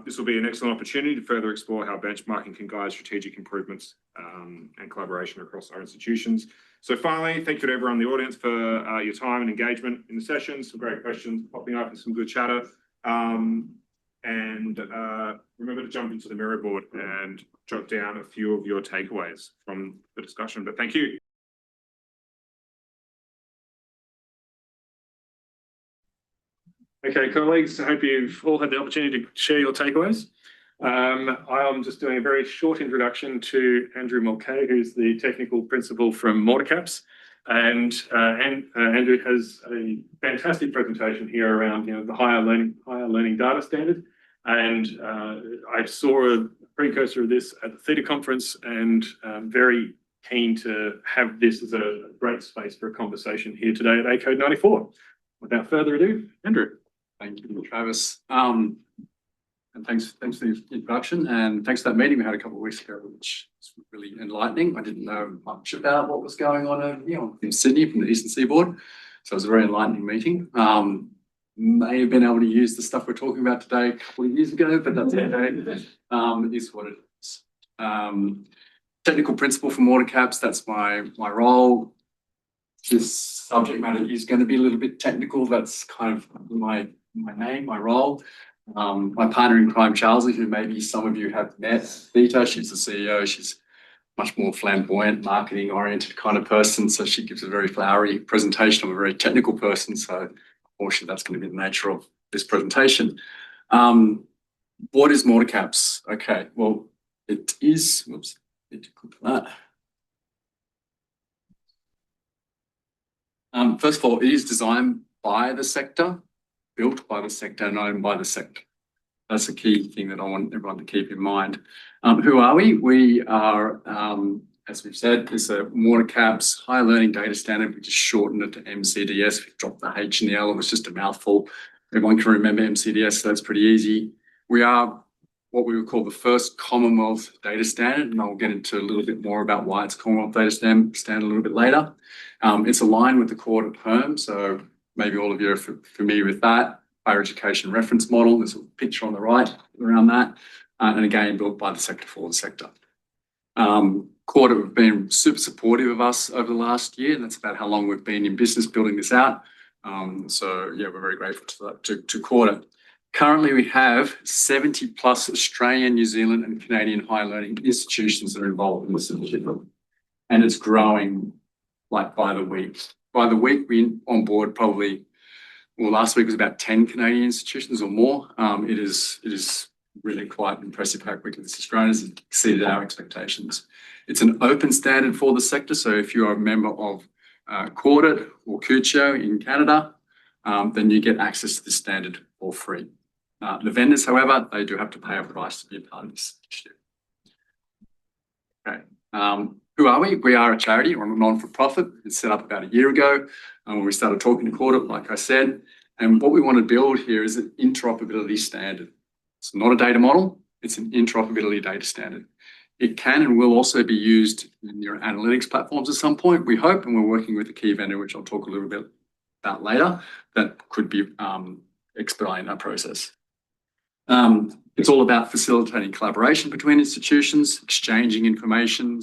This will be an excellent opportunity to further explore how benchmarking can guide strategic improvements and collaboration across our institutions. So finally, thank you to everyone in the audience for your time and engagement in the session. Some great questions popping up and some good chatter. And remember to jump into the Miro board and jot down a few of your takeaways from the discussion. But thank you. Okay, colleagues, I hope you've all had the opportunity to share your takeaways. I'm just doing a very short introduction to Andrew Mulcahy, who's the technical principal from Morticaps. And Andrew has a fantastic presentation here around the higher learning data standard. And I saw a precursor of this at the Theta conference, and very keen to have this as a great space for a conversation here today at ACODE94. Without further ado, Andrew. Thank you, Travis. And thanks for the introduction, and thanks for that meeting we had a couple of weeks ago, which was really enlightening. I didn't know much about what was going on over here in Sydney from the Eastern Seaboard, so it was a very enlightening meeting. May have been able to use the stuff we're talking about today a couple of years ago, but that's okay. It is what it is. Technical principal for Morticaps, that's my role. This subject matter is going to be a little bit technical. That's kind of my name, my role. My partner in crime, Charles, who maybe some of you have met, Theta, she's the CEO. She's much more flamboyant, marketing-oriented kind of person. So she gives a very flowery presentation. I'm a very technical person. So unfortunately, that's going to be the nature of this presentation. What is Morticaps? Okay, well, it is, whoops, need to click that. First of all, it is designed by the sector, built by the sector, and owned by the sector. That's a key thing that I want everyone to keep in mind. Who are we? We are, as we've said, it's a Morticaps Higher Learning Data Standard. We just shortened it to MCDS. We dropped the H and the L. It was just a mouthful. Everyone can remember MCDS, so that's pretty easy. We are what we would call the first Commonwealth data standard, and I'll get into a little bit more about why it's Commonwealth data standard a little bit later. It's aligned with the Core to Perm, so maybe all of you are familiar with that. Higher education reference model, there's a picture on the right around that, and again, built by the sector for the sector. Core have been super supportive of us over the last year, and that's about how long we've been in business building this out. So yeah, we're very grateful to Core. Currently, we have 70 plus Australian, New Zealand and Canadian higher learning institutions that are involved in this initiative. And it's growing like by the week. By the week, we onboard probably, well, last week was about 10 Canadian institutions or more. It is really quite impressive how quickly this has grown. It's exceeded our expectations. It's an open standard for the sector. So if you are a member of Corded or Cuccio in Canada, then you get access to this standard for free. The vendors, however, they do have to pay a price to be a part of this initiative. Okay. Who are we? We are a charity or a non-for-profit. It's set up about a year ago when we started talking to Corded, like I said. And what we want to build here is an interoperability standard. It's not a data model. It's an interoperability data standard. It can and will also be used in your analytics platforms at some point, we hope, and we're working with a key vendor, which I'll talk a little bit about later, that could be expediting that process. It's all about facilitating collaboration between institutions, exchanging information.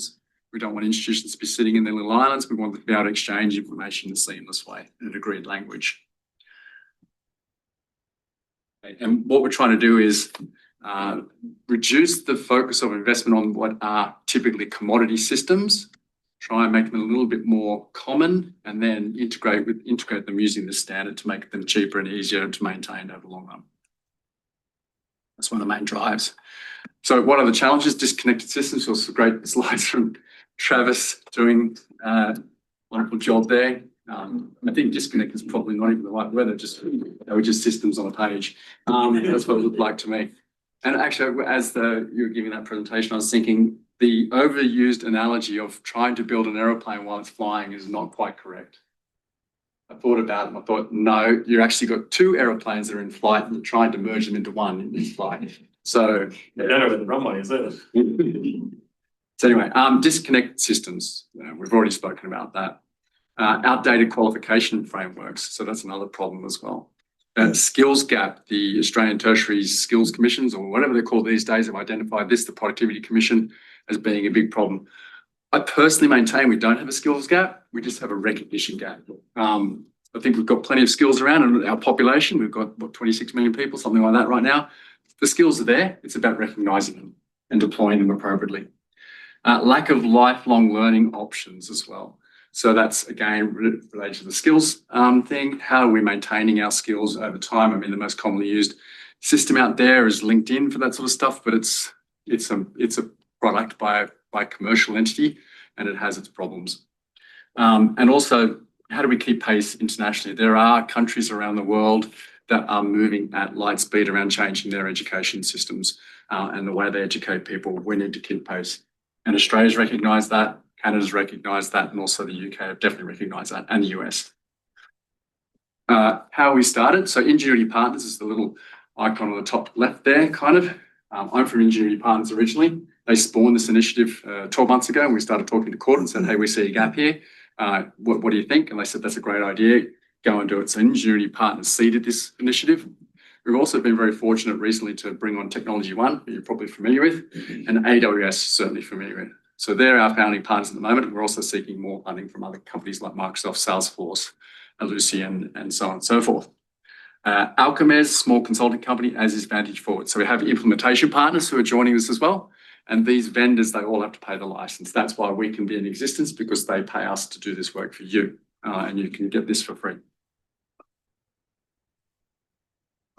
We don't want institutions to be sitting in their little islands. We want them to be able to exchange information in a seamless way in an agreed language. And what we're trying to do is reduce the focus of investment on what are typically commodity systems, try and make them a little bit more common, and then integrate them using the standard to make them cheaper and easier to maintain over the long run. That's one of the main drives. So what are the challenges? Disconnected systems. Also great slides from Travis doing a wonderful job there. I think disconnect is probably not even the right word. They were just systems on a page. That's what it looked like to me. And actually, as you were giving that presentation, I was thinking the overused analogy of trying to build an aeroplane while it's flying is not quite correct. I thought about it and I thought, no, you actually got two aeroplanes that are in flight and you're trying to merge them into one in flight. So I don't know where the runway is, is it? So anyway, disconnect systems. We've already spoken about that. Outdated qualification frameworks. So that's another problem as well. Skills gap. The Australian Tertiary Skills Commissions, or whatever they're called these days, have identified this, the Productivity Commission, as being a big problem. I personally maintain we don't have a skills gap. We just have a recognition gap. I think we've got plenty of skills around in our population. We've got, 26 million people, something like that right now. The skills are there. It's about recognising them and deploying them appropriately. Lack of lifelong learning options as well. So that's, again, related to the skills thing. How are we maintaining our skills over time? I mean, the most commonly used system out there is LinkedIn for that sort of stuff, but it's a product by a commercial entity, and it has its problems. And also, how do we keep pace internationally? There are countries around the world that are moving at light speed around changing their education systems and the way they educate people. We need to keep pace. And Australia's recognised that, Canada's recognised that, and also the UK have definitely recognised that, and the US. How we started. So Ingenuity Partners is the little icon on the top left there, kind of. I'm from Ingenuity Partners originally. They spawned this initiative 12 months ago, and we started talking to court and said, hey, we see a gap here. What do you think? And they said, that's a great idea. Go and do it. So Ingenuity Partners seeded this initiative. We've also been very fortunate recently to bring on Technology One, who you're probably familiar with, and AWS certainly familiar with. So they're our founding partners at the moment. We're also seeking more funding from other companies like Microsoft, Salesforce, Lucy, and so on and so forth. Alchemez, small consulting company, as is Vantage Forward. So we have implementation partners who are joining us as well. And these vendors, they all have to pay the license. That's why we can be in existence, because they pay us to do this work for you. And you can get this for free.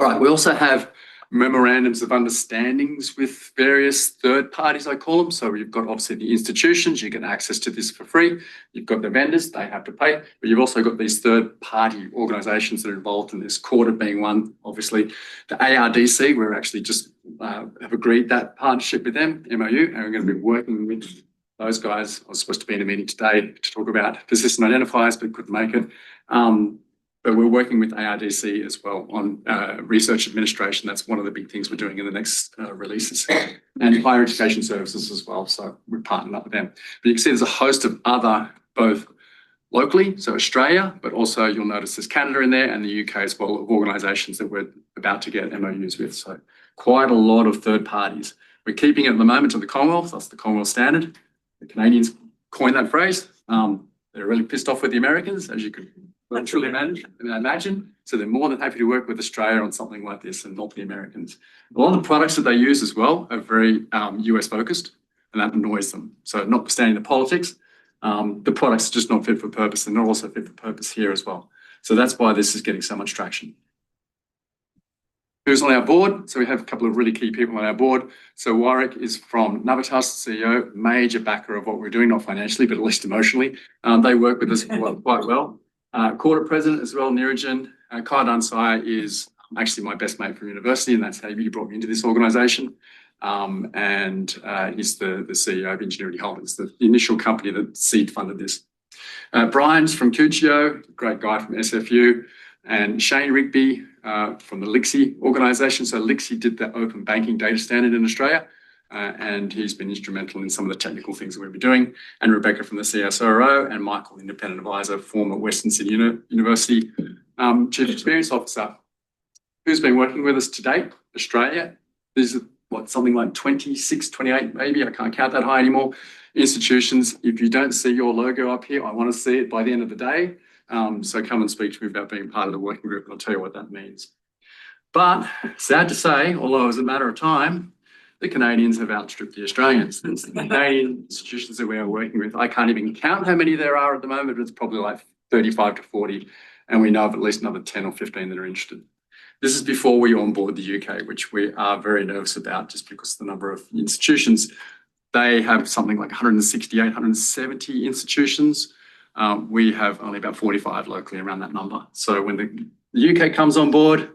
All right, we also have memorandums of understandings with various third parties, I call them. So you've got obviously the institutions, you get access to this for free. You've got the vendors, they have to pay, but you've also got these third party organisations that are involved in this, ACODE being one, obviously. The ARDC, we're actually just have agreed that partnership with them, MOU, and we're going to be working with those guys. I was supposed to be in a meeting today to talk about persistent identifiers, but couldn't make it. But we're working with ARDC as well on research administration. That's one of the big things we're doing in the next releases, and higher education services as well. So we're partnered up with them. But you can see there's a host of other, both locally, so Australia, but also you'll notice there's Canada in there and the UK as well, of organisations that we're about to get MOUs with. So quite a lot of third parties. We're keeping it at the moment to the Commonwealth. That's the Commonwealth standard. The Canadians coined that phrase. They're really pissed off with the Americans, as you could truly imagine. So they're more than happy to work with Australia on something like this and not the Americans. A lot of the products that they use as well are very US focused, and that annoys them. So notwithstanding the politics, the products are just not fit for purpose, and not also fit for purpose here as well. So that's why this is getting so much traction. Who's on our board? So we have a couple of really key people on our board. So Warwick is from Navitas, CEO, major backer of what we're doing, not financially, but at least emotionally. They work with us quite well. Corporate president as well, Nirajan. Kai Dunsai is actually my best mate from university, and that's how he brought me into this organisation. And he's the CEO of Ingenuity Holdings, the initial company that seed funded this. Brian's from Cuccio, great guy from SFU. And Shane Rigby from the LIXI organisation. So LIXI did the open banking data standard in Australia, and he's been instrumental in some of the technical things that we'll be doing. And Rebecca from the CSRO, and Michael, independent advisor, former Western Sydney University Chief Experience Officer. who's been working with us to date? Australia. There's what, something like 26, 28, maybe, I can't count that high anymore, institutions. If you don't see your logo up here, I want to see it by the end of the day. So come and speak to me about being part of the working group, and I'll tell you what that means. But sad to say, although as a matter of time, the Canadians have outstripped the Australians. It's the Canadian institutions that we are working with. I can't even count how many there are at the moment, but it's probably like 35 to 40. And we know of at least another 10 or 15 that are interested. This is before we onboard the UK, which we are very nervous about just because of the number of institutions. They have something like 168, 170 institutions. We have only about 45 locally around that number. So when the UK comes on board,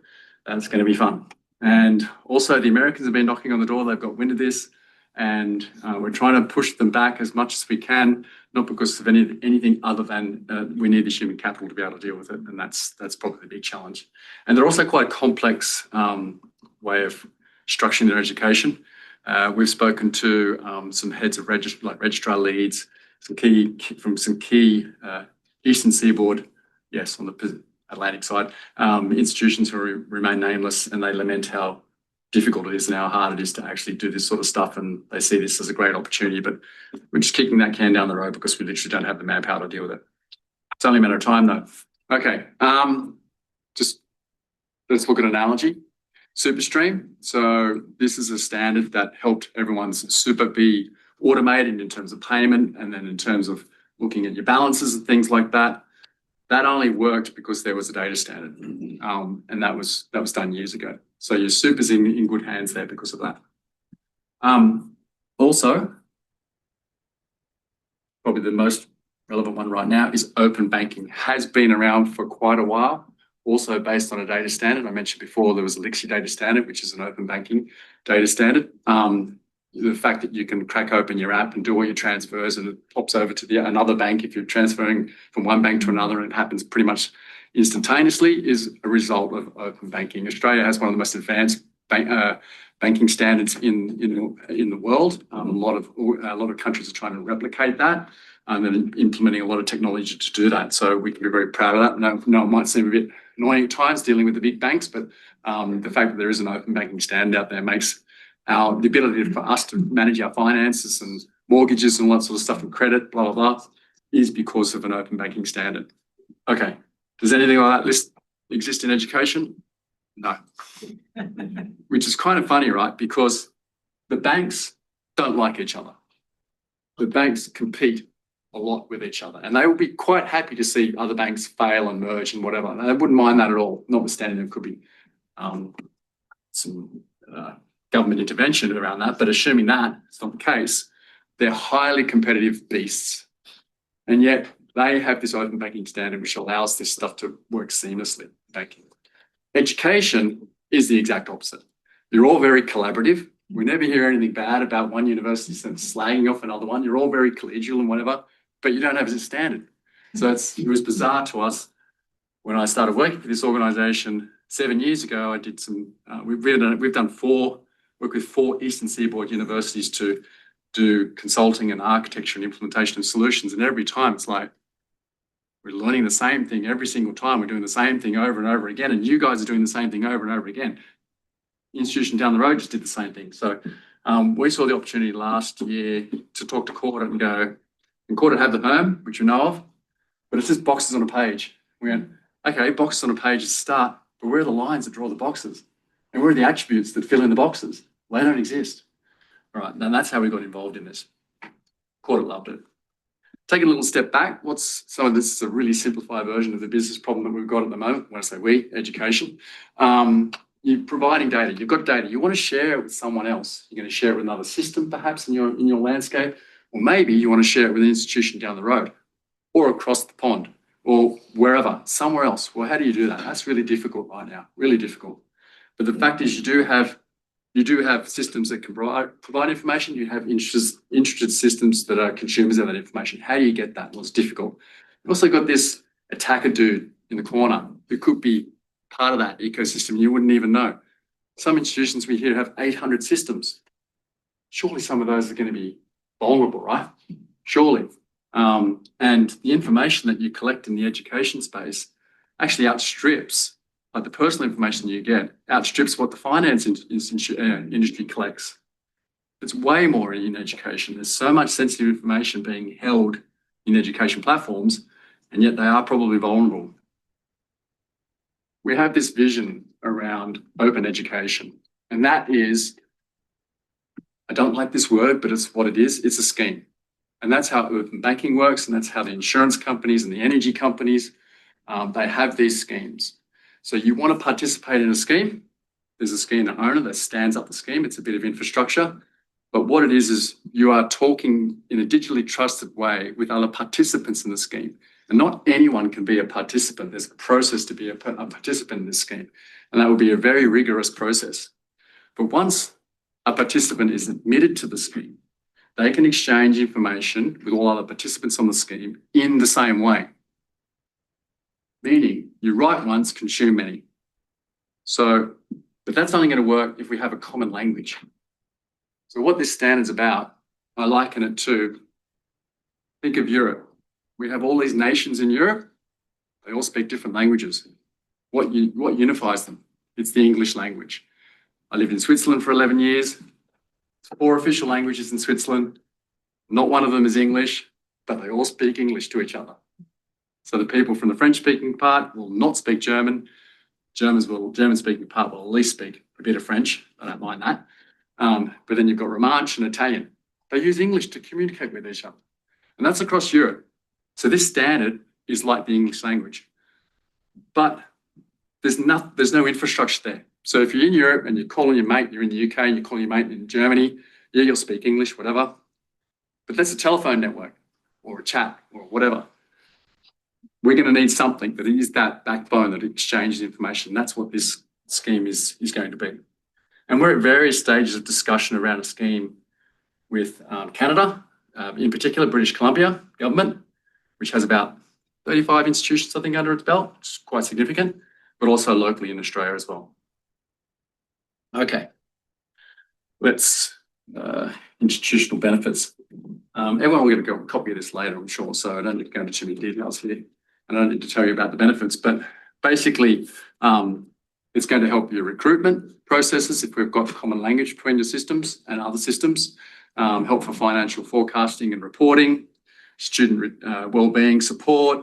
that's going to be fun. And also the Americans have been knocking on the door. They've got wind of this, and we're trying to push them back as much as we can, not because of anything other than we need the human capital to be able to deal with it. And that's probably the big challenge. And they're also quite a complex way of structuring their education. We've spoken to some heads of registrar leads, some key Eastern Seaboard, yes, on the Atlantic side, institutions who remain nameless, and they lament how difficult it is and how hard it is to actually do this sort of stuff, and they see this as a great opportunity, but we're just kicking that can down the road because we literally don't have the manpower to deal with it. It's only a matter of time though. Okay, just let's look at an analogy. SuperStream. So this is a standard that helped everyone's super be automated in terms of payment, and then in terms of looking at your balances and things like that. That only worked because there was a data standard, and that was done years ago. So your super's in good hands there because of that. Also, probably the most relevant one right now is open banking. Has been around for quite a while, also based on a data standard. I mentioned before there was Elixir data standard, which is an open banking data standard. The fact that you can crack open your app and do all your transfers and it pops over to another bank if you're transferring from one bank to another, and it happens pretty much instantaneously, is a result of open banking. Australia has one of the most advanced banking standards in the world. A lot of countries are trying to replicate that and then implementing a lot of technology to do that. So we can be very proud of that. No, it might seem a bit annoying at times dealing with the big banks, but the fact that there is an open banking standard out there makes the ability for us to manage our finances and mortgages and all that sort of stuff and credit, blah, blah, blah, is because of an open banking standard. Okay, does anything like that list exist in education? No. Which is kind of funny, right? Because the banks don't like each other. The banks compete a lot with each other, and they will be quite happy to see other banks fail and merge and whatever. And they wouldn't mind that at all, notwithstanding there could be some government intervention around that, but assuming that it's not the case, they're highly competitive beasts. And yet they have this open banking standard which allows this stuff to work seamlessly. Banking. Education is the exact opposite. You're all very collaborative. We never hear anything bad about one university slagging off another one. You're all very collegial and whatever, but you don't have a standard. So it was bizarre to us when I started working for this organisation 7 years ago. I did some, we've done work with 4 Eastern Seaboard universities to do consulting and architecture and implementation of solutions. And every time it's like, we're learning the same thing every single time. We're doing the same thing over and over again. And you guys are doing the same thing over and over again. The institution down the road just did the same thing. So we saw the opportunity last year to talk to Cordit and go, and Cordit have the home, which you know of, but it's just boxes on a page. We went, okay, boxes on a page is a start, but where are the lines that draw the boxes? And where are the attributes that fill in the boxes? Well, they don't exist. All right, and that's how we got involved in this. Cordit loved it. Take a little step back. Some of this is a really simplified version of the business problem that we've got at the moment. When I say we, education. You're providing data. You've got data. You want to share it with someone else. You're going to share it with another system, perhaps in your landscape, or maybe you want to share it with an institution down the road, or across the pond, or wherever, somewhere else. Well, how do you do that? That's really difficult right now. Really difficult. But the fact is, you do have systems that can provide information. You have interested systems that are consumers of that information. How do you get that? Well, it's difficult. You've also got this attacker dude in the corner who could be part of that ecosystem. You wouldn't even know. Some institutions we hear have 800 systems. Surely some of those are going to be vulnerable, right? Surely. And the information that you collect in the education space actually outstrips like the personal information you get, outstrips what the finance industry collects. It's way more in education. There's so much sensitive information being held in education platforms, and yet they are probably vulnerable. We have this vision around open education, and that is, I don't like this word, but it's what it is. It's a scheme. And that's how open banking works, and that's how the insurance companies and the energy companies, they have these schemes. So you want to participate in a scheme, there's a scheme owner that stands up the scheme. It's a bit of infrastructure. But what it is you are talking in a digitally trusted way with other participants in the scheme. And not anyone can be a participant. There's a process to be a participant in this scheme. And that will be a very rigorous process. But once a participant is admitted to the scheme, they can exchange information with all other participants on the scheme in the same way. Meaning, you write once, consume many. So, but that's only going to work if we have a common language. So what this standard's about, I liken it to, think of Europe. We have all these nations in Europe. They all speak different languages. What unifies them? It's the English language. I lived in Switzerland for 11 years. 4 official languages in Switzerland. Not one of them is English, but they all speak English to each other. So the people from the French-speaking part will not speak German. German-speaking part will at least speak a bit of French. I don't mind that. But then you've got Romansh and Italian. They use English to communicate with each other. And that's across Europe. So this standard is like the English language. But there's no infrastructure there. So if you're in Europe and you're calling your mate, you're in the UK and you're calling your mate in Germany, yeah, you'll speak English, whatever. But that's a telephone network or a chat or whatever. We're going to need something that is that backbone that exchanges information. That's what this scheme is going to be. And we're at various stages of discussion around a scheme with Canada, in particular British Columbia government, which has about 35 institutions, I think, under its belt. It's quite significant, but also locally in Australia as well. Okay, let's institutional benefits. Everyone will get a copy of this later, I'm sure, so I don't need to go into too many details here. And I don't need to tell you about the benefits, but basically, it's going to help your recruitment processes if we've got common language between your systems and other systems, help for financial forecasting and reporting, student wellbeing support,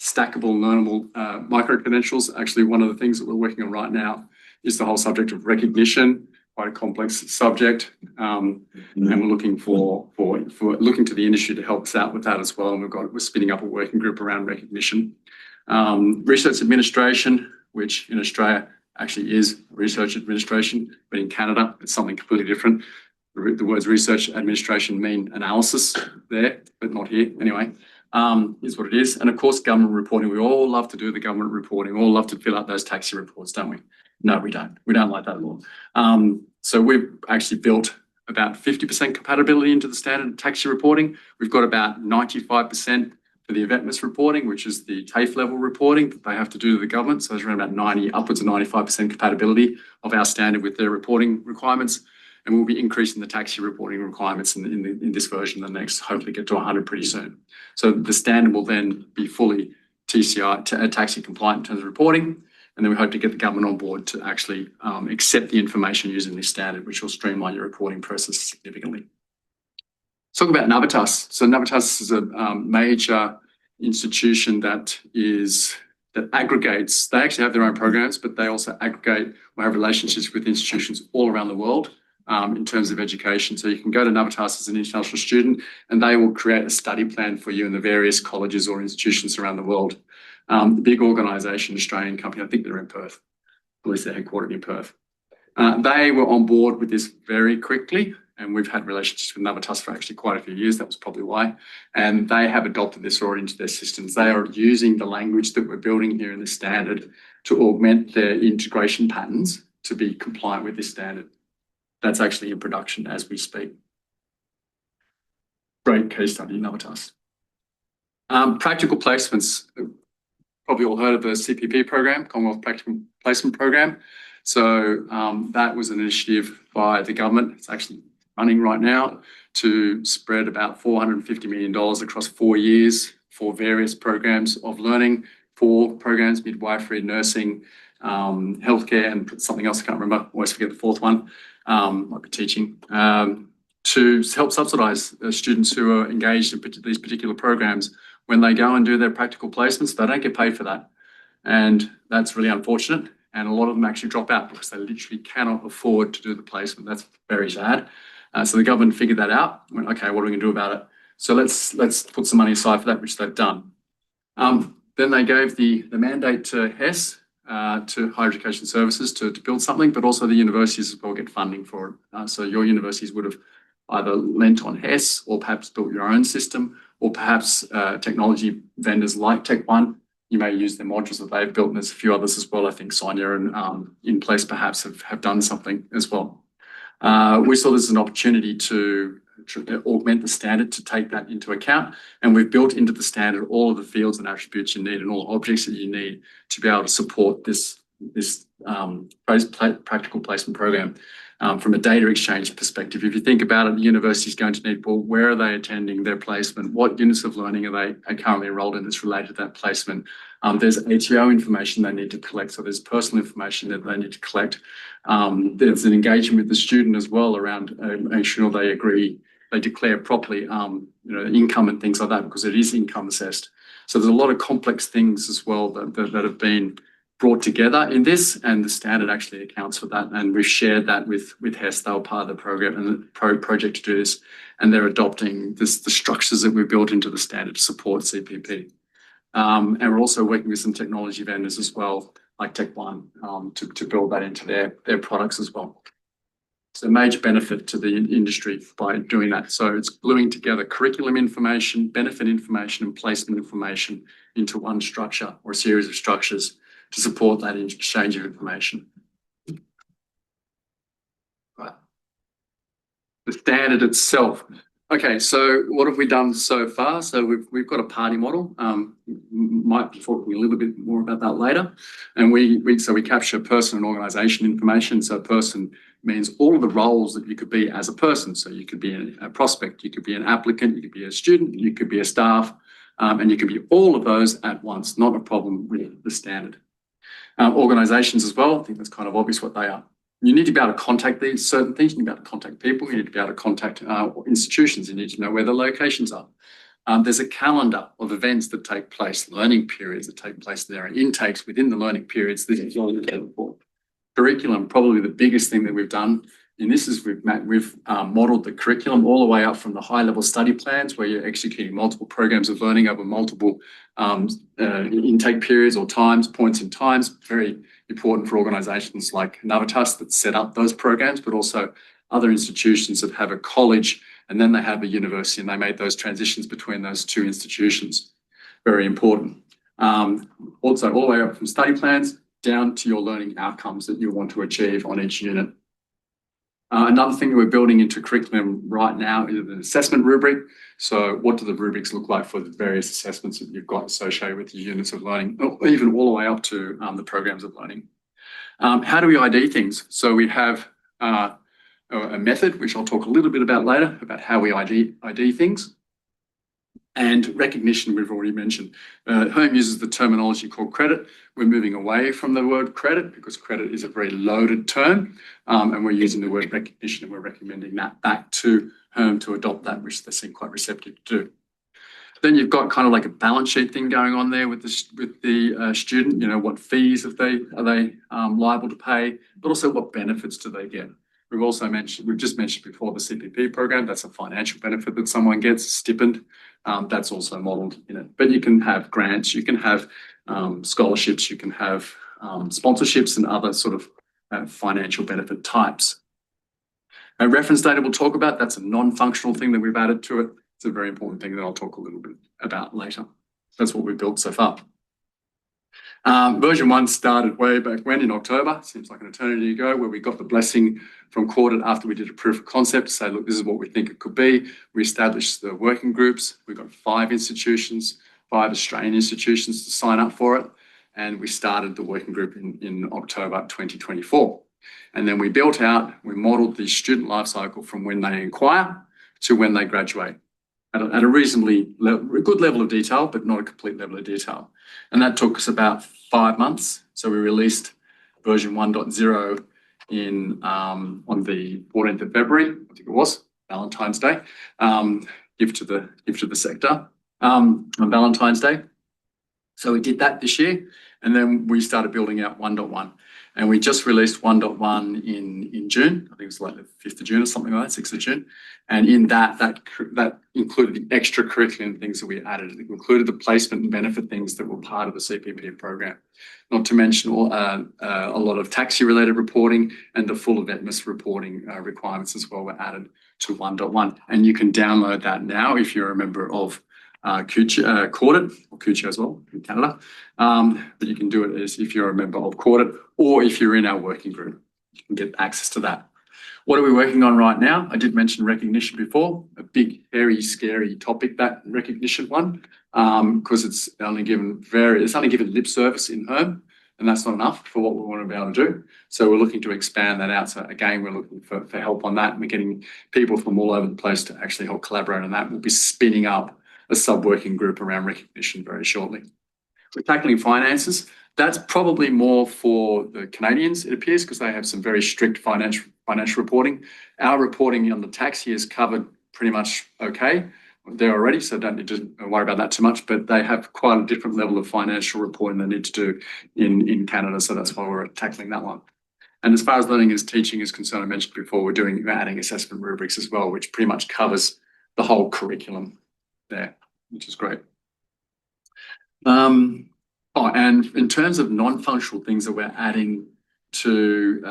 stackable, learnable micro-credentials. Actually, one of the things that we're working on right now is the whole subject of recognition, quite a complex subject. And we're looking for looking to the industry to help us out with that as well. And we're spinning up a working group around recognition. Research administration, which in Australia actually is research administration, but in Canada, it's something completely different. The words research administration mean analysis there, but not here. Anyway, is what it is. And of course, government reporting. We all love to do the government reporting. We all love to fill out those taxi reports, don't we? No, we don't. We don't like that at all. So we've actually built about 50% compatibility into the standard taxi reporting. We've got about 95% for the eventness reporting, which is the TAFE level reporting that they have to do to the government. So there's around about upwards of 95% compatibility of our standard with their reporting requirements. And we'll be increasing the taxi reporting requirements in this version, the next, hopefully get to 100 pretty soon. So the standard will then be fully taxi compliant in terms of reporting. And then we hope to get the government on board to actually accept the information using this standard, which will streamline your reporting process significantly. Let's talk about Navitas. So Navitas is a major institution that aggregates. They actually have their own programs, but they also aggregate or have relationships with institutions all around the world in terms of education. So you can go to Navitas as an international student, and they will create a study plan for you in the various colleges or institutions around the world. The big organisation, Australian company, I think they're in Perth, at least they're headquartered in Perth. They were on board with this very quickly, and we've had relationships with Navitas for actually quite a few years. That was probably why. And they have adopted this already into their systems. They are using the language that we're building here in the standard to augment their integration patterns to be compliant with this standard. That's actually in production as we speak. Great case study, Navitas. Practical placements. Probably all heard of the CPP program, Commonwealth Practical Placement Program. So that was an initiative by the government. It's actually running right now to spread about $450 million across 4 years for various programs of learning, 4 programs, midwifery, nursing, healthcare, and something else I can't remember. Always forget the fourth one. Might be teaching. To help subsidise students who are engaged in these particular programs. When they go and do their practical placements, they don't get paid for that. And that's really unfortunate. And a lot of them actually drop out because they literally cannot afford to do the placement. That's very sad. So the government figured that out. Went, okay, what are we going to do about it? So let's put some money aside for that, which they've done. Then they gave the mandate to HES, to Higher Education Services, to build something, but also the universities as well get funding for it. So your universities would have either lent on HES or perhaps built your own system, or perhaps technology vendors like Tech1. You may use their modules that they've built, and there's a few others as well. I think Sonia and In Place perhaps have done something as well. We saw this as an opportunity to augment the standard to take that into account, and we've built into the standard all of the fields and attributes you need and all objects that you need to be able to support this practical placement program. From a data exchange perspective, if you think about it, the university is going to need, well, where are they attending their placement? What units of learning are they currently enrolled in that's related to that placement? There's ATO information they need to collect, so there's personal information that they need to collect. There's an engagement with the student as well around making sure they declare properly, income and things like that, because it is income assessed. So there's a lot of complex things as well that have been brought together in this, and the standard actually accounts for that. And we've shared that with HES. They were part of the program and the project to do this, and they're adopting the structures that we've built into the standard to support CPP. And we're also working with some technology vendors as well, like Tech1, to build that into their products as well. It's a major benefit to the industry by doing that. So it's gluing together curriculum information, benefit information, and placement information into one structure or a series of structures to support that exchange of information. Right. The standard itself. Okay, so what have we done so far? So we've got a party model. Might be talking a little bit more about that later. And we capture person and organisation information. So person means all of the roles that you could be as a person. So you could be a prospect, you could be an applicant, you could be a student, you could be a staff, and you could be all of those at once. Not a problem with the standard. Organisations as well, I think that's kind of obvious what they are. You need to be able to contact these certain things. You need to be able to contact people. You need to be able to contact institutions. You need to know where the locations are. There's a calendar of events that take place, learning periods that take place. There are intakes within the learning periods. This is all for curriculum. Probably the biggest thing that we've done in this is we've modelled the curriculum all the way up from the high-level study plans, where you're executing multiple programs of learning over multiple intake periods or points in times. Very important for organisations like Navitas that set up those programs, but also other institutions that have a college and then they have a university, and they made those transitions between those two institutions. Very important. Also, all the way up from study plans down to your learning outcomes that you want to achieve on each unit. Another thing that we're building into curriculum right now is an assessment rubric. So what do the rubrics look like for the various assessments that you've got associated with your units of learning, or even all the way up to the programs of learning? How do we ID things? So we have a method, which I'll talk a little bit about later, about how we ID things. And recognition, we've already mentioned. Home uses the terminology called credit. We're moving away from the word credit because credit is a very loaded term, and we're using the word recognition, and we're recommending that back to Home to adopt that, which they seem quite receptive to do. Then you've got kind of like a balance sheet thing going on there with the student. You know, what fees are they liable to pay, but also what benefits do they get. We've just mentioned before the CPP program. That's a financial benefit that someone gets, a stipend. That's also modelled in it. But you can have grants, you can have scholarships, you can have sponsorships and other sort of financial benefit types. A reference data we'll talk about, that's a non-functional thing that we've added to it. It's a very important thing that I'll talk a little bit about later. That's what we've built so far. Version 1 started way back when in October, seems like an eternity ago, where we got the blessing from Corded after we did a proof of concept to say, look, this is what we think it could be. We established the working groups. We got 5 Australian institutions to sign up for it. And we started the working group in October 2024. And then we built out, we modelled the student life cycle from when they inquire to when they graduate at a reasonably good level of detail, but not a complete level of detail. And that took us about 5 months. So we released version 1.0 in on the 14th of February, I think it was, Valentine's Day, gift to the sector on Valentine's Day. So we did that this year, and then we started building out 1.1. And we just released 1.1 in June. I think it was like the 5th of June or something like that, 6th of June. And in that included the extracurricular things that we added. It included the placement and benefit things that were part of the CPP program. Not to mention a lot of taxi-related reporting and the full event miss reporting requirements as well were added to 1.1. And you can download that now if you're a member of ACODE, or CUCHO as well in Canada. But you can do it as if you're a member of ACODE or if you're in our working group, you can get access to that. What are we working on right now? I did mention recognition before, a big, hairy, scary topic, that recognition one, because it's only given lip service in home, and that's not enough for what we want to be able to do. So we're looking to expand that out. So again, we're looking for help on that. We're getting people from all over the place to actually help collaborate on that. We'll be spinning up a sub-working group around recognition very shortly. We're tackling finances. That's probably more for the Canadians, it appears, because they have some very strict financial reporting. Our reporting on the tax year is covered pretty much okay there already, so don't need to worry about that too much, but they have quite a different level of financial reporting they need to do in Canada, so that's why we're tackling that one. And as far as learning and teaching is concerned, I mentioned before, we're adding assessment rubrics as well, which pretty much covers the whole curriculum there, which is great. And in terms of non-functional things that we're adding to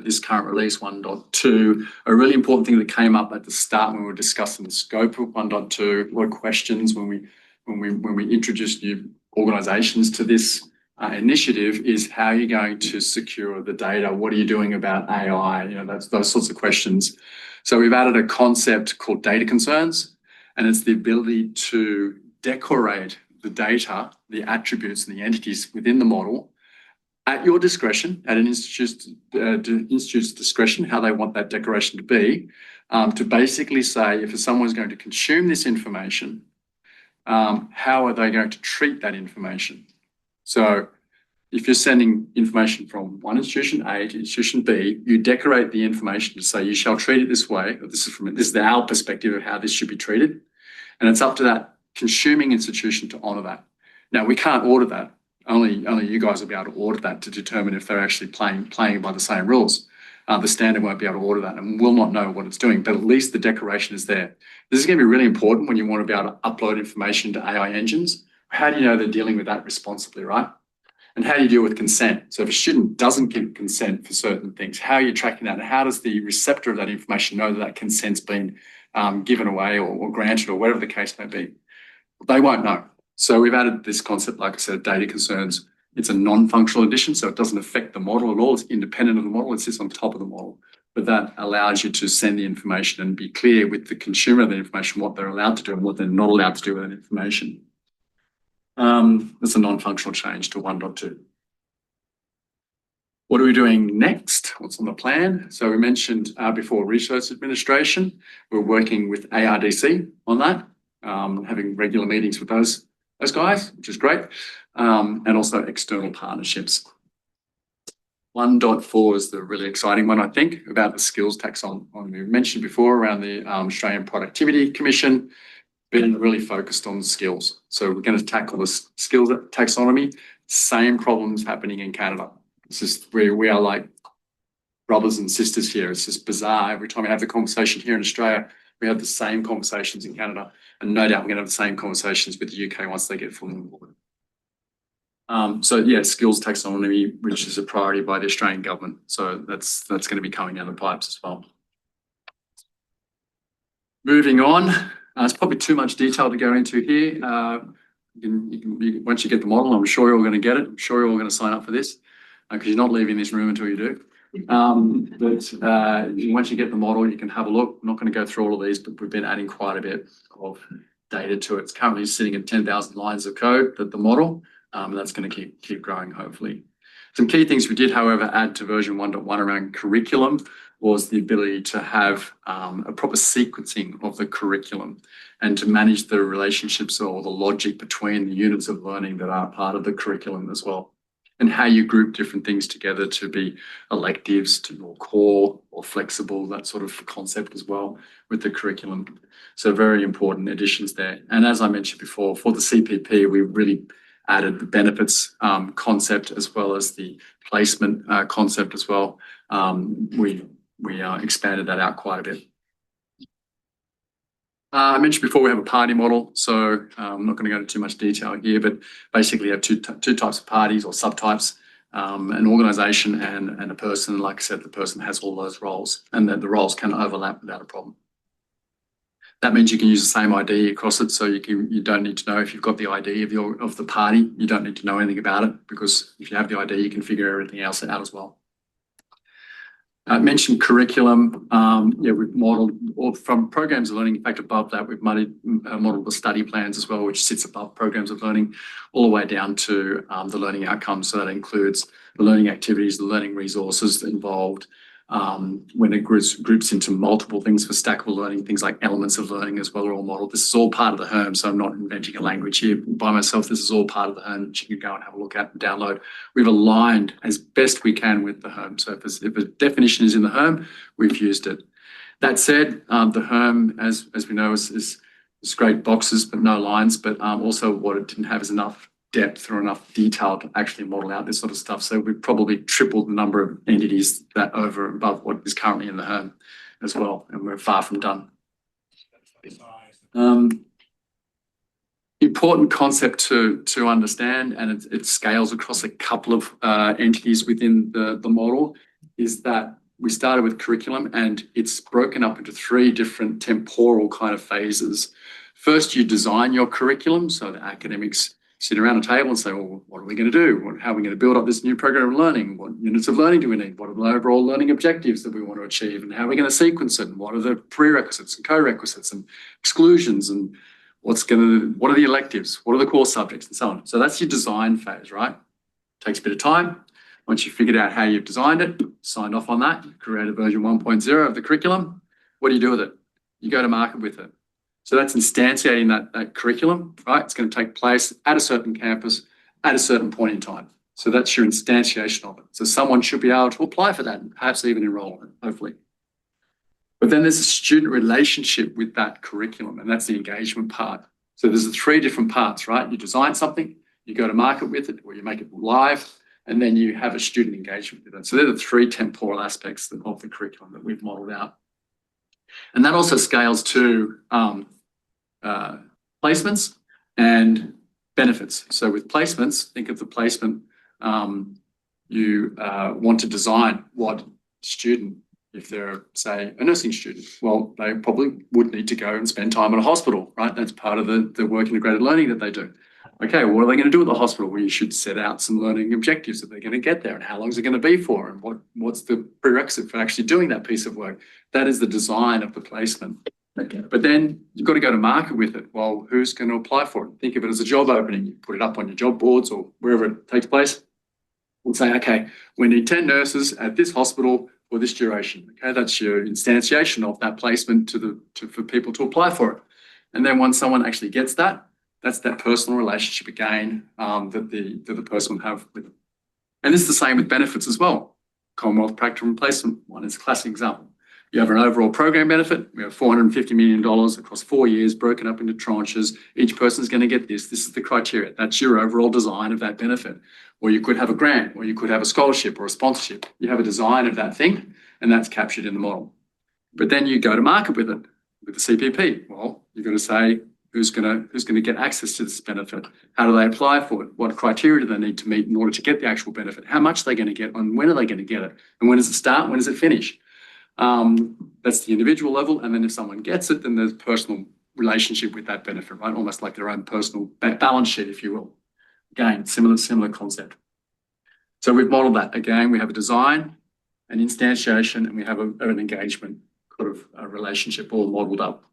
this current release 1.2, a really important thing that came up at the start when we were discussing the scope of 1.2, what questions when we introduced new organisations to this initiative is how are you going to secure the data? What are you doing about AI? You know, that's those sorts of questions. So we've added a concept called data concerns, and it's the ability to decorate the data, the attributes and the entities within the model at your discretion, at an institute's discretion, how they want that decoration to be, to basically say if someone's going to consume this information, how are they going to treat that information? So if you're sending information from one institution A to institution B, you decorate the information to say you shall treat it this way. This is our perspective of how this should be treated. And it's up to that consuming institution to honour that. Now, we can't audit that. Only you guys will be able to audit that to determine if they're actually playing by the same rules. The standard won't be able to audit that and will not know what it's doing, but at least the decoration is there. This is going to be really important when you want to be able to upload information to AI engines. How do you know they're dealing with that responsibly, right? And how do you deal with consent? So if a student doesn't give consent for certain things, how are you tracking that? And how does the receptor of that information know that that consent's been given away or granted or whatever the case may be? They won't know. So we've added this concept, like I said, data concerns. It's a non-functional addition, so it doesn't affect the model at all. It's independent of the model. It sits on top of the model. But that allows you to send the information and be clear with the consumer of the information, what they're allowed to do and what they're not allowed to do with that information. That's a non-functional change to 1.2. What are we doing next? What's on the plan? So we mentioned before research administration. We're working with ARDC on that, having regular meetings with those guys, which is great, and also external partnerships. 1.4 is the really exciting one, I think, about the skills taxonomy. We mentioned before around the Australian Productivity Commission, been really focused on skills. So we're going to tackle the skills taxonomy, same problems happening in Canada. It's just we are like brothers and sisters here. It's just bizarre. Every time we have the conversation here in Australia, we have the same conversations in Canada, and no doubt we're going to have the same conversations with the UK once they get fully on board. So yeah, skills taxonomy, which is a priority by the Australian government. So that's going to be coming down the pipes as well. Moving on, it's probably too much detail to go into here. Once you get the model, I'm sure you're all going to get it. I'm sure you're all going to sign up for this because you're not leaving this room until you do. But once you get the model, you can have a look. I'm not going to go through all of these, but we've been adding quite a bit of data to it. It's currently sitting at 10,000 lines of code, the model, and that's going to keep growing, hopefully. Some key things we did, however, add to version 1.1 around curriculum was the ability to have a proper sequencing of the curriculum and to manage the relationships or the logic between the units of learning that are part of the curriculum as well. and how you group different things together to be electives, to more core or flexible, that sort of concept as well with the curriculum. So very important additions there. And as I mentioned before, for the CPP, we really added the benefits concept as well as the placement concept as well. We expanded that out quite a bit. I mentioned before we have a party model, so I'm not going to go into too much detail here, but basically you have two types of parties or subtypes, an organisation and a person. Like I said, the person has all those roles, and that the roles can overlap without a problem. That means you can use the same ID across it, so you don't need to know if you've got the ID of the party. You don't need to know anything about it, because if you have the ID, you can figure everything else out as well. I mentioned curriculum. We've modelled, or from programs of learning, in fact, above that, we've modelled the study plans as well, which sits above programs of learning, all the way down to the learning outcomes. So that includes the learning activities, the learning resources involved, when it groups into multiple things for stackable learning, things like elements of learning as well are all modelled. This is all part of the HERM, so I'm not inventing a language here by myself. This is all part of the HERM that you can go and have a look at and download. We've aligned as best we can with the HERM. So if a definition is in the HERM, we've used it. That said, the HERM, as we know, is great boxes but no lines, but also what it didn't have is enough depth or enough detail to actually model out this sort of stuff. So we've probably tripled the number of entities that over and above what is currently in the HERM as well, and we're far from done. Important concept to understand, and it scales across a couple of entities within the model, is that we started with curriculum, and it's broken up into 3 different temporal kind of phases. First, you design your curriculum, so the academics sit around a table and say, well, what are we going to do? How are we going to build up this new program of learning? What units of learning do we need? What are the overall learning objectives that we want to achieve? And how are we going to sequence it? And what are the prerequisites and co-requisites and exclusions? And what are the electives? What are the core subjects and so on? So that's your design phase, right? Takes a bit of time. Once you've figured out how you've designed it, signed off on that, you create a version 1.0 of the curriculum. What do you do with it? You go to market with it. So that's instantiating that curriculum, right? It's going to take place at a certain campus at a certain point in time. So that's your instantiation of it. So someone should be able to apply for that and perhaps even enroll in it, hopefully. But then there's a student relationship with that curriculum, and that's the engagement part. So there's the 3 different parts, right? You design something, you go to market with it, or you make it live, and then you have a student engagement with it. So they're the 3 temporal aspects of the curriculum that we've modelled out. And that also scales to placements and benefits. So with placements, think of the placement, you want to design what student, if they're, say, a nursing student, well, they probably would need to go and spend time in a hospital, right? That's part of the work integrated learning that they do. Okay, what are they going to do at the hospital? Well, you should set out some learning objectives that they're going to get there, and how long is it going to be for, and what's the prerequisite for actually doing that piece of work. That is the design of the placement. Okay. But then you've got to go to market with it. Well, who's going to apply for it? Think of it as a job opening. You put it up on your job boards or wherever it takes place. We'll say, okay, we need 10 nurses at this hospital for this duration. Okay, that's your instantiation of that placement for people to apply for it. And then once someone actually gets that, that's that personal relationship again that the person will have with it. And this is the same with benefits as well. Commonwealth Practical Placement one is a classic example. You have an overall program benefit. We have $450 million across 4 years, broken up into tranches. Each person is going to get this. This is the criteria. That's your overall design of that benefit. Or you could have a grant, or you could have a scholarship or a sponsorship. You have a design of that thing, and that's captured in the model. But then you go to market with it, with the CPP. Well, you've got to say, who's going to get access to this benefit? How do they apply for it? What criteria do they need to meet in order to get the actual benefit? How much are they going to get, and when are they going to get it? And when does it start? When does it finish? That's the individual level. And then if someone gets it, then there's personal relationship with that benefit, right? Almost like their own personal balance sheet, if you will. Again, similar concept. So we've modeled that. Again, we have a design, an instantiation, and we have an engagement sort of a relationship all modeled up.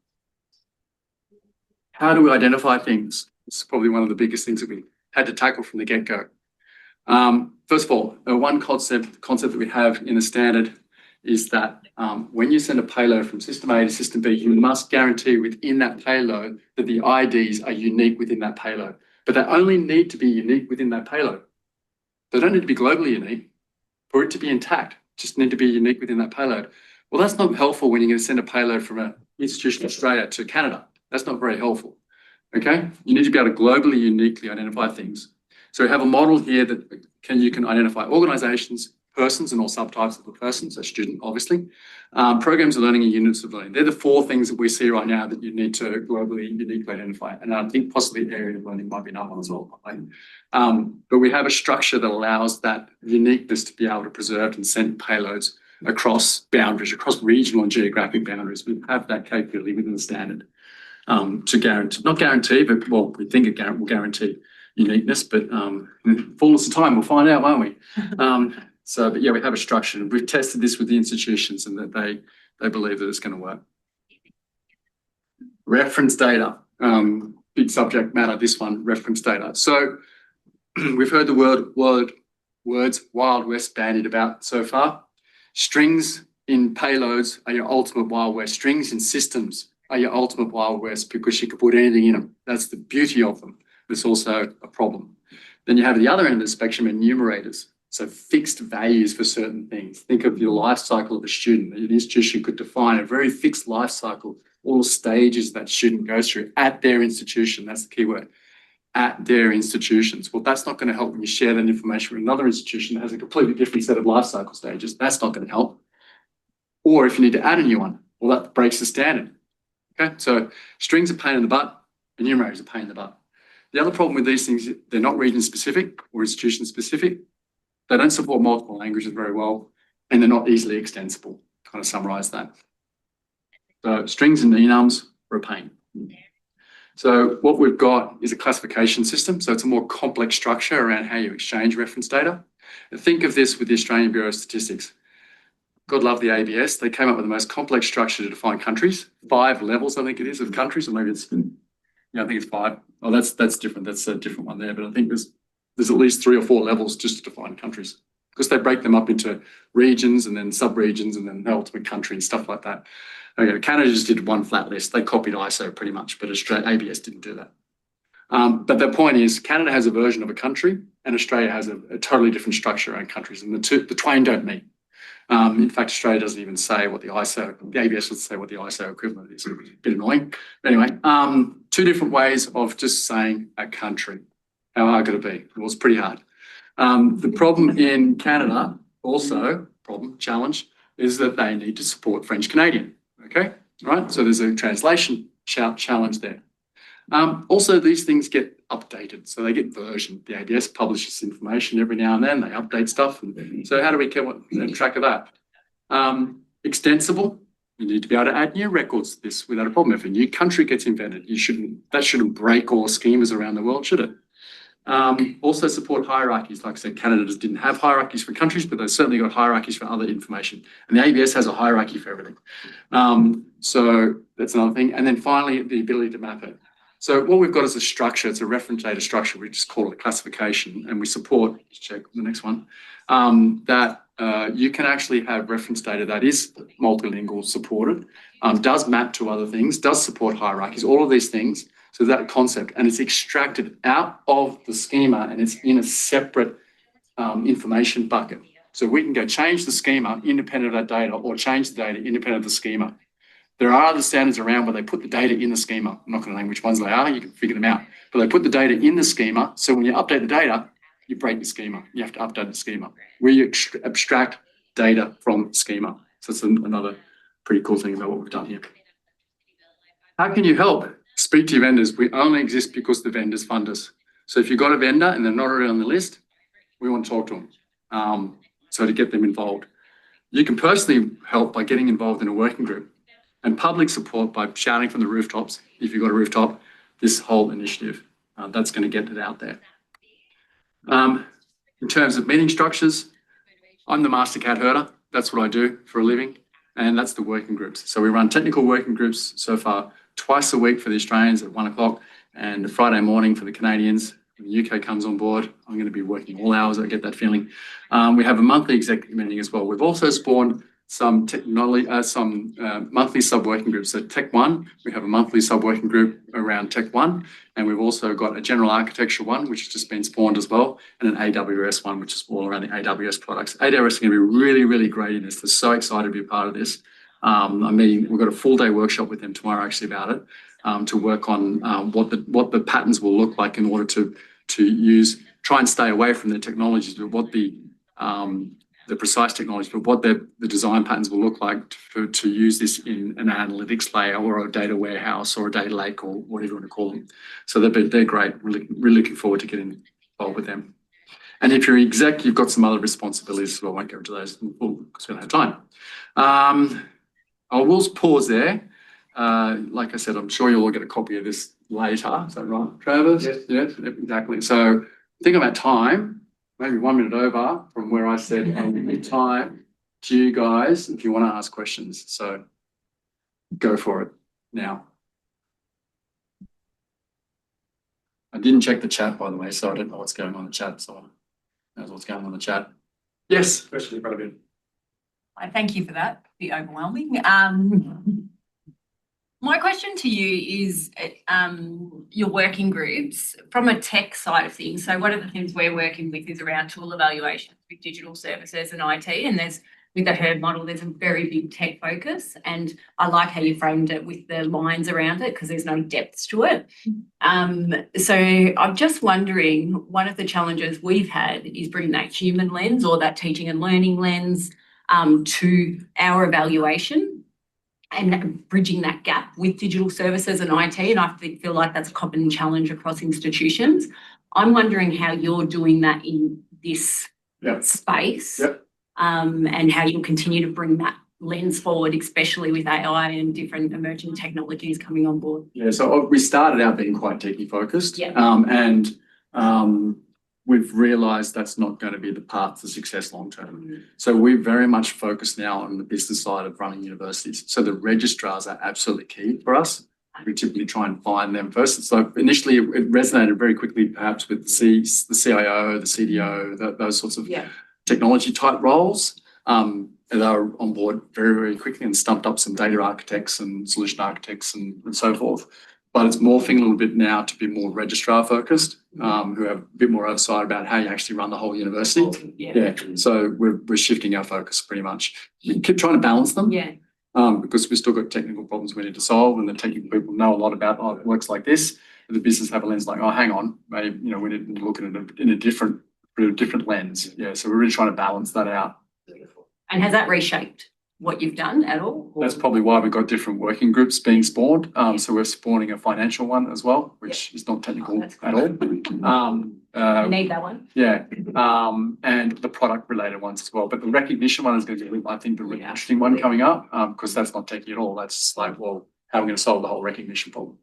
How do we identify things? It's probably one of the biggest things that we had to tackle from the get-go. First of all, one concept that we have in the standard is that when you send a payload from system A to system B, you must guarantee within that payload that the IDs are unique within that payload. But they only need to be unique within that payload. They don't need to be globally unique. For it to be intact, just need to be unique within that payload. Well, that's not helpful when you're going to send a payload from an institution in Australia to Canada. That's not very helpful. Okay, you need to be able to globally uniquely identify things. So we have a model here that you can identify organizations, persons, and all subtypes of the person, so student, obviously, programs of learning and units of learning. They're the 4 things that we see right now that you need to globally uniquely identify. And I think possibly area of learning might be another one as well. But we have a structure that allows that uniqueness to be able to preserve and send payloads across boundaries, across regional and geographic boundaries. We have that capability within the standard to guarantee, not guarantee, but well, we think it will guarantee uniqueness, but in fullness of time, we'll find out, won't we? But yeah, we have a structure. We've tested this with the institutions and that they believe that it's going to work. Reference data, big subject matter, this one, reference data. So we've heard the words Wild West bandied about so far. Strings in payloads are your ultimate Wild West. Strings in systems are your ultimate Wild West because you can put anything in them. That's the beauty of them. It's also a problem. Then you have the other end of the spectrum, enumerators. So fixed values for certain things. Think of your life cycle of a student. An institution could define a very fixed life cycle, all the stages that student goes through at their institution. That's the key word, at their institutions. Well, that's not going to help when you share that information with another institution that has a completely different set of life cycle stages. That's not going to help. Or if you need to add a new one, well, that breaks the standard. Okay, so strings are a pain in the butt, enumerators are a pain in the butt. The other problem with these things, they're not region specific or institution specific. They don't support multiple languages very well, and they're not easily extensible. Kind of summarize that. So strings and enums are a pain. So what we've got is a classification system. So it's a more complex structure around how you exchange reference data. And think of this with the Australian Bureau of Statistics. God love the ABS. They came up with the most complex structure to define countries. 5 levels, I think it is, of countries, or maybe it's, yeah, I think it's 5. Oh, that's different. That's a different one there. But I think there's at least 3 or 4 levels just to define countries because they break them up into regions and then sub-regions and then the ultimate country and stuff like that. Okay, Canada just did one flat list. They copied ISO pretty much, but ABS didn't do that. But the point is Canada has a version of a country and Australia has a totally different structure around countries, and the twain don't meet. In fact, Australia doesn't even say what the ABS would say what the ISO equivalent is. It's a bit annoying. But anyway, 2 different ways of just saying a country. How hard could it be? Well, it's pretty hard. The problem in Canada, also, challenge, is that they need to support French Canadian. Okay, right? So there's a translation challenge there. Also, these things get updated, so they get versioned. The ABS publishes information every now and then. They update stuff. So how do we keep track of that? Extensible. You need to be able to add new records to this without a problem. If a new country gets invented, that shouldn't break all the schemas around the world, should it? Also support hierarchies. Like I said, Canada didn't have hierarchies for countries, but they've certainly got hierarchies for other information. And the ABS has a hierarchy for everything. So that's another thing. And then finally, the ability to map it. So what we've got is a structure. It's a reference data structure. We just call it a classification, and we support, check the next one, that you can actually have reference data that is multilingual supported, does map to other things, does support hierarchies, all of these things. So that concept, and it's extracted out of the schema and it's in a separate information bucket. So we can go change the schema independent of that data or change the data independent of the schema. There are other standards around where they put the data in the schema. I'm not going to name which ones they are, you can figure them out. But they put the data in the schema, so when you update the data, you break the schema. You have to update the schema. We abstract data from schema. So that's another pretty cool thing about what we've done here. How can you help? Speak to your vendors. We only exist because the vendors fund us. So if you've got a vendor and they're not already on the list, we want to talk to them. So to get them involved. You can personally help by getting involved in a working group, and public support by shouting from the rooftops, if you've got a rooftop, this whole initiative. That's going to get it out there. In terms of meeting structures, I'm the master cat herder. That's what I do for a living. And that's the working groups. So we run technical working groups so far twice a week for the Australians at 1 o'clock and a Friday morning for the Canadians. When the UK comes on board, I'm going to be working all hours. I get that feeling. We have a monthly executive meeting as well. We've also spawned some technology, monthly sub-working groups. So Tech One, we have a monthly sub-working group around Tech One, and we've also got a general architecture one, which has just been spawned as well, and an AWS one, which is all around the AWS products. AWS is going to be really, really great in this. They're so excited to be a part of this. I mean, we've got a full day workshop with them tomorrow actually about it, to work on what the patterns will look like in order to try and stay away from the technologies, but what the precise technology, but what the design patterns will look like to use this in an analytics layer or a data warehouse or a data lake or whatever you want to call them. So they're great. Really looking forward to getting involved with them. And if you're exec, you've got some other responsibilities, so I won't go into those because we don't have time. I will pause there. Like I said, I'm sure you'll all get a copy of this later. Is that right, Travis? Yes, exactly. So think about time. Maybe 1 minute over from where I said I'll give time to you guys if you want to ask questions. So go for it now. I didn't check the chat, by the way, so I don't know what's going on in the chat. So knows what's going on in the chat. Yes, question in front of you. Thank you for that. Be overwhelming. My question to you is your working groups from a tech side of things. So one of the things we're working with is around tool evaluation with digital services and IT. And there's, with the herd model, there's a very big tech focus. And I like how you framed it with the lines around it because there's no depth to it. So I'm just wondering, one of the challenges we've had is bringing that human lens or that teaching and learning lens to our evaluation and bridging that gap with digital services and IT. And I feel like that's a common challenge across institutions. I'm wondering how you're doing that in this space, and how you'll continue to bring that lens forward, especially with AI and different emerging technologies coming on board. Yeah, so we started out being quite techie focused, and we've realised that's not going to be the path to success long term. So we're very much focused now on the business side of running universities. So the registrars are absolutely key for us. We typically try and find them first. So initially it resonated very quickly perhaps with the CIO, the CDO, those sorts of technology type roles. And they were on board very, very quickly and stumped up some data architects and solution architects and so forth. But it's morphing a little bit now to be more registrar focused, who have a bit more oversight about how you actually run the whole university. So we're shifting our focus pretty much. We keep trying to balance them. Because we've still got technical problems we need to solve, and the technical people know a lot about, oh, it works like this. And the business have a lens like, oh, hang on, maybe we need to look at it in a different lens. So we're really trying to balance that out. And has that reshaped what you've done at all? That's probably why we've got different working groups being spawned. So we're spawning a financial one as well, which is not technical at all. You need that one. And the product related ones as well. But the recognition one is going to be, I think, the really interesting one coming up, because that's not techie at all. That's like, well, how are we going to solve the whole recognition problem?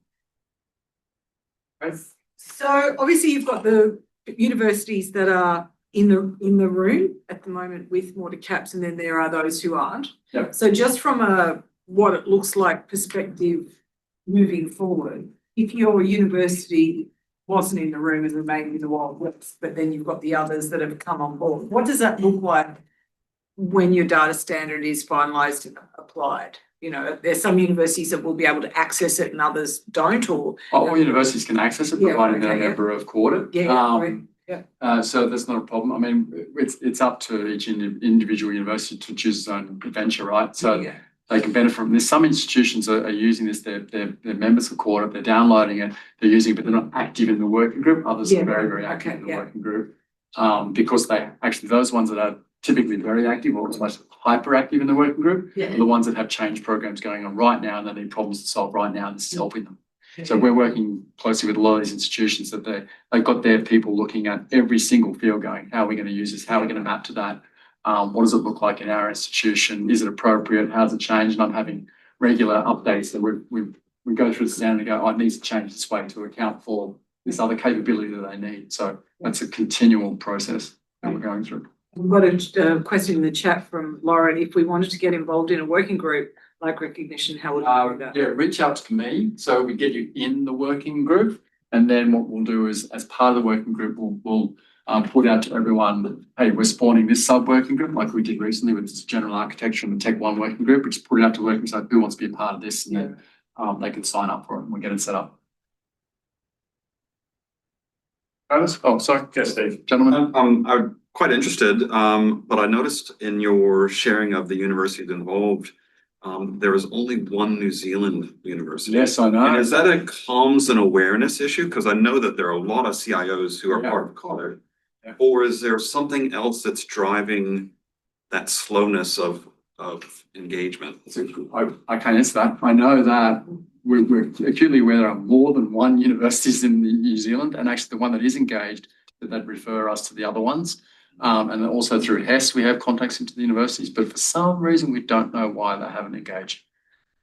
So obviously you've got the universities that are in the room at the moment with mortar caps, and then there are those who aren't. So just from a what it looks like perspective moving forward, if your university wasn't in the room and remained in the Wild West, but then you've got the others that have come on board, what does that look like when your data standard is finalised and applied? There's some universities that will be able to access it and others don't, or all universities can access it, provided they're a member of CORDIT. So that's not a problem. I mean, it's up to each individual university to choose its own adventure, right? So they can benefit from this. Some institutions are using this. They're members of CORDIT. They're downloading it. They're using it, but they're not active in the working group. Others are very, very active in the working group, because they actually, those ones that are typically very active or almost hyperactive in the working group are the ones that have change programs going on right now and they need problems to solve right now, and this is helping them. So we're working closely with a lot of these institutions that they've got their people looking at every single field going, how are we going to use this? How are we going to map to that? What does it look like in our institution? Is it appropriate? How does it change? And I'm having regular updates that we go through the standard and go, oh, it needs to change this way to account for this other capability that they need. So that's a continual process that we're going through. We've got a question in the chat from Lauren. If we wanted to get involved in a working group like recognition, how would we do that? Reach out to me. So we get you in the working group, and then what we'll do is, as part of the working group, we'll put out to everyone, hey, we're spawning this sub-working group, like we did recently with this general architecture and the Tech One working group. We just put it out to working groups, like, who wants to be a part of this, and then they can sign up for it and we get it set up. Oh, sorry. Yes, Steve. Gentlemen. I'm quite interested, but I noticed in your sharing of the universities involved, there was only one New Zealand university. Yes, I know. And is that a comms and awareness issue? Because I know that there are a lot of CIOs who are part of ACODE. Yeah. Or is there something else that's driving that slowness of engagement? I can't answer that. I know that we're acutely aware there are more than one universities in New Zealand, and actually the one that is engaged, that refer us to the other ones. And then also through HES, we have contacts into the universities, but for some reason, we don't know why they haven't engaged.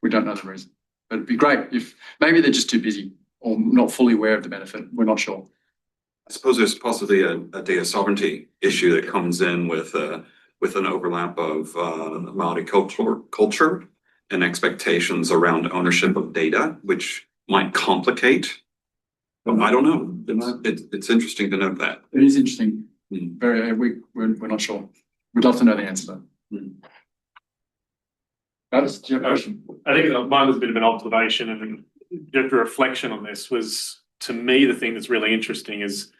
We don't know the reason, but it'd be great if maybe they're just too busy or not fully aware of the benefit. We're not sure. I suppose there's possibly a data sovereignty issue that comes in with an overlap of multicultural culture and expectations around ownership of data, which might complicate. But I don't know. It's interesting to note that. It is interesting. We're not sure. We'd love to know the answer to that. That is your question. I think mine was a bit of an observation, and just a reflection on this was, to me, the thing that's really interesting is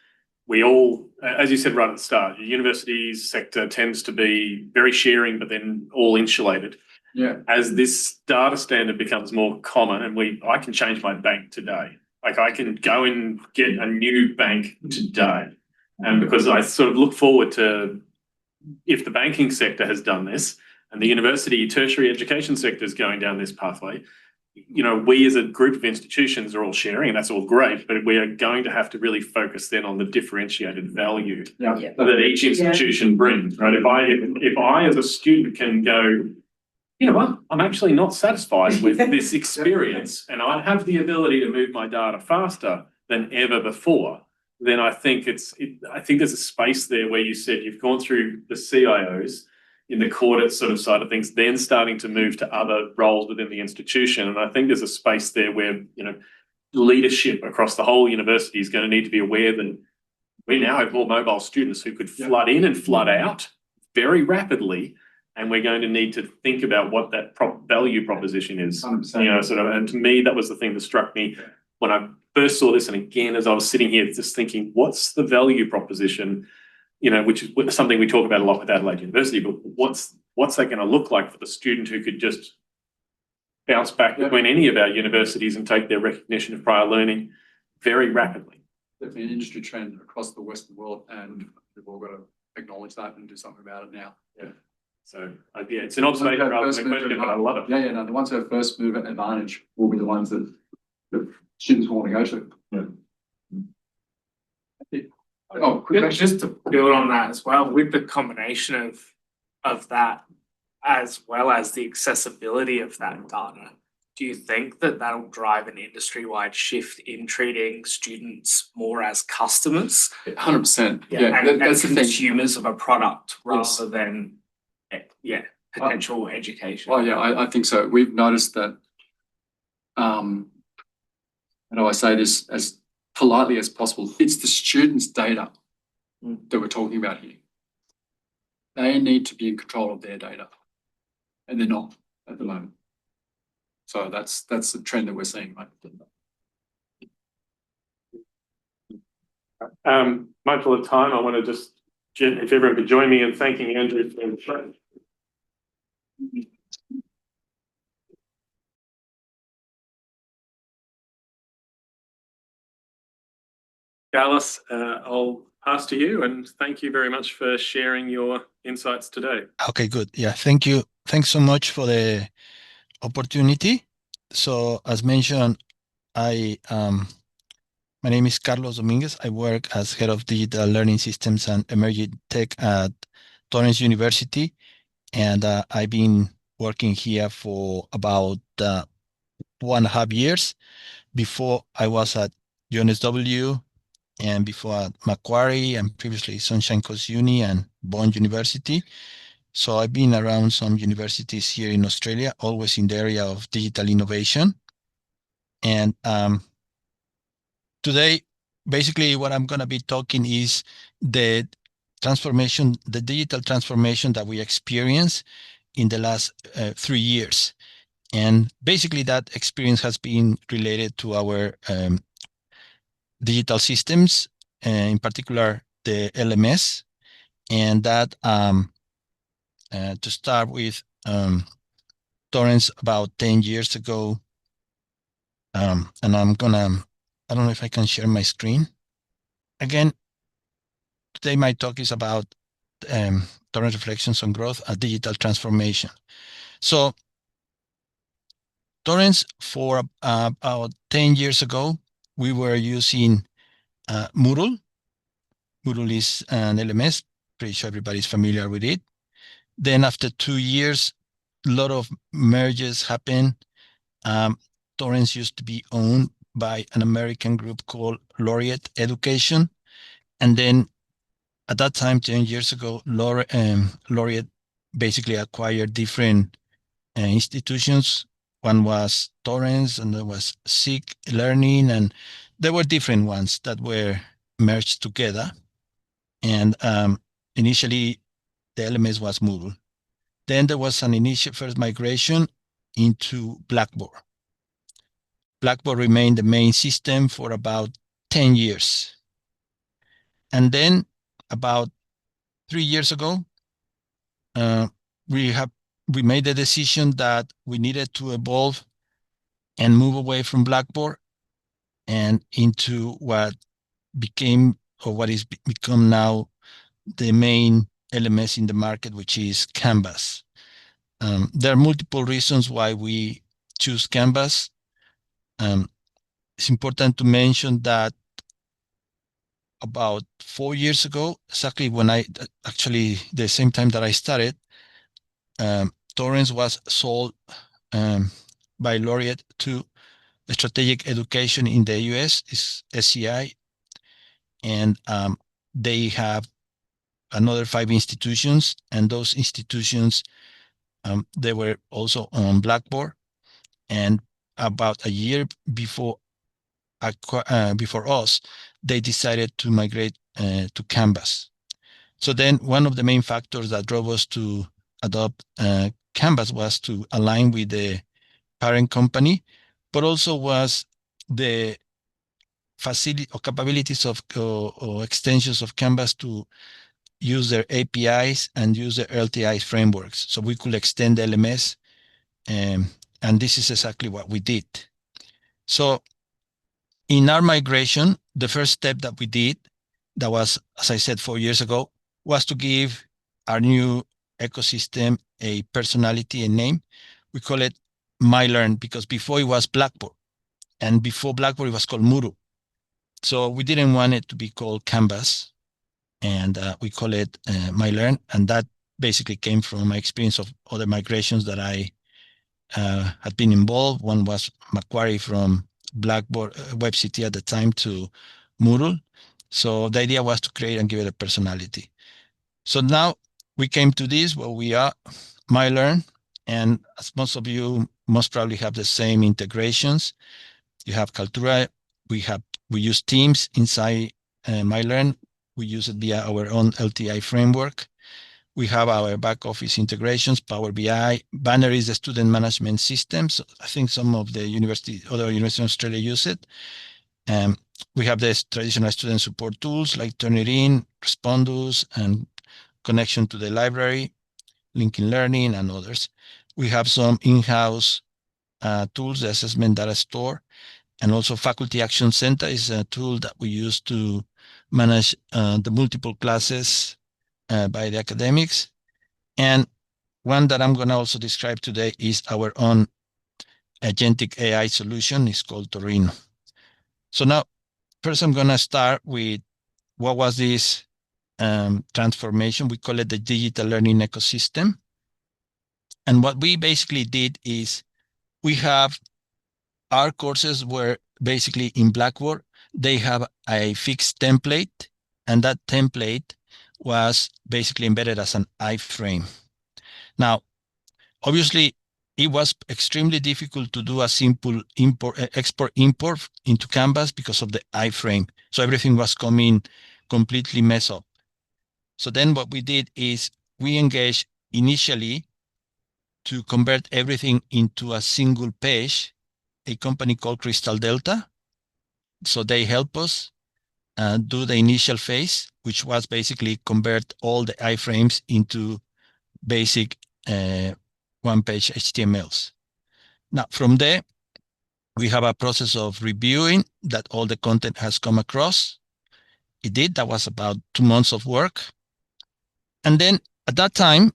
we all, as you said right at the start, the universities sector tends to be very sharing, but then all insulated. Yeah. As this data standard becomes more common, and I can change my bank today. Like I can go and get a new bank today. And because I sort of look forward to, if the banking sector has done this and the university tertiary education sector is going down this pathway, you know, we as a group of institutions are all sharing, and that's all great, but we are going to have to really focus then on the differentiated value that each institution brings, right? If I as a student can go, you know what, I'm actually not satisfied with this experience and I have the ability to move my data faster than ever before, then I think I think there's a space there where you said you've gone through the CIOs in the court sort of side of things, then starting to move to other roles within the institution. And I think there's a space there where, you know, leadership across the whole university is going to need to be aware that we now have more mobile students who could flood in and flood out very rapidly. And we're going to need to think about what that value proposition is. 100%. You know, sort of, and to me, that was the thing that struck me when I first saw this. And again, as I was sitting here just thinking, what's the value proposition? You know, which is something we talk about a lot with Adelaide University, but what's that going to look like for the student who could just bounce back between any of our universities and take their recognition of prior learning very rapidly? Definitely an industry trend across the Western world, and we've all got to acknowledge that and do something about it now. Yeah. So it's an observation rather than a question, but I love it. Yeah, no, the ones who have first mover advantage will be the ones that students want to go to. Yeah. Oh, quick, just to build on that as well, with the combination of that, as well as the accessibility of that data, do you think that that'll drive an industry-wide shift in treating students more as customers? 100%. And that's the thing. Consumers of a product rather than potential education. Oh yeah, I think so. We've noticed that. How do I say this as politely as possible? It's the students' data that we're talking about here. They need to be in control of their data, and they're not at the moment. So that's the trend that we're seeing, right? Mindful of time, I want to just, if everyone could join me in thanking Andrew for the show. Carlos, I'll pass to you, and thank you very much for sharing your insights today. Okay, good. Yeah, thank you. Thanks so much for the opportunity. So as mentioned, my name is Carlos Dominguez. I work as Head of Digital Learning Systems and Emerging Tech at Torrens University. And I've been working here for about 1.5 years. Before I was at UNSW, and before at Macquarie, and previously Sunshine Coast Uni and Bond University. So I've been around some universities here in Australia, always in the area of digital innovation. And today basically what I'm going to be talking is the transformation, the digital transformation that we experience in the last 3 years. And basically that experience has been related to our digital systems, in particular the LMS. And that to start with, Torrens about 10 years ago, and I don't know if I can share my screen. Again, today my talk is about Torrens Reflections on Growth, a digital transformation. So Torrens, for about 10 years ago, we were using Moodle. Moodle is an LMS, pretty sure everybody's familiar with it. Then after 2 years, a lot of mergers happened. Torrens used to be owned by an American group called Laureate Education. And then at that time, 10 years ago, Laureate basically acquired different institutions. One was Torrens, and there was Seek Learning, and there were different ones that were merged together. And initially, the LMS was Moodle. Then there was an initial first migration into Blackboard. Blackboard remained the main system for about 10 years. And then about 3 years ago, we made the decision that we needed to evolve and move away from Blackboard and into what became, or what is become now, the main LMS in the market, which is Canvas. There are multiple reasons why we choose Canvas. It's important to mention that about 4 years ago, exactly when actually the same time that I started, Torrens was sold by Laureate to Strategic Education in the US, is SCI, and they have another 5 institutions, and those institutions, they were also on Blackboard. And about a year before us, they decided to migrate to Canvas. So then one of the main factors that drove us to adopt Canvas was to align with the parent company, but also was the facility or capabilities of or extensions of Canvas to use their APIs and use their LTI frameworks. So we could extend the LMS, and this is exactly what we did. So in our migration, the first step that we did, that was, as I said, 4 years ago, was to give our new ecosystem a personality and name. We call it MyLearn, because before it was Blackboard, and before Blackboard it was called Moodle. So we didn't want it to be called Canvas, and we call it MyLearn, and that basically came from my experience of other migrations that I had been involved. One was Macquarie from Blackboard WebCT at the time to Moodle. So the idea was to create and give it a personality. So now we came to this where we are, MyLearn, and as most of you most probably have the same integrations. You have Kaltura. We use Teams inside MyLearn. We use it via our own LTI framework. We have our back office integrations, Power BI. Banner is the student management system. So I think some of the other universities in Australia use it. We have the traditional student support tools like Turnitin, Respondus, and connection to the library, Linking Learning, and others. We have some in-house tools, the Assessment Data Store, and also Faculty Action Center is a tool that we use to manage the multiple classes by the academics. And one that I'm going to also describe today is our own agentic AI solution. It's called Torino. So now, first I'm going to start with what was this transformation. We call it the digital learning ecosystem. And what we basically did is we have our courses were basically in Blackboard. They have a fixed template, and that template was basically embedded as an iframe. Now, obviously, it was extremely difficult to do a simple export-import into Canvas because of the iframe. So everything was coming completely messed up. So then what we did is we engaged initially to convert everything into a single page, a company called Crystal Delta. So they help us do the initial phase, which was basically convert all the iframes into basic one-page HTMLs. Now, from there, we have a process of reviewing that all the content has come across. It did. That was about 2 months of work. And then at that time,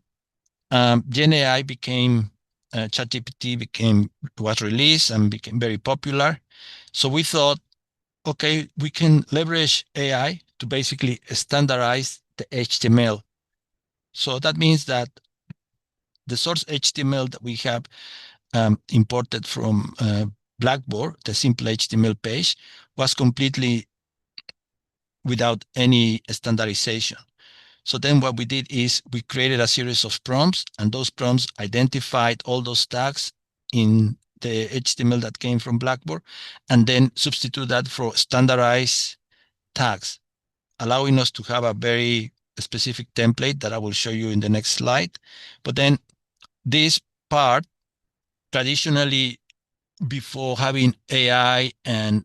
GenAI became, ChatGPT was released and became very popular. So we thought, okay, we can leverage AI to basically standardize the HTML. So that means that the source HTML that we have imported from Blackboard, the simple HTML page, was completely without any standardization. So then what we did is we created a series of prompts, and those prompts identified all those tags in the HTML that came from Blackboard, and then substitute that for standardized tags, allowing us to have a very specific template that I will show you in the next slide. But then this part, traditionally, before having AI and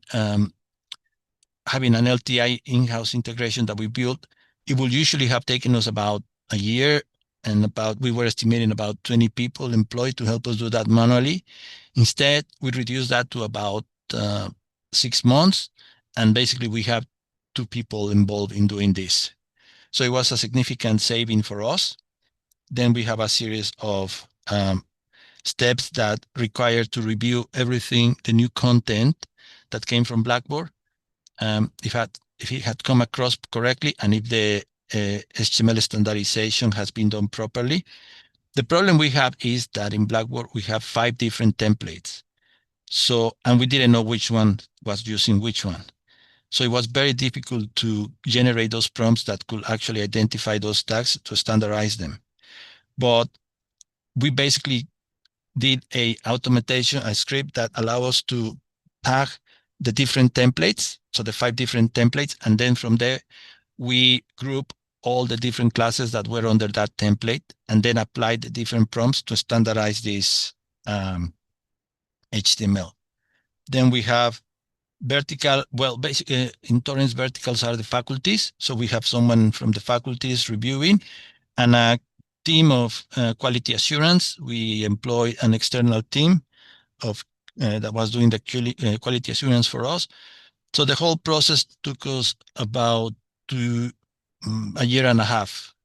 having an LTI in-house integration that we built, it will usually have taken us about a year, and we were estimating about 20 people employed to help us do that manually. Instead, we reduced that to about 6 months, and basically we have 2 people involved in doing this. So it was a significant saving for us. Then we have a series of steps that require to review everything, the new content that came from Blackboard, if it had come across correctly, and if the HTML standardization has been done properly. The problem we have is that in Blackboard we have 5 different templates. So, and we didn't know which one was using which one. So it was very difficult to generate those prompts that could actually identify those tags to standardize them. But we basically did a script that allow us to tag the different templates, so the 5 different templates, and then from there we group all the different classes that were under that template, and then apply the different prompts to standardize this HTML. Then we have vertical, well, basically in Torrents, verticals are the faculties. So we have someone from the faculties reviewing, and a team of quality assurance. We employ an external team of that was doing the quality assurance for us. So the whole process took us about a year and a half,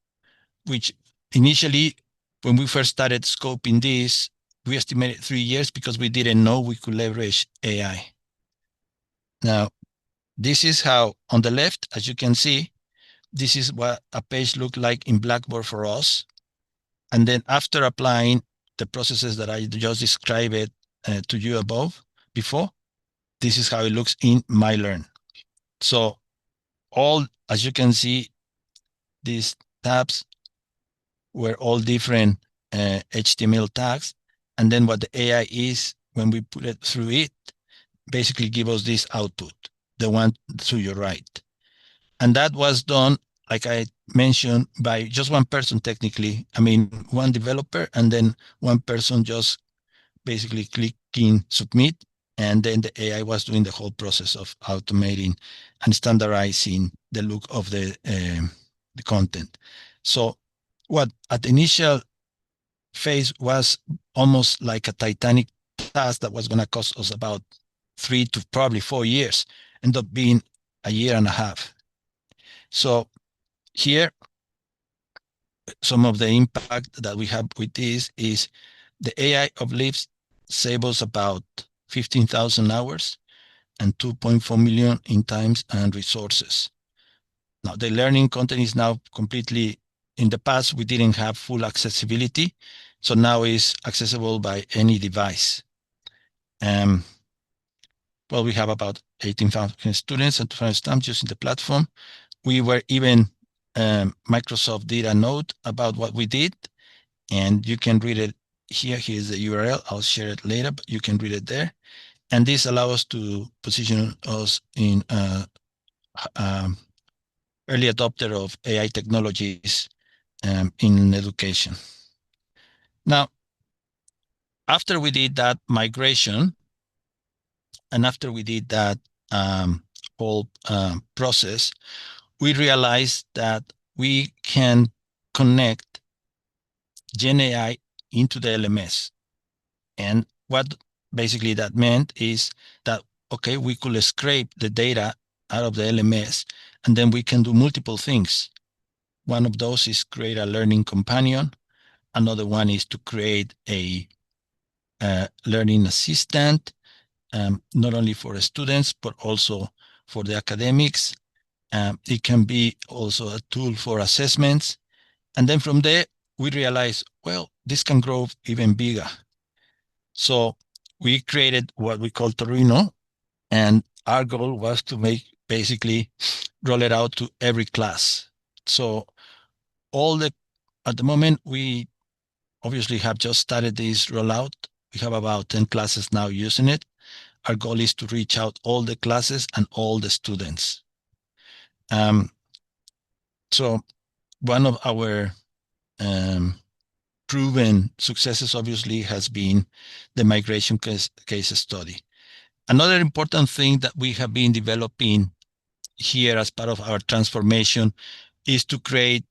which initially, when we first started scoping this, we estimated 3 years because we didn't know we could leverage AI. Now, this is how, on the left, as you can see, this is what a page looked like in Blackboard for us. And then after applying the processes that I just described to you before, this is how it looks in MyLearn. So as you can see, these tabs were all different HTML tags. And then what the AI is, when we put it through it, basically give us this output, the one to your right. And that was done, like I mentioned, by just one person technically. I mean, one developer, and then one person just basically clicking submit, and then the AI was doing the whole process of automating and standardizing the look of the content. So what at the initial phase was almost like a Titanic task that was going to cost us about 3 to probably 4 years, ended up being a year and a half. So here, some of the impact that we have with this is the AI uplifts save us about 15,000 hours and 2.4 million in times and resources. Now, the learning content is now completely, in the past, we didn't have full accessibility. So now it's accessible by any device. Well, we have about 18,000 students and 200 stamps using the platform. We were even, Microsoft did a note about what we did, and you can read it Here's the URL. I'll share it later, but you can read it there. And this allows us to position us in early adopter of AI technologies in education. Now, after we did that migration, and after we did that whole process, we realized that we can connect Gen AI into the LMS. And what basically that meant is that, okay, we could scrape the data out of the LMS, and then we can do multiple things. One of those is create a learning companion. Another one is to create a learning assistant, not only for students, but also for the academics. It can be also a tool for assessments. And then from there, we realized, well, this can grow even bigger. So we created what we call Torino, and our goal was to basically roll it out to every class. So at the moment, we obviously have just started this rollout. We have about 10 classes now using it. Our goal is to reach out all the classes and all the students. So one of our proven successes obviously has been the migration case study. Another important thing that we have been developing here as part of our transformation is to create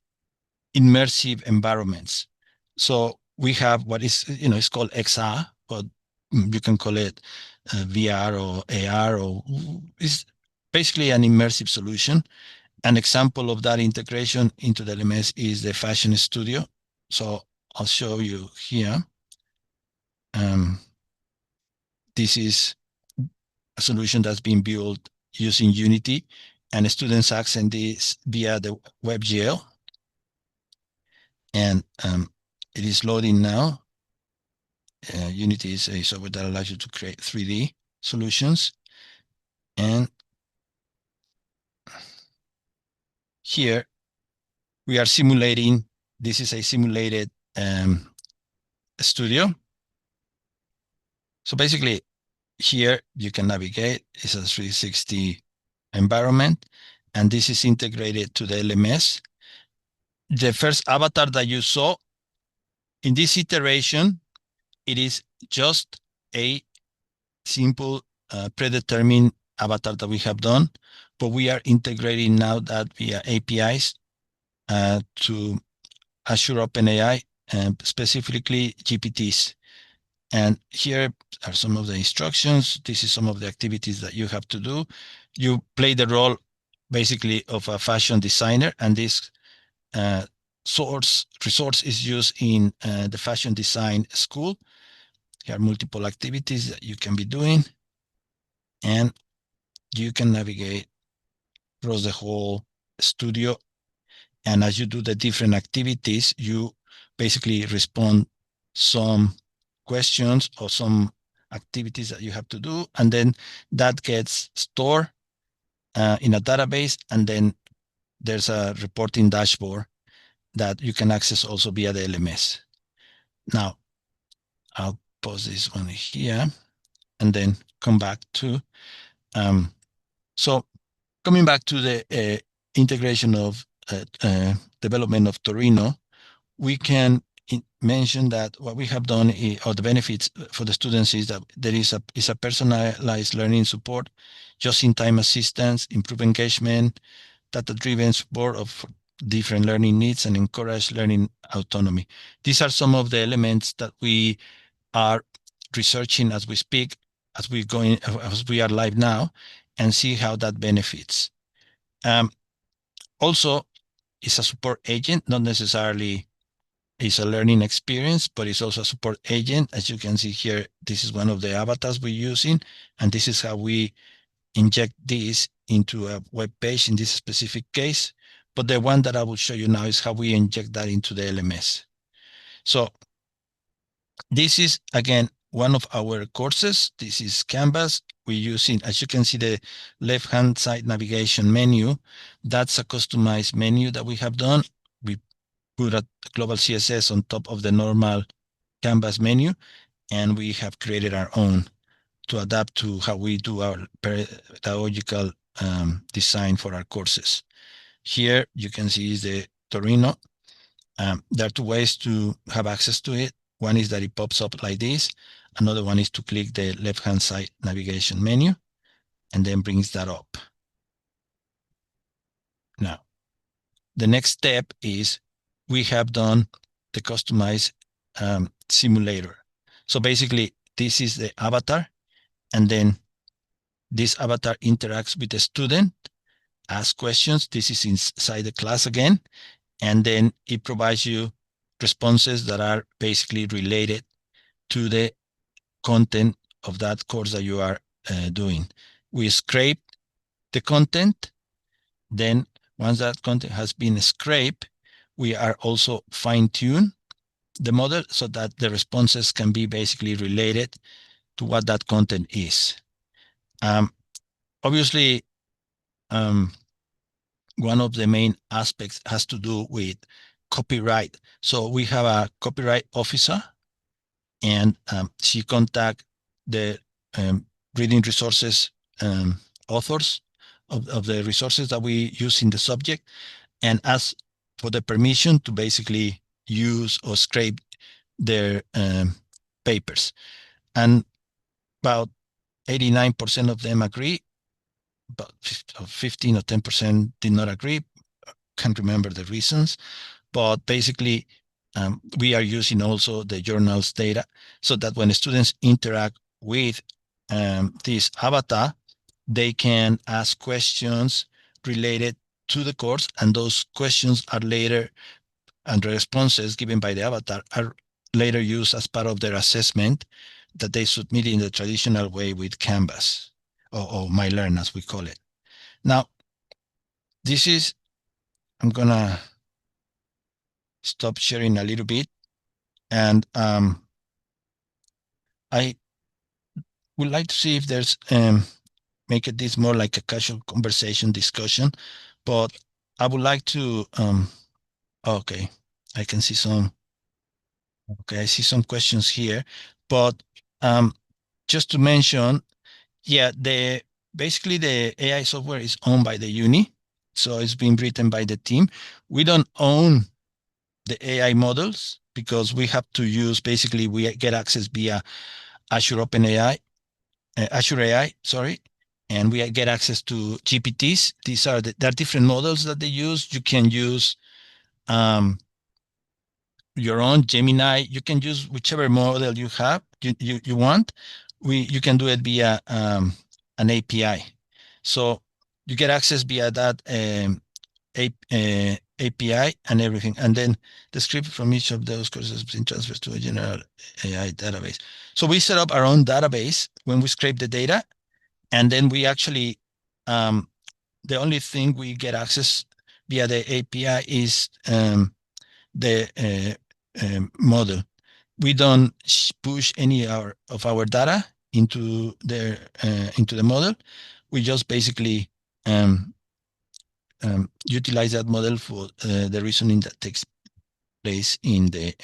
immersive environments. So we have what is, it's called XR, but you can call it VR or AR, or it's basically an immersive solution. An example of that integration into the LMS is the Fashion Studio. So I'll show you here. This is a solution that's been built using Unity, and students access this via the WebGL. And it is loading now. Unity is a software that allows you to create 3D solutions. And here we are simulating, this is a simulated studio. So basically here you can navigate, it's a 360 environment, and this is integrated to the LMS. The first avatar that you saw in this iteration, it is just a simple predetermined avatar that we have done, but we are integrating now that via APIs to Azure OpenAI and specifically GPTs. And here are some of the instructions. This is some of the activities that you have to do. You play the role basically of a fashion designer, and this resource is used in the fashion design school. There are multiple activities that you can be doing, and you can navigate across the whole studio. And as you do the different activities, you basically respond some questions or some activities that you have to do, and then that gets stored in a database, and then there's a reporting dashboard that you can access also via the LMS. Now, I'll pause this one here and then come back to, so coming back to the integration of development of Torino, we can mention that what we have done or the benefits for the students is that there is a personalized learning support, just-in-time assistance, improve engagement, data-driven support of different learning needs, and encourage learning autonomy. These are some of the elements that we are researching as we speak, as we are live now, and see how that benefits. Also, it's a support agent, not necessarily is a learning experience, but it's also a support agent. As you can see here, this is one of the avatars we're using, and this is how we inject this into a web page in this specific case. But the one that I will show you now is how we inject that into the LMS. So this is, again, one of our courses. This is Canvas. We're using, as you can see, the left-hand side navigation menu. That's a customized menu that we have done. We put a global CSS on top of the normal Canvas menu, and we have created our own to adapt to how we do our pedagogical design for our courses. Here you can see is the Torino. There are two ways to have access to it. One is that it pops up like this. Another one is to click the left-hand side navigation menu and then brings that up. Now, the next step is we have done the customized simulator. So basically, this is the avatar, and then this avatar interacts with the student, asks questions. This is inside the class again, and then it provides you responses that are basically related to the content of that course that you are doing. We scrape the content. Then once that content has been scraped, we are also fine-tune the model so that the responses can be basically related to what that content is. Obviously, one of the main aspects has to do with copyright. So we have a copyright officer, and she contacts the reading resources authors of the resources that we use in the subject, and ask for the permission to basically use or scrape their papers. And about 89% of them agree, but 15 or 10% did not agree. Can't remember the reasons, but basically we are using also the journals data so that when students interact with this avatar, they can ask questions related to the course, and those questions are later, and the responses given by the avatar are later used as part of their assessment that they submit in the traditional way with Canvas, or MyLearn as we call it. Now, this is, I'm gonna stop sharing a little bit, and I would like to see if there's make it this more like a casual conversation discussion, but I would like to okay, I can see some, okay, I see some questions here, but just to mention, yeah, basically the AI software is owned by the uni, so it's been written by the team. We don't own the AI models because we have to use, basically we get access via Azure Azure AI, sorry, and we get access to GPTs. These are there are different models that they use. You can use your own Gemini. You can use whichever model you have, you want. You can do it via an API. So you get access via that API and everything. And then the script from each of those courses has been transferred to a general AI database. So we set up our own database when we scrape the data. And then we actually, the only thing we get access via the API is the model. We don't push any of our data into the model. We just basically utilize that model for the reasoning that takes place in the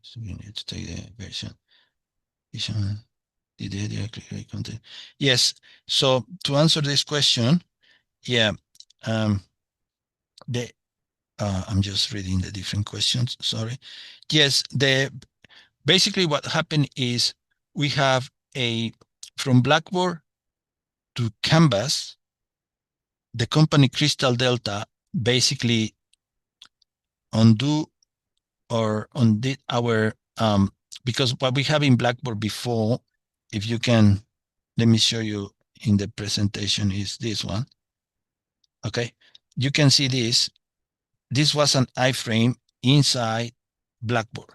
so we need to take the version. Content. Yes. So to answer this question, yeah, I'm just reading the different questions. Sorry. Yes, basically what happened is we have from Blackboard to Canvas, the company Crystal Delta basically undid our because what we have in Blackboard before, if you can, let me show you in the presentation, is this one. Okay, you can see this. This was an iframe inside Blackboard.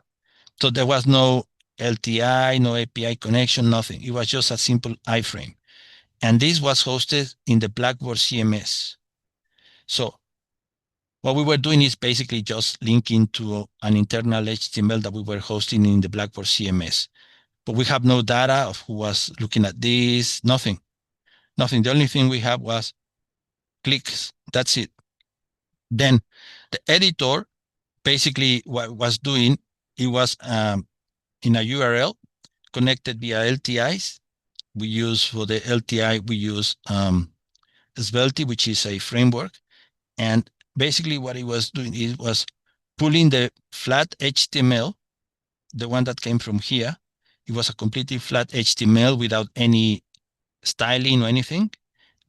So there was no LTI, no API connection, nothing. It was just a simple iframe. And this was hosted in the Blackboard CMS. So what we were doing is basically just linking to an internal HTML that we were hosting in the Blackboard CMS. But we have no data of who was looking at this, nothing. Nothing. The only thing we have was clicks. That's it. Then the editor basically what was doing it was in a URL connected via LTIs. We use for the LTI, we use Svelte, which is a framework. And basically what it was doing, it was pulling the flat HTML, the one that came from here. It was a completely flat HTML without any styling or anything.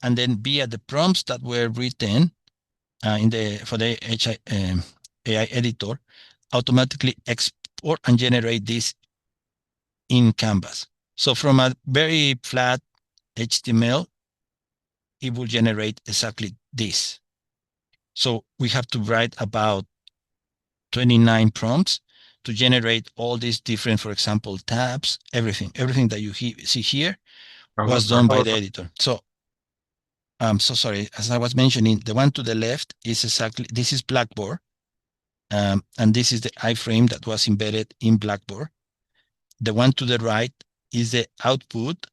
And then via the prompts that were written for the AI editor, automatically export and generate this in Canvas. So from a very flat HTML, it will generate exactly this. So we have to write about 29 prompts to generate all these different, for example, tabs, everything that you see here was done by the editor. So I'm so sorry, as I was mentioning, the one to the left is exactly, this is Blackboard. And this is the iframe that was embedded in Blackboard. The one to the right is the output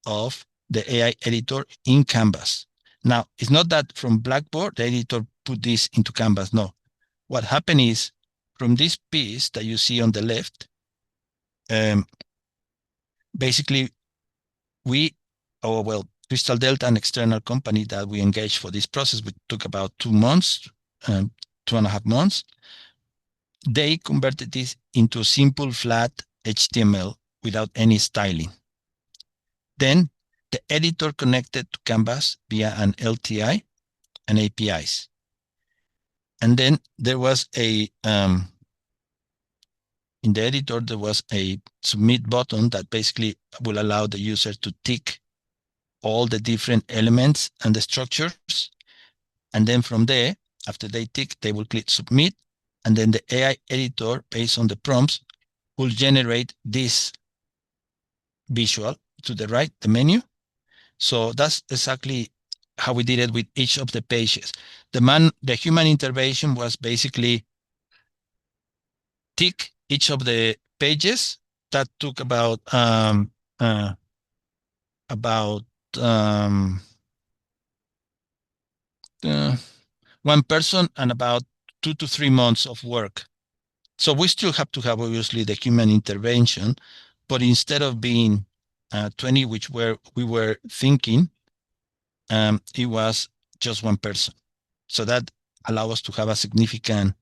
of the AI editor in Canvas. Now, it's not that from Blackboard, the editor put this into Canvas. No. What happened is from this piece that you see on the left, basically Crystal Delta, an external company that we engaged for this process, which took about 2 months, 2.5 months, they converted this into simple flat HTML without any styling. Then the editor connected to Canvas via an LTI and APIs. And then there was in the editor, there was a submit button that basically will allow the user to tick all the different elements and the structures. And then from there, after they tick, they will click submit. And then the AI editor, based on the prompts, will generate this visual to the right, the menu. So that's exactly how we did it with each of the pages. The human intervention was basically tick each of the pages. That took about one person and about 2 to 3 months of work. So we still have to have obviously the human intervention, but instead of being 20, which we were thinking, it was just one person. So that allow us to have a significant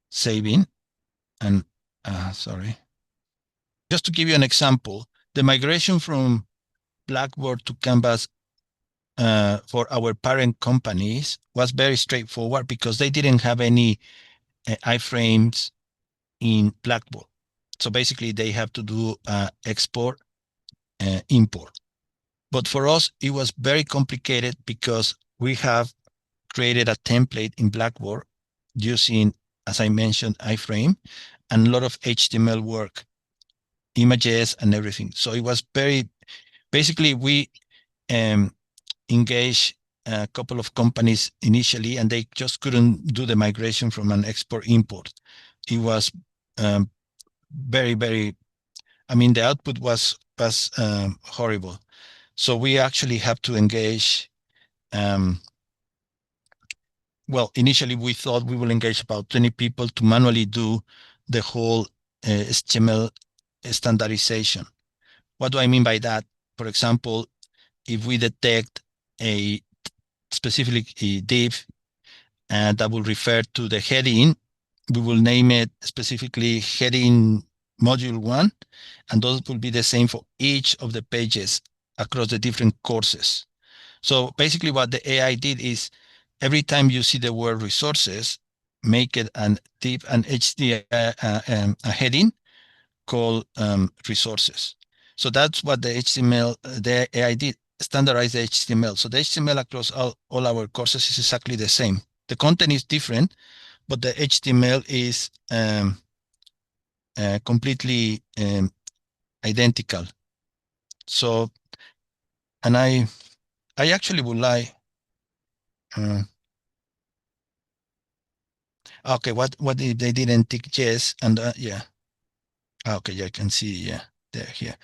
saving. And sorry, just to give you an example, the migration from Blackboard to Canvas for our parent companies was very straightforward because they didn't have any iframes in Blackboard. So basically they have to do export, import. But for us, it was very complicated because we have created a template in Blackboard using, as I mentioned, iframe and a lot of HTML work, images and everything. So it was basically we engaged a couple of companies initially and they just couldn't do the migration from an export import. It was very, I mean, the output was horrible. So we actually have to engage. Well, initially we thought we will engage about 20 people to manually do the whole HTML standardization. What do I mean by that? For example, if we detect a specific div that will refer to the heading, we will name it specifically heading module 1, and those will be the same for each of the pages across the different courses. So basically what the AI did is every time you see the word resources, make it an div and a heading called resources. So that's what the HTML, the AI did, standardize the HTML. So the HTML across all our courses is exactly the same. The content is different, but the HTML is completely identical. So, and I actually would like, okay, what if they didn't tick yes? And yeah, okay, yeah, I can see, yeah, there, here.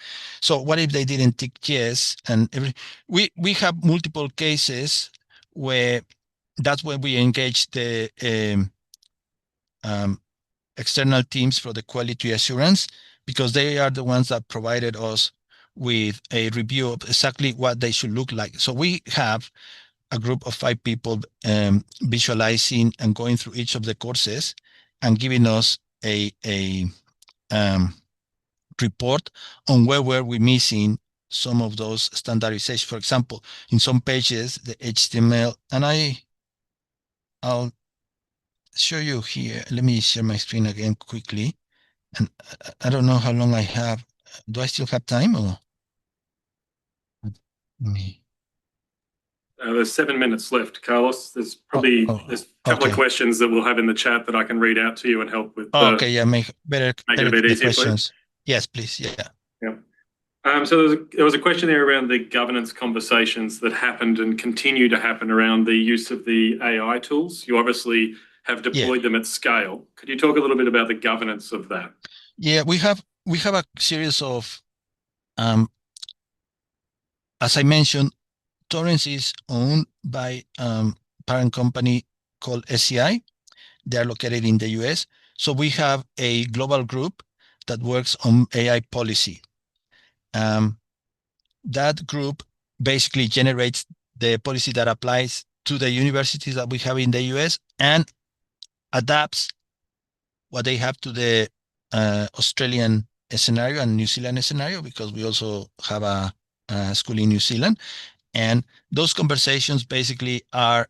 So what if they didn't tick yes? And we have multiple cases where that's when we engage the external teams for the quality assurance, because they are the ones that provided us with a review of exactly what they should look like. So we have a group of 5 people visualizing and going through each of the courses and giving us a report on where were we missing some of those standardization. For example, in some pages, the HTML, and I'll show you here. Let me share my screen again quickly. And I don't know how long I have. Do I still have time or? Me. There's 7 minutes left, Carlos. There's probably there's a couple of questions that we'll have in the chat that I can read out to you and help with. Okay, yeah, make it a bit easier, questions. Please. Yes, please. Yeah. Yeah. So there was a question there around the governance conversations that happened and continue to happen around the use of the AI tools. You obviously have deployed them at scale. Could you talk a little bit about the governance of that? Yeah, we have a series of, as I mentioned, Torrens is owned by parent company called SCI. They are located in the US. So we have a global group that works on AI policy. That group basically generates the policy that applies to the universities that we have in the US and adapts what they have to the Australian scenario and New Zealand scenario, because we also have a school in New Zealand. And those conversations basically are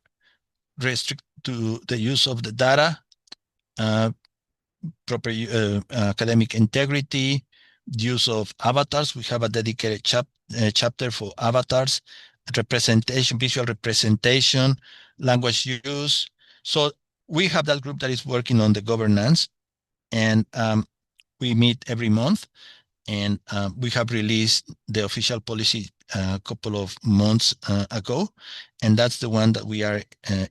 restricted to the use of the data, proper academic integrity, use of avatars. We have a dedicated chapter for avatars, representation, visual representation, language use. So we have that group that is working on the governance, and we meet every month. And we have released the official policy a couple of months ago, and that's the one that we are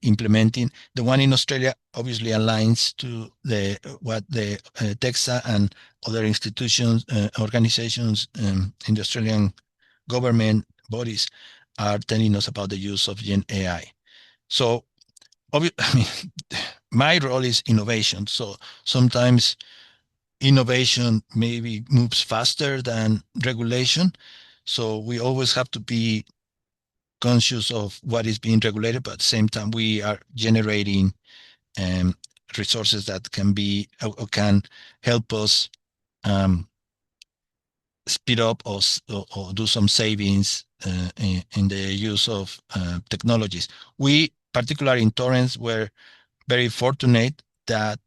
implementing. The one in Australia obviously aligns to what the TEXA and other institutions, organizations in the Australian government bodies are telling us about the use of Gen AI. So, I mean, my role is innovation. So sometimes innovation maybe moves faster than regulation. So we always have to be conscious of what is being regulated, but at the same time, we are generating resources that can be or can help us speed up or do some savings in the use of technologies. We, particularly in Torrens, were very fortunate that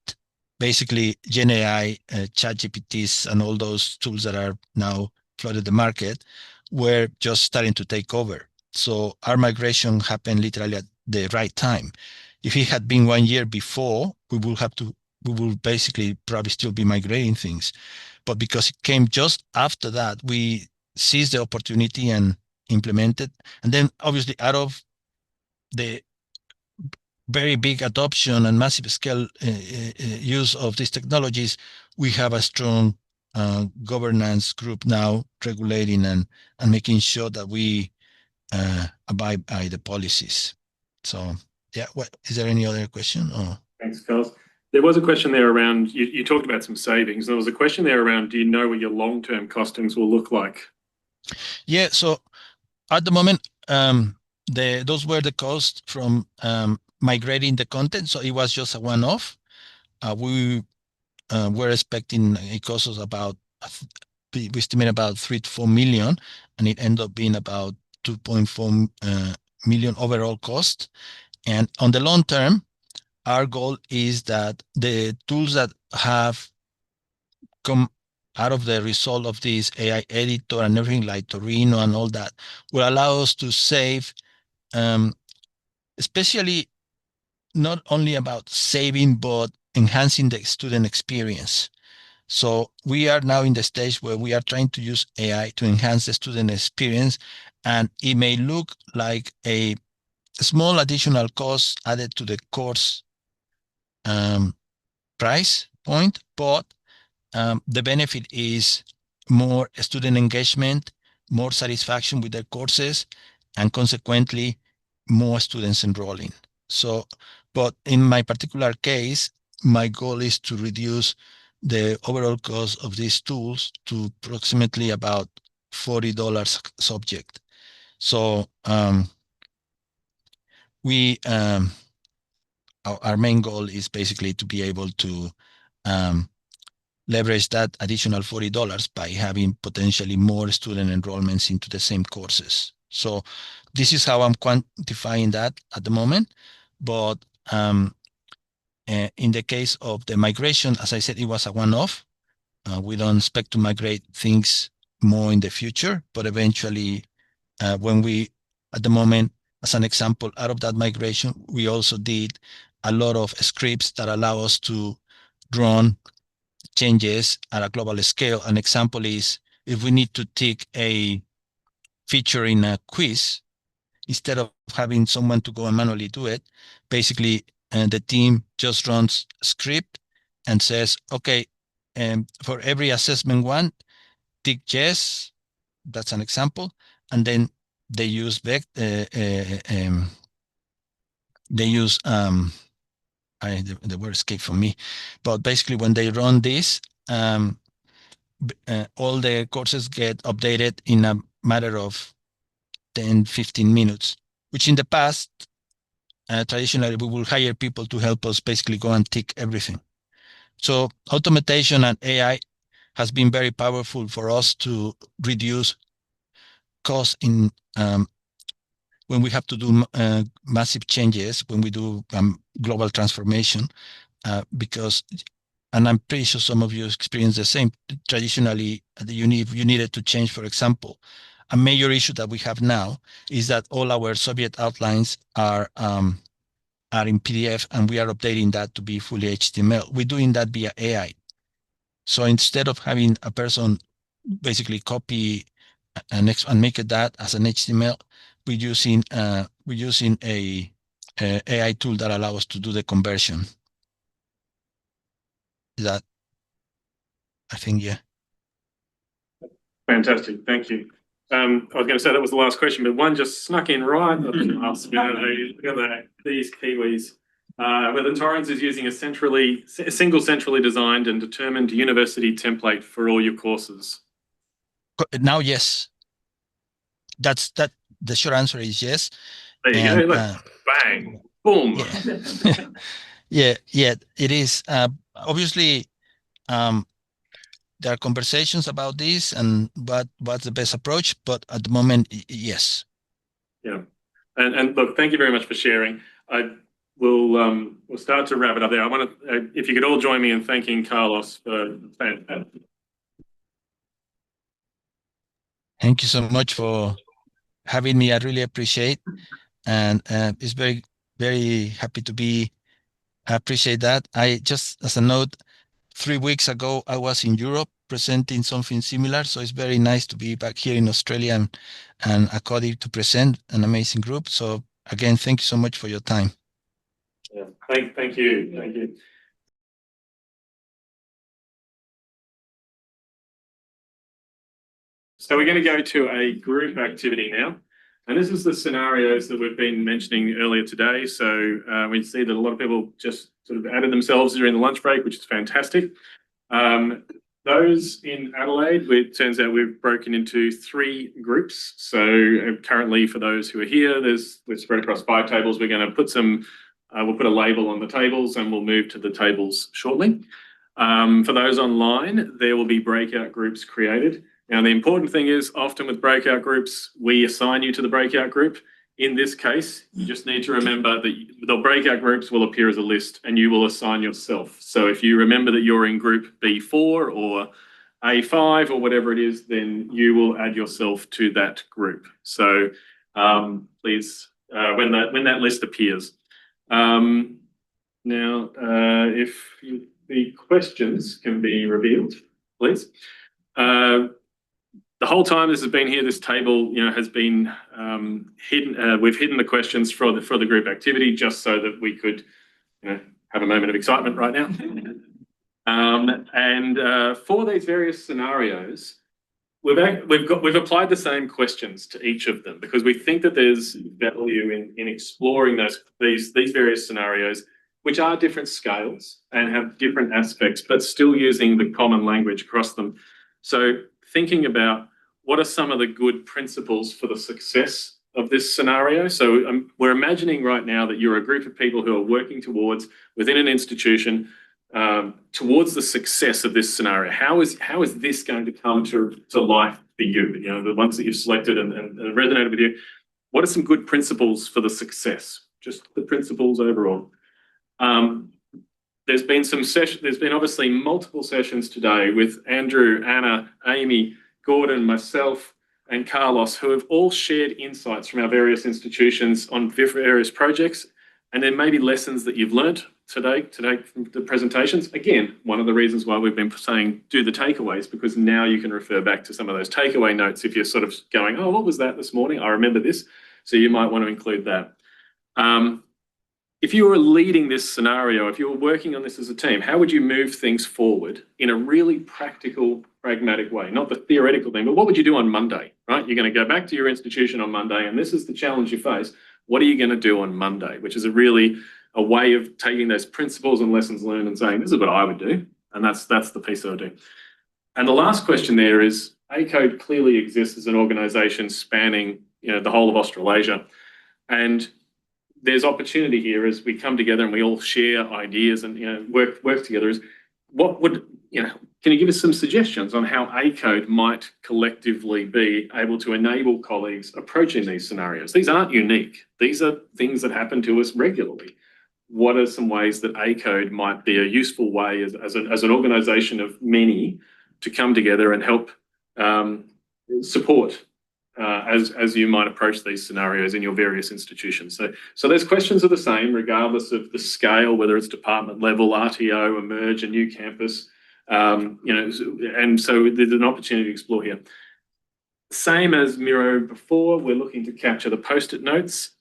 basically Gen AI, ChatGPTs, and all those tools that are now flooded the market were just starting to take over. So our migration happened literally at the right time. If it had been 1 year before, we will basically probably still be migrating things. But because it came just after that, we seized the opportunity and implemented. And then obviously out of the very big adoption and massive scale use of these technologies, we have a strong governance group now regulating and making sure that we abide by the policies. So yeah, is there any other question? Or? Thanks, Carlos. There was a question there around, you talked about some savings. There was a question there around, do you know what your long-term costings will look like? Yeah, so at the moment, those were the costs from migrating the content. So it was just a one-off. We were expecting a cost of about, we estimate about 3 to 4 million, and it ended up being about 2.4 million overall cost. And on the long term, our goal is that the tools that have come out of the result of this AI editor and everything like Torino and all that will allow us to save, especially not only about saving, but enhancing the student experience. So we are now in the stage where we are trying to use AI to enhance the student experience, and it may look like a small additional cost added to the course price point, but the benefit is more student engagement, more satisfaction with their courses, and consequently, more students enrolling. So, but in my particular case, my goal is to reduce the overall cost of these tools to approximately about $40 subject. So our main goal is basically to be able to leverage that additional $40 by having potentially more student enrollments into the same courses. So this is how I'm quantifying that at the moment. But in the case of the migration, as I said, it was a one-off. We don't expect to migrate things more in the future, but eventually when we, at the moment, as an example, out of that migration, we also did a lot of scripts that allow us to run changes at a global scale. An example is if we need to tick a feature in a quiz, instead of having someone to go and manually do it, basically the team just runs a script and says, okay, for every assessment one, tick yes, that's an example, and then they use the word escaped from me, but basically when they run this, all the courses get updated in a matter of 10-15 minutes, which in the past, traditionally, we will hire people to help us basically go and tick everything. So automation and AI has been very powerful for us to reduce costs in when we have to do massive changes, when we do global transformation, because, and I'm pretty sure some of you experience the same. Traditionally, you needed to change, for example, a major issue that we have now is that all our Soviet outlines are in PDF, and we are updating that to be fully HTML. We're doing that via AI. So instead of having a person basically copy and make it that as an HTML, we're using a AI tool that allows us to do the conversion. That, I think, yeah. Fantastic, thank you. I was going to say that was the last question, but one just snuck in right at the last minute. Look at these Kiwis. Whether Torrens is using a single centrally designed and determined university template for all your courses. Now, yes. That's that. The short answer is yes. There you go. Look, bang, boom. Yeah, it is. Obviously, there are conversations about this and what's the best approach, but at the moment, yes. Yeah, and look, thank you very much for sharing. We'll start to wrap it up there. I want to, if you could all join me in thanking Carlos for. Thank you so much for having me. I really appreciate, and it's very, very happy to be. I appreciate that. I just, as a note, 3 weeks ago, I was in Europe presenting something similar. So it's very nice to be back here in Australia and ACODE to present an amazing group. So again, thank you so much for your time. Yeah, thank you. Thank you. So we're going to go to a group activity now. And this is the scenarios that we've been mentioning earlier today. So we see that a lot of people just sort of added themselves during the lunch break, which is fantastic. Those in Adelaide, it turns out we've broken into 3 groups. So currently for those who are here, we're spread across 5 tables. We're going to put we'll put a label on the tables and we'll move to the tables shortly. For those online, there will be breakout groups created. Now, the important thing is often with breakout groups, we assign you to the breakout group. In this case, you just need to remember that the breakout groups will appear as a list and you will assign yourself. So if you remember that you're in group B4 or A5 or whatever it is, then you will add yourself to that group. So please, when that list appears. Now, if the questions can be revealed, please. The whole time this has been here, this table, has been hidden. We've hidden the questions for the group activity just so that we could, have a moment of excitement right now. For these various scenarios, we've applied the same questions to each of them, because we think that there's value in exploring these various scenarios, which are different scales and have different aspects, but still using the common language across them. So thinking about what are some of the good principles for the success of this scenario. So we're imagining right now that you're a group of people who are working towards, within an institution, towards the success of this scenario. How is this going to come to life for you? You know, the ones that you've selected and resonated with you. What are some good principles for the success? Just the principles overall. There's been obviously multiple sessions today with Andrew, Anna, Amy, Gordon, myself, and Carlos, who have all shared insights from our various institutions on various projects, and then maybe lessons that you've learnt today from the presentations. Again, one of the reasons why we've been saying do the takeaways, because now you can refer back to some of those takeaway notes if you're sort of going, oh, what was that this morning? I remember this. So you might want to include that. If you were leading this scenario, if you were working on this as a team, how would you move things forward in a really practical, pragmatic way? Not the theoretical thing, but what would you do on Monday, right? You're going to go back to your institution on Monday, and this is the challenge you face. What are you going to do on Monday? Which is a way of taking those principles and lessons learned and saying, this is what I would do. And that's the piece I would do. And the last question there is, ACODE clearly exists as an organisation spanning, the whole of Australasia. And there's opportunity here as we come together and we all share ideas and work together. Can you give us some suggestions on how ACODE might collectively be able to enable colleagues approaching these scenarios? These aren't unique. These are things that happen to us regularly. What are some ways that ACODE might be a useful way as an organisation of many to come together and help support as you might approach these scenarios in your various institutions? So those questions are the same regardless of the scale, whether it's department level, RTO, emerge, a new campus, and so there's an opportunity to explore here. Same as Miro before, we're looking to capture the post-it notes.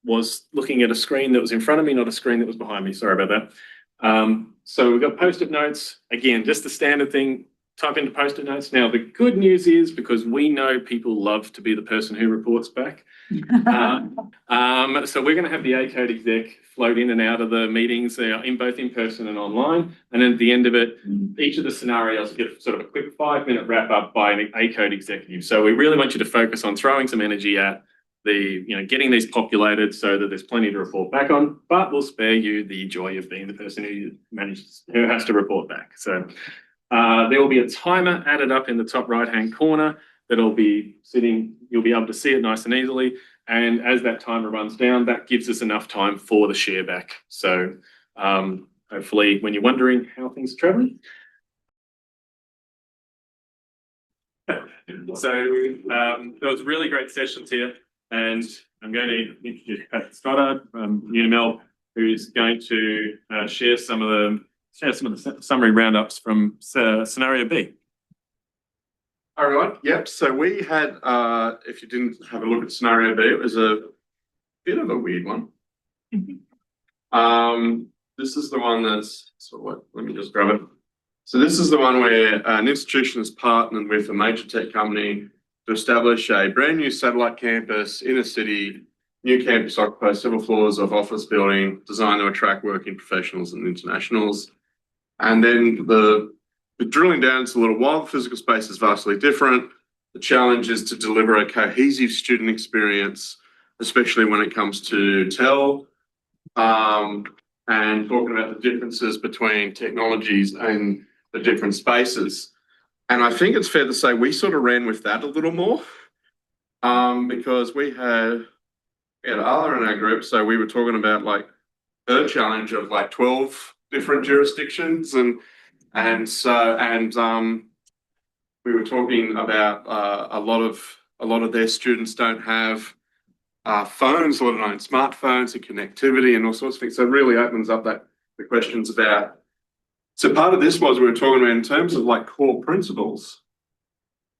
Was looking at a screen that was in front of me, not a screen that was behind me. Sorry about that. So we've got post-it notes. Again, just the standard thing. Type into post-it notes. Now, the good news is, because we know people love to be the person who reports back. So we're going to have the ACODE exec float in and out of the meetings in both in person and online. And then at the end of it, each of the scenarios get sort of a quick 5-minute wrap up by an ACODE executive. So we really want you to focus on throwing some energy at getting these populated so that there's plenty to report back on, but we'll spare you the joy of being the person who has to report back. So there will be a timer added up in the top right-hand corner that'll be sitting. You'll be able to see it nice and easily. And as that timer runs down, that gives us enough time for the share back. So hopefully when you're wondering how things are traveling. So there was really great sessions here. And I'm going to introduce Pat Stoddard from Unimel, who's going to share some of the summary roundups from scenario B. All right. Yep. So we had, if you didn't have a look at scenario B, it was a bit of a weird one. This is the one that's, let me just grab it. So this is the one where an institution has partnered with a major tech company to establish a brand new satellite campus in a city. New campus occupies several floors of office building designed to attract working professionals and internationals. And then the drilling down into a little while, the physical space is vastly different. The challenge is to deliver a cohesive student experience, especially when it comes to TEL, and talking about the differences between technologies and the different spaces. And I think it's fair to say we sort of ran with that a little more, because we had Arla in our group. So we were talking about like her challenge of like 12 different jurisdictions. And we were talking about a lot of their students don't have phones, let alone smartphones and connectivity and all sorts of things. So it really opens up the questions about. So part of this was we were talking about in terms of like core principles.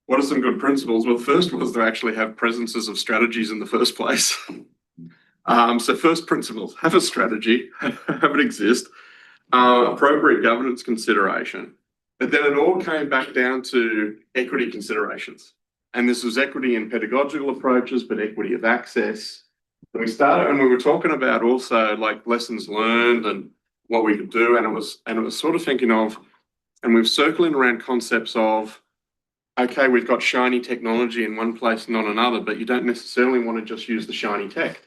What are some good principles? Well, first was to actually have presences of strategies in the first place. So first principles, have a strategy, have it exist, appropriate governance consideration. But then it all came back down to equity considerations. And this was equity in pedagogical approaches, but equity of access, And we were talking about also like lessons learned and what we could do, and it was sort of thinking of, and we're circling around concepts of, okay, we've got shiny technology in one place and not another, but you don't necessarily want to just use the shiny tech.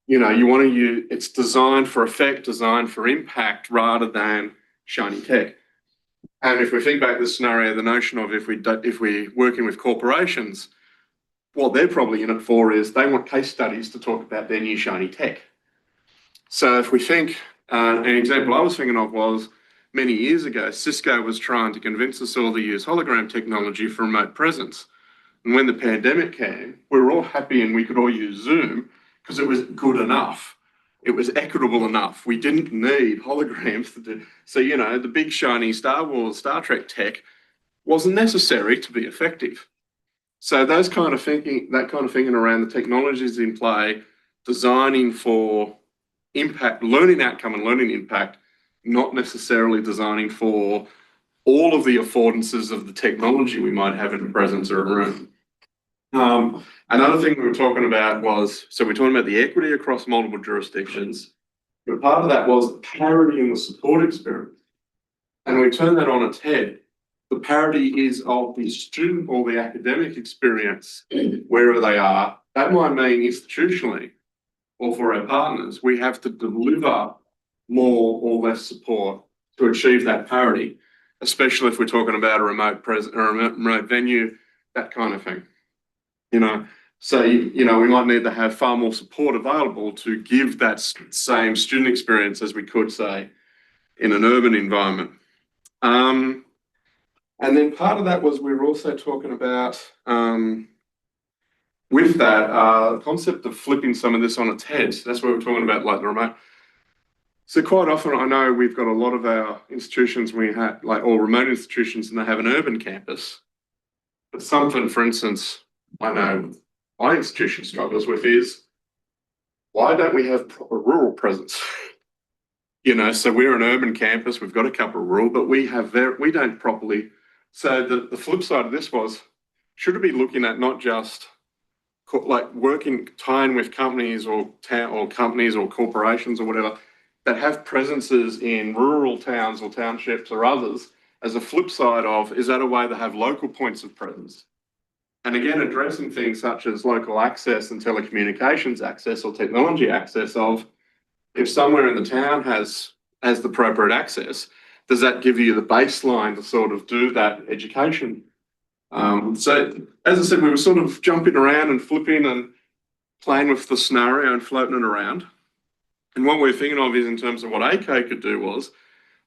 You know, you want to use, it's designed for effect, designed for impact rather than shiny tech. And if we think back to the scenario, the notion of if we're working with corporations, what they're probably in it for is they want case studies to talk about their new shiny tech. So if we think, an example I was thinking of was many years ago, Cisco was trying to convince us all to use hologram technology for remote presence. And when the pandemic came, we were all happy and we could all use Zoom because it was good enough. It was equitable enough. We didn't need holograms to do. So, you know, the big shiny Star Wars, Star Trek tech wasn't necessary to be effective. So that kind of thinking around the technologies in play, designing for impact, learning outcome and learning impact, not necessarily designing for all of the affordances of the technology we might have in a presence or a room. Another thing we were talking about was, so we're talking about the equity across multiple jurisdictions, but part of that was parity in the support experience. And we turn that on its head. The parity is of the student or the academic experience, wherever they are. That might mean institutionally, or for our partners, we have to deliver more or less support to achieve that parity, especially if we're talking about a remote venue, that kind of thing. You know, so, you know, we might need to have far more support available to give that same student experience as we could, say, in an urban environment. And then part of that was we were also talking about, with that, concept of flipping some of this on its head. So that's what we're talking about, like the remote. So quite often, I know we've got a lot of our institutions, we have like all remote institutions, and they have an urban campus. But something, for instance, I know my institution struggles with is, why don't we have proper rural presence? You know, so we're an urban campus, we've got a couple of rural, but we don't properly. So the flip side of this was, should it be looking at not just like working, tying with companies or companies or corporations or whatever that have presences in rural towns or townships or others, as a flip side of, is that a way to have local points of presence? And again, addressing things such as local access and telecommunications access or technology access of, if somewhere in the town has the appropriate access, does that give you the baseline to sort of do that education? So as I said, we were sort of jumping around and flipping and playing with the scenario and floating it around. And what we're thinking of is, in terms of what ACODE could do, was,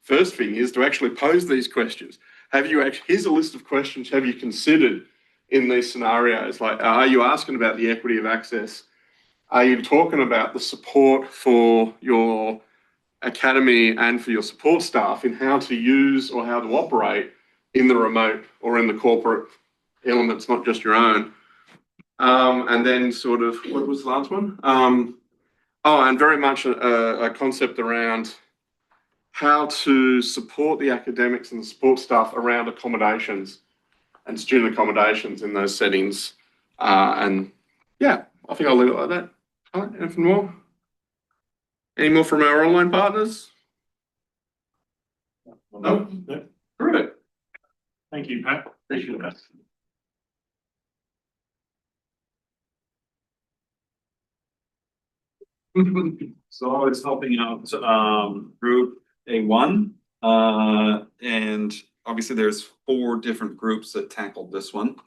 first thing is to actually pose these questions. Here's a list of questions, have you considered in these scenarios? Like, are you asking about the equity of access? Are you talking about the support for your academy and for your support staff in how to use or how to operate in the remote or in the corporate elements, not just your own? And then sort of, what was the last one? And very much a concept around how to support the academics and the support staff around accommodations and student accommodations in those settings. And yeah, I think I'll leave it like that. All right, anything more? Any more from our online partners? No? No. Good. Thank you, Pat. Appreciate that. So I was helping out group A1, and obviously there's 4 different groups that tackled this one.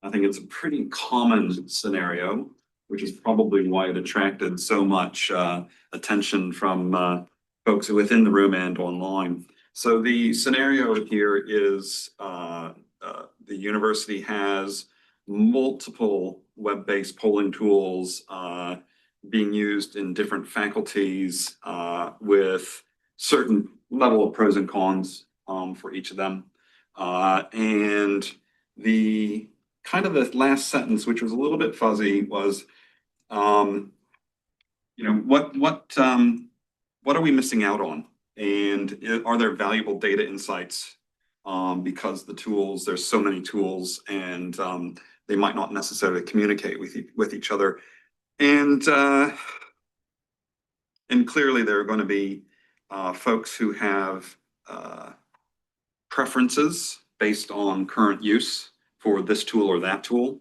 I think it's a pretty common scenario, which is probably why it attracted so much attention from folks within the room and online. So the scenario here is the university has multiple web-based polling tools being used in different faculties with certain level of pros and cons for each of them. And the kind of the last sentence, which was a little bit fuzzy, was, you know, what are we missing out on? And are there valuable data insights? Because the tools, there's so many tools, and they might not necessarily communicate with each other. And And clearly there are going to be folks who have preferences based on current use for this tool or that tool.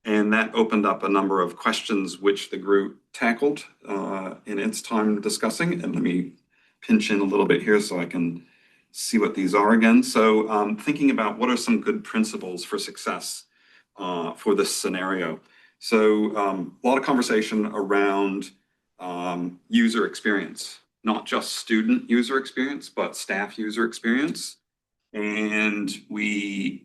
And that opened up a number of questions which the group tackled in its time discussing. And let me pinch in a little bit here so I can see what these are again. So thinking about what are some good principles for success for this scenario. So a lot of conversation around user experience, not just student user experience, but staff user experience. And we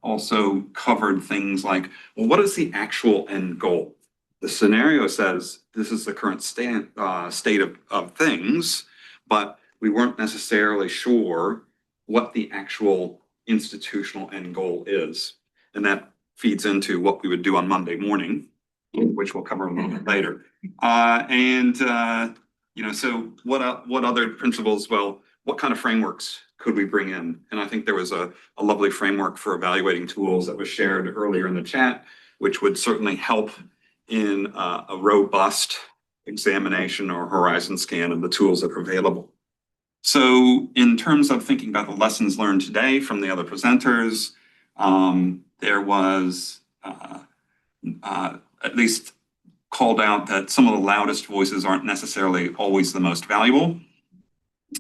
also covered things like, well, what is the actual end goal? The scenario says this is the current state of things, but we weren't necessarily sure what the actual institutional end goal is. And that feeds into what we would do on Monday morning, which we'll cover a little bit later. So what other principles? Well, what kind of frameworks could we bring in? And I think there was a lovely framework for evaluating tools that was shared earlier in the chat, which would certainly help in a robust examination or horizon scan of the tools that are available. So in terms of thinking about the lessons learned today from the other presenters, there was at least called out that some of the loudest voices aren't necessarily always the most valuable.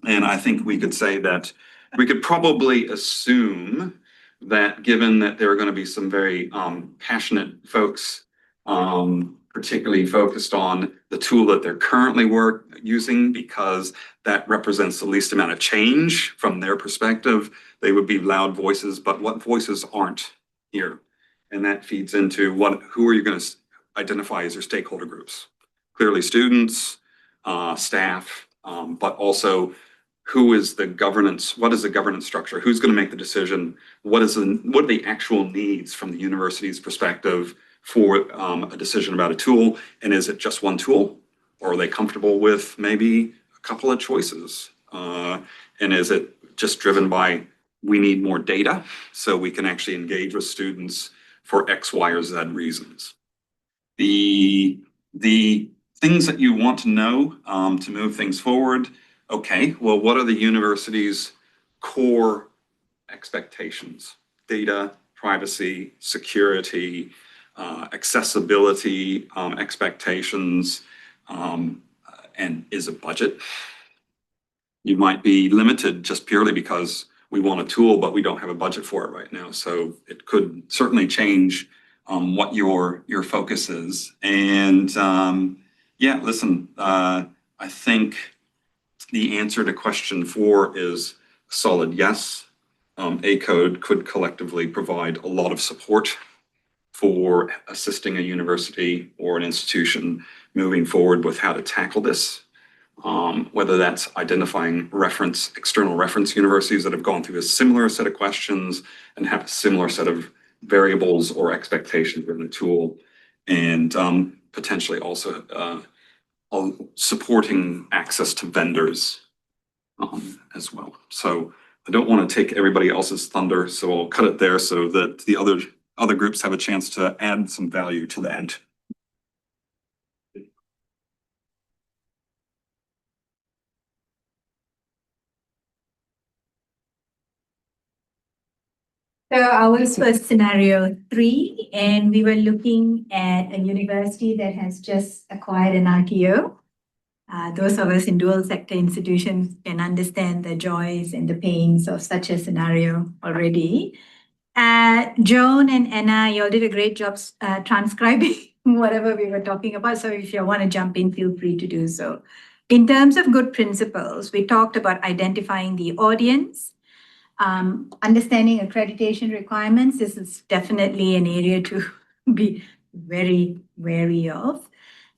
And I think we could say that we could probably assume that given that there are going to be some very passionate folks, particularly focused on the tool that they're currently using because that represents the least amount of change from their perspective, they would be loud voices, but what voices aren't here? And that feeds into who are you going to identify as your stakeholder groups? Clearly students, staff, but also who is the governance? What is the governance structure? Who's going to make the decision? What are the actual needs from the university's perspective for a decision about a tool? And is it just one tool? Or are they comfortable with maybe a couple of choices? And is it just driven by, we need more data so we can actually engage with students for X, Y, or Z reasons? The things that you want to know to move things forward. Okay, well, what are the university's core expectations? Data, privacy, security, accessibility expectations, and is a budget. You might be limited just purely because we want a tool, but we don't have a budget for it right now. So it could certainly change what your focus is. And yeah, listen, I think the answer to question 4 is a solid yes. ACODE could collectively provide a lot of support for assisting a university or an institution moving forward with how to tackle this. Whether that's identifying external reference universities that have gone through a similar set of questions and have a similar set of variables or expectations in the tool, and potentially also supporting access to vendors as well. So I don't want to take everybody else's thunder, so I'll cut it there so that the other groups have a chance to add some value to the end. So ours was scenario 3, and we were looking at a university that has just acquired an RTO. Those of us in dual sector institutions can understand the joys and the pains of such a scenario already. Joan and Anna, you all did a great job transcribing whatever we were talking about. So if you want to jump in, feel free to do so. In terms of good principles, we talked about identifying the audience, understanding accreditation requirements. This is definitely an area to be very wary of.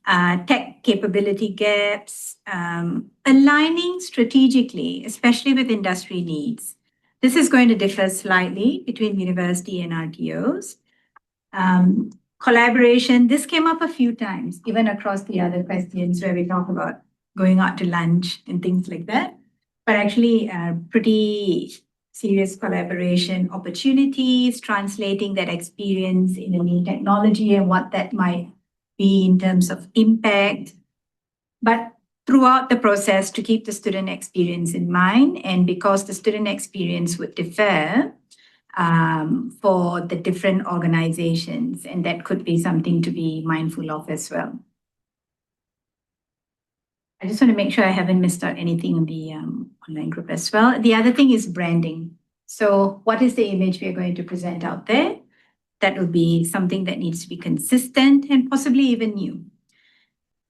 Tech capability gaps, aligning strategically, especially with industry needs. This is going to differ slightly between university and RTOs. Collaboration, this came up a few times, even across the other questions where we talk about going out to lunch and things like that. But actually, pretty serious collaboration opportunities, translating that experience in a new technology and what that might be in terms of impact. But throughout the process to keep the student experience in mind. And because the student experience would differ for the different organizations, and that could be something to be mindful of as well. I just want to make sure I haven't missed out anything in the online group as well. The other thing is branding. So what is the image we are going to present out there? That will be something that needs to be consistent and possibly even new.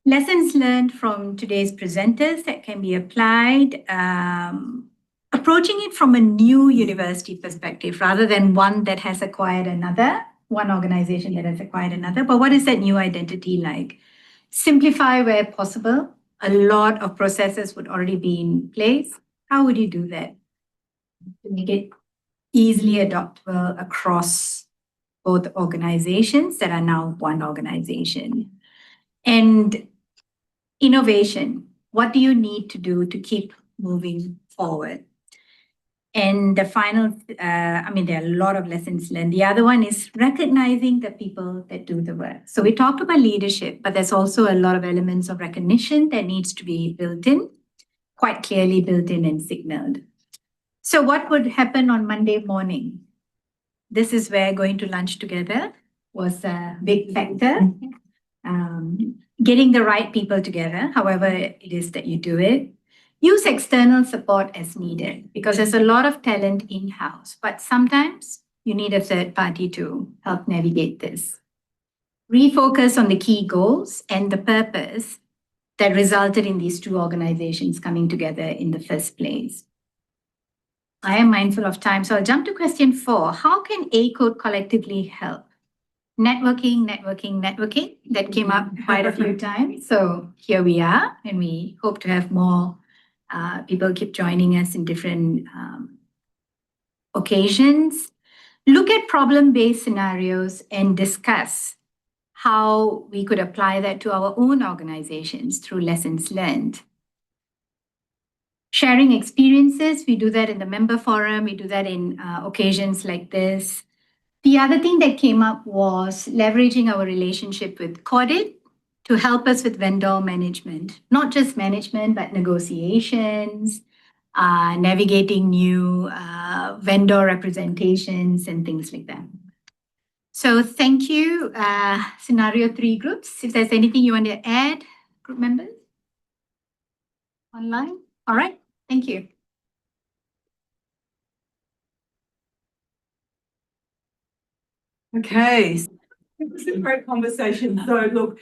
Lessons learned from today's presenters that can be applied, approaching it from a new university perspective rather than one that has acquired another, one organization that has acquired another. But what is that new identity like? Simplify where possible. A lot of processes would already be in place. How would you do that? To make it easily adoptable across both organizations that are now one organization. And innovation. What do you need to do to keep moving forward? And the final, there are a lot of lessons learned. The other one is recognizing the people that do the work. So we talked about leadership, but there's also a lot of elements of recognition that needs to be built in, quite clearly built in and signaled. So what would happen on Monday morning? This is where going to lunch together was a big factor. Getting the right people together, however it is that you do it. Use external support as needed because there's a lot of talent in-house, but sometimes you need a third party to help navigate this. Refocus on the key goals and the purpose that resulted in these two organizations coming together in the first place. I am mindful of time, so I'll jump to question 4. How can ACODE collectively help? Networking. That came up quite a few times. So here we are, and we hope to have more people keep joining us in different occasions. Look at problem-based scenarios and discuss how we could apply that to our own organizations through lessons learned. Sharing experiences, we do that in the member forum, we do that in occasions like this. The other thing that came up was leveraging our relationship with ACODE to help us with vendor management, not just management, but negotiations, navigating new vendor representations and things like that. So thank you, scenario 3 groups. If there's anything you want to add, group members online. All right, thank you. Okay. It was a great conversation. So look,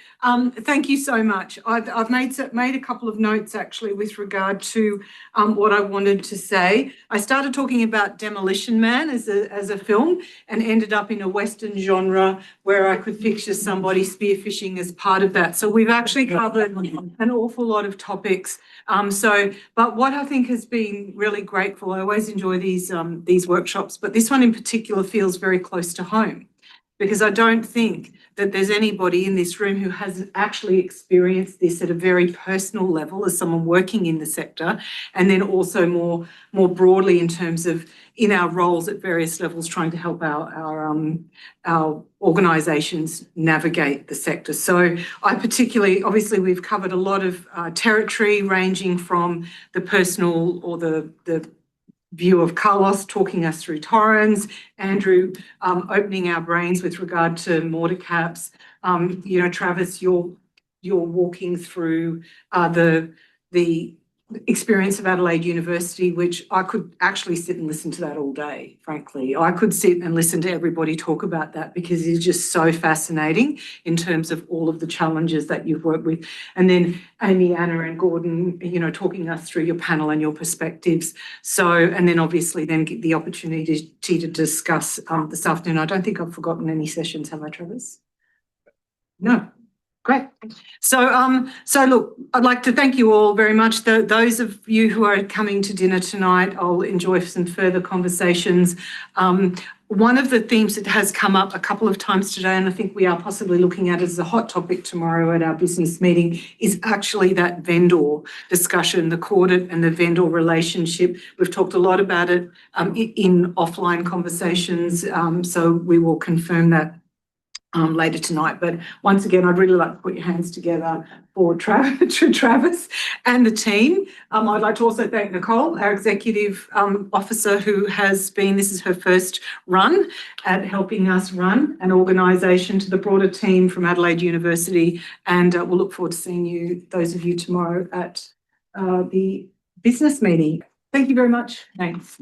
thank you so much. I've made a couple of notes actually with regard to what I wanted to say. I started talking about Demolition Man as a film and ended up in a Western genre where I could picture somebody spearfishing as part of that. So we've actually covered an awful lot of topics. But what I think has been really grateful, I always enjoy these workshops, but this one in particular feels very close to home. Because I don't think that there's anybody in this room who has actually experienced this at a very personal level as someone working in the sector, and then also more broadly in terms of in our roles at various levels trying to help our organisations navigate the sector. So I particularly, obviously we've covered a lot of territory ranging from the personal or the view of Carlos talking us through Torrens, Andrew opening our brains with regard to mortar caps, Travis, you're walking through the experience of Adelaide University, which I could actually sit and listen to that all day, frankly. I could sit and listen to everybody talk about that because it's just so fascinating in terms of all of the challenges that you've worked with. And then Amy, Anna and Gordon, talking us through your panel and your perspectives. So, and then obviously then get the opportunity to discuss this afternoon. I don't think I've forgotten any sessions, have I, Travis? No. Great. So look, I'd like to thank you all very much. Those of you who are coming to dinner tonight, I'll enjoy some further conversations. One of the themes that has come up a couple of times today, and I think we are possibly looking at it as a hot topic tomorrow at our business meeting, is actually that vendor discussion, the ACODE and the vendor relationship. We've talked a lot about it in offline conversations, so we will confirm that later tonight. But once again, I'd really like to put your hands together for Travis and the team. I'd like to also thank Nicole, our executive officer, who has been, this is her first run at helping us run an organisation, to the broader team from Adelaide University. And we'll look forward to seeing you, those of you, tomorrow at the business meeting. Thank you very much. Thanks.